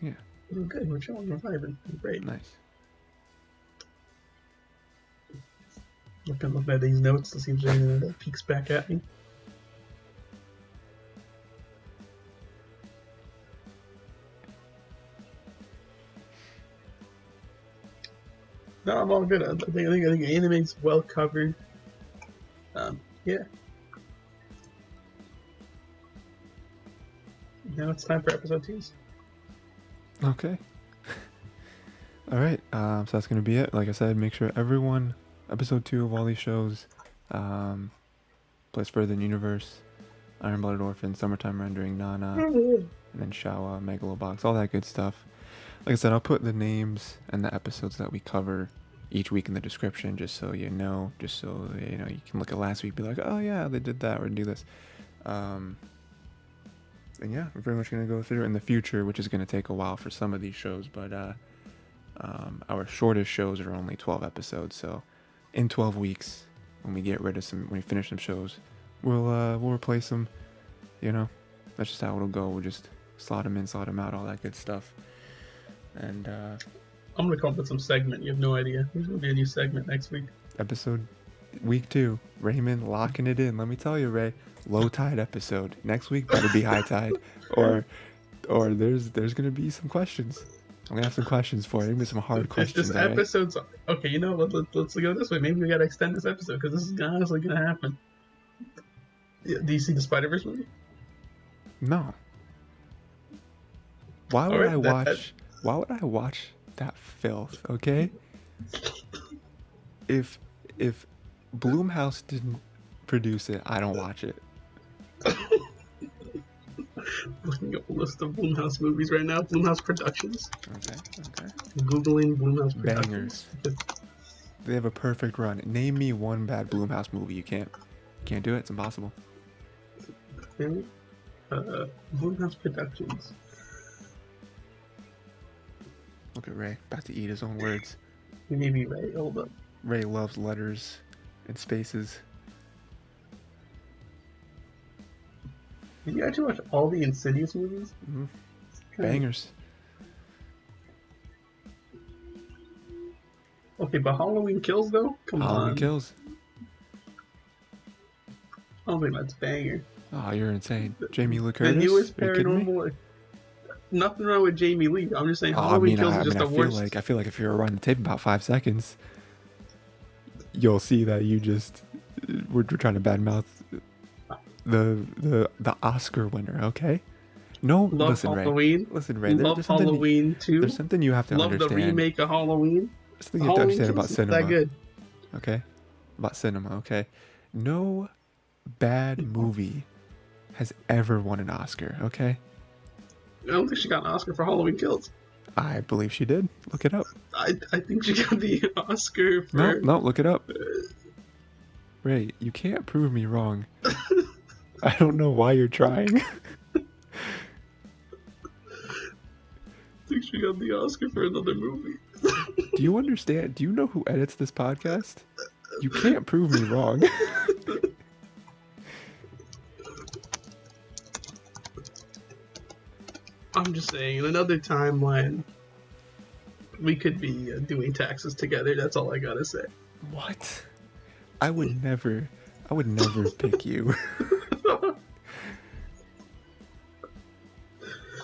Yeah. We're doing good. We're chilling. We're vibing. We're great. Nice. Looking at these notes to see if there's anything that peeks back at me. No, I'm all good. I think anime's well covered. Yeah. Now it's time for episode 2s. Okay. All right. So that's gonna be it. Like I said, make sure everyone, episode 2 of all these shows, Place Further in Universe, Iron Blooded Orphans, Summertime Rendering, Nana, and then Showa, Megalobox, all that good stuff. Like I said, I'll put the names and the episodes that we cover each week in the description, just so you know, you can look at last week, be like, oh yeah, they did that, or do this. And yeah, we're pretty much going to go through in the future, which is going to take a while for some of these shows, but our shortest shows are only 12 episodes, so in 12 weeks, when we finish some shows, we'll replace them. That's just how it'll go. We'll just slot them in, slot them out, all that good stuff. And I'm gonna come up with some segment. You have no idea. There's gonna be a new segment next week. Week 2, Rayman locking it in. Let me tell you, Ray, low tide episode. Next week better be high tide, or there's gonna be some questions. I'm gonna have some questions for you. Maybe some hard questions. This episode's okay. Let's go this way. Maybe we gotta extend this episode because this is honestly gonna happen. Yeah, do you see the Spider-Verse movie? No. Why would I watch that filth? Okay. If Blumhouse didn't produce it, I don't watch it. Looking up a list of Blumhouse movies right now. Blumhouse Productions. Okay. Googling Blumhouse Bangers. Productions. They have a perfect run. Name me one bad Blumhouse movie. You can't do it. It's impossible. Blumhouse Productions. Look at Ray, about to eat his own words. Maybe Ray. Hold up. Ray loves letters and spaces. Did you actually watch all the Insidious movies? Mm-hmm. Bangers. Okay, but Halloween Kills though? Come Halloween on. Kills. I don't think that's banger. Oh, you're insane. Jamie Lee The Curtis? newest Are you kidding me? paranormal. Nothing wrong with Jamie Lee. I'm just saying Oh, I Halloween mean, Kills is just the worst. I feel like if you rewind the tape about 5 seconds, you'll see that you just we're trying to badmouth the Oscar winner. Okay? No, Love listen, Ray. Halloween. Listen, Ray. Love Halloween There's 2. something you have to Love the understand. remake of Halloween. There's something you have to Halloween understand about Kills is that cinema. good. Okay? About cinema. Okay? No bad movie has ever won an Oscar. Okay? I don't think she got an Oscar for Halloween Kills. I believe she did. Look it up. I think she got the Oscar for. No, look it up. Ray, you can't prove me wrong. I don't know why you're trying. I think she got the Oscar for another movie. Do you understand? Do you know who edits this podcast? You can't prove me wrong. I'm just saying, in another timeline, we could be doing taxes together. That's all I gotta say. What? I would never pick you.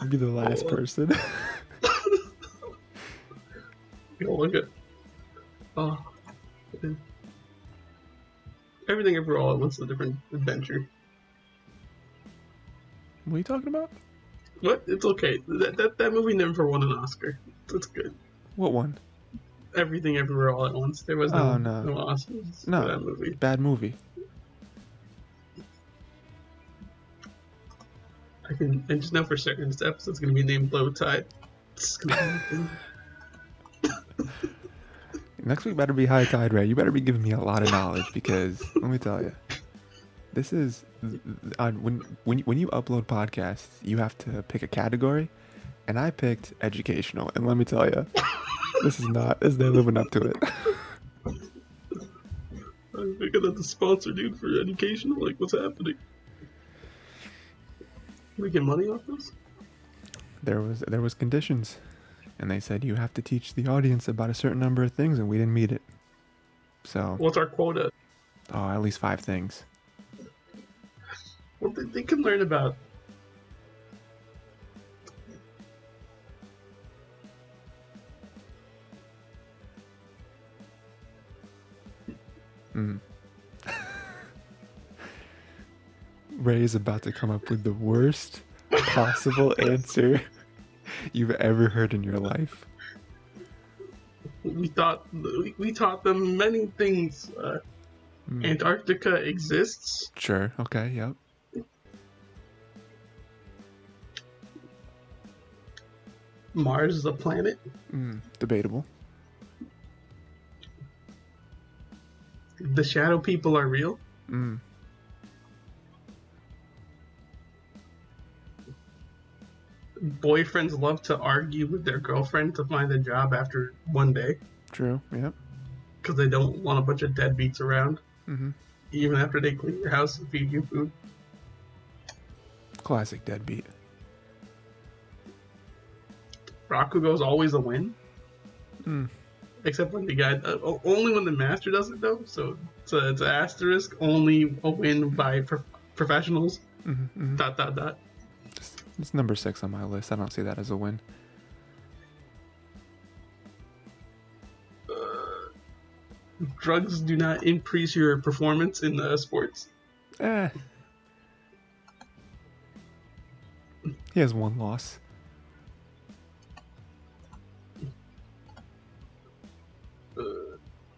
I'd be the last person. Yo, look at. Oh. Everything Ever All at Once is a different adventure. What are you talking about? What? It's okay. That movie never won an Oscar. It's good. What one? Everything Everywhere All at Once. There was no Oscars for that movie. Bad movie. I just know for certain this episode's gonna be named Low Tide. It's gonna happen. Next week better be high tide, Ray. You better be giving me a lot of knowledge because let me tell you, this is when you upload podcasts, you have to pick a category, and I picked educational, and let me tell you, this is not living up to it. I got the sponsor, dude, for educational. Like, what's happening? We get money off this? There was conditions, and they said you have to teach the audience about a certain number of things, and we didn't meet it. So what's our quota? Oh, at least 5 things. Well, they can learn about. Ray is about to come up with the worst possible answer you've ever heard in your life. We taught them many things. Antarctica exists. Sure. Okay. Yep. Mars is a planet. Debatable. The shadow people are real. Boyfriends love to argue with their girlfriend to find a job after one day. True. Yep. Because they don't want a bunch of deadbeats around. Even after they clean your house and feed you food. Classic deadbeat. Rakugo's always a win. Except when the guy, only when the master does it though. So it's an asterisk. Only a win by professionals. ... It's number 6 on my list. I don't see that as a win. Drugs do not increase your performance in sports. He has 1 loss.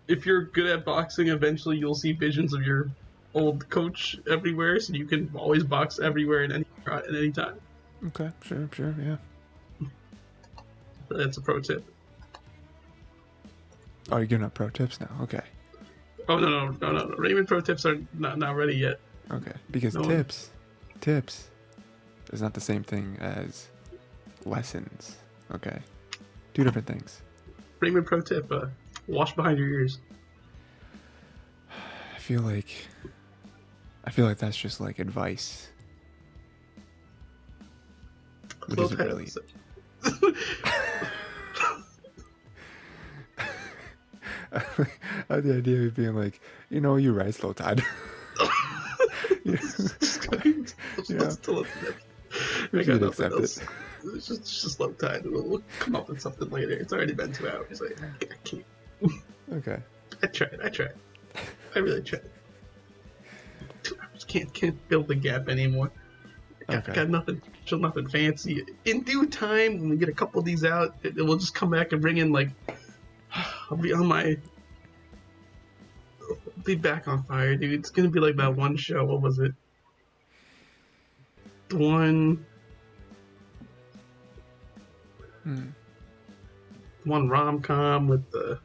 If you're good at boxing, eventually you'll see visions of your old coach everywhere, so you can always box everywhere at any time. Okay, sure, yeah. That's a pro tip. Oh, you're giving up pro tips now? Okay. Oh, no. Rayman pro tips are not ready yet. Okay, because tips is not the same thing as lessons. Okay, 2 different things. Rayman pro tip, wash behind your ears. I feel like that's just like advice. Which isn't really... I had the idea of being like, you're right, slow tide. Yeah. Yeah. We I got should nothing accept else. it. It's just low tide. We'll come up with something later. It's already been 2 hours. I can't. Okay. I tried. I really tried. 2 hours can't build the gap anymore. Got nothing fancy. In due time, when we get a couple of these out, we'll just come back and bring in like I'll be back on fire, dude. It's gonna be like that one show. What was it? The one rom-com with there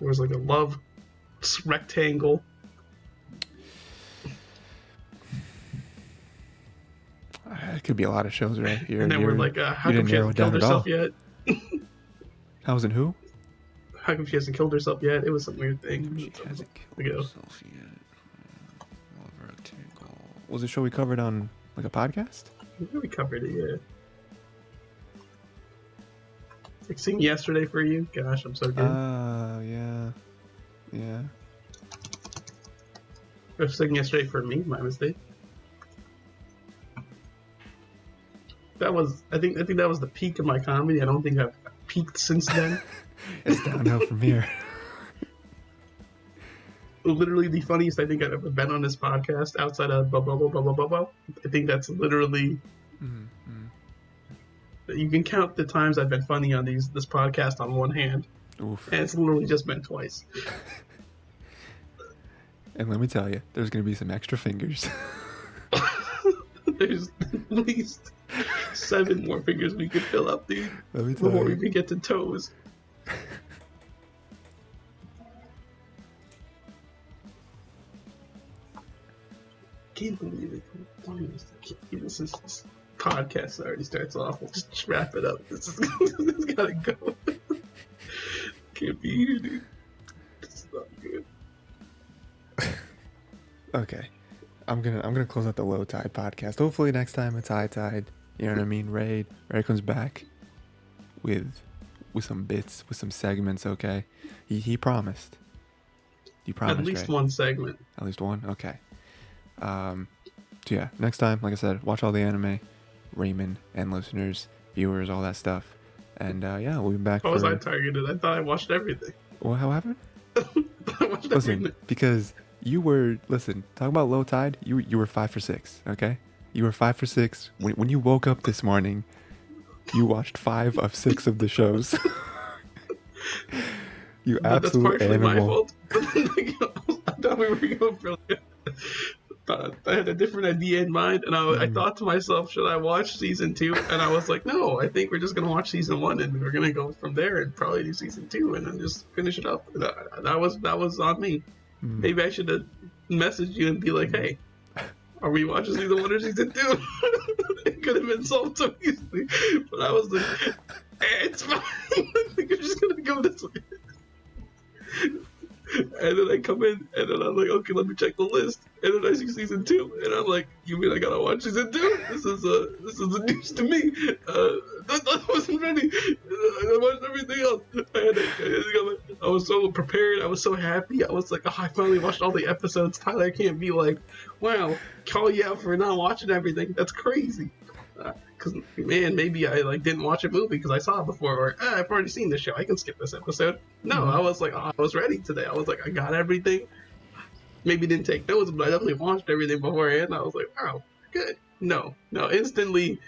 was like a love rectangle. It could be a lot of shows, right? And then we're like, how you come didn't she narrow hasn't it down killed at all. herself yet? How was it? Who? How come she hasn't killed herself yet? It was some weird thing. She hasn't killed herself yet. Was it a show we covered on like a podcast? We covered it, yeah. Like Sing Yesterday for You. Gosh, I'm so good. Yeah. Or Sing Yesterday for Me, my mistake. I think that was the peak of my comedy. I don't think I've peaked since then. It's downhill from here. Literally the funniest I think I've ever been on this podcast outside of blah blah blah blah blah blah blah. I think that's literally you can count the times I've been funny on this podcast on one hand. Oof. And it's literally just been twice. And let me tell you, there's gonna be some extra fingers. There's at least 7 more fingers we could fill up, dude. Let me tell before you. we get to toes. Can't believe it. This podcast already starts off. We'll just wrap it up. This gotta go. Can't be here, dude. This is not good. Okay. I'm gonna close out the low tide podcast. Hopefully next time it's high tide. You know what I mean? Ray comes back with some bits, with some segments, okay? He promised. You promised, At least Ray. one segment. At least one? Okay. So yeah, next time, like I said, watch all the anime, Rayman, and listeners, viewers, all that stuff. And yeah, we'll be back. How was I targeted? I thought I watched everything. What happened? I watched Listen, everything. because talking about low tide, you were 5 for 6, okay? You were 5 for 6. When you woke up this morning, you watched 5 of 6 of the shows. You absolute That's partially animal. my fault. I thought we were going for I had a different idea in mind, and I thought to myself, should I watch season 2? And I was like, no, I think we're just gonna watch season 1, and we're gonna go from there, and probably do season 2, and then just finish it up. That was on me. Maybe I should have messaged you and be like, hey, are we watching season 1 or season 2? It could have been solved so easily, but I was like, it's fine. I think we're just gonna go this way. And then I come in, and then I'm like, okay, let me check the list. And then I see season 2, and I'm like, you mean I gotta watch season 2? This is a news to me. That wasn't ready. I watched everything else. I was so prepared. I was so happy. I was like, oh, I finally watched all the episodes. Tyler can't be like, wow, call you out for not watching everything. That's crazy. Because man, maybe I didn't watch a movie because I saw it before, or I've already seen this show. I can skip this episode. No, I was like, I was ready today. I was like, I got everything. Maybe didn't take notes, but I definitely watched everything beforehand. I was like, wow, good. No, instantly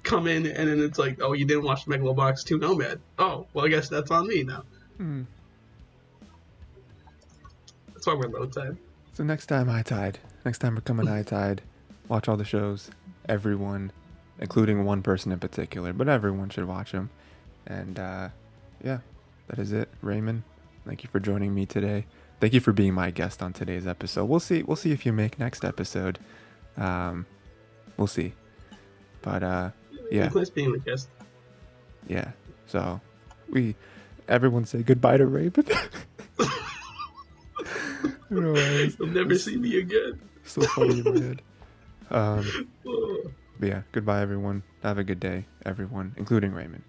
come in, and then it's like, oh, you didn't watch Megalobox 2 Nomad. Oh, well, I guess that's on me now. That's why we're low tide. So next time we're coming high tide. Watch all the shows, everyone, including one person in particular, but everyone should watch them. And yeah, that is it. Rayman, thank you for joining me today. Thank you for being my guest on today's episode. We'll see if you make next episode. We'll see. But yeah. It's nice being the guest. Yeah. So everyone say goodbye to Rayman. You'll never see me again. So funny in my head. But yeah, goodbye everyone. Have a good day, everyone, including Rayman.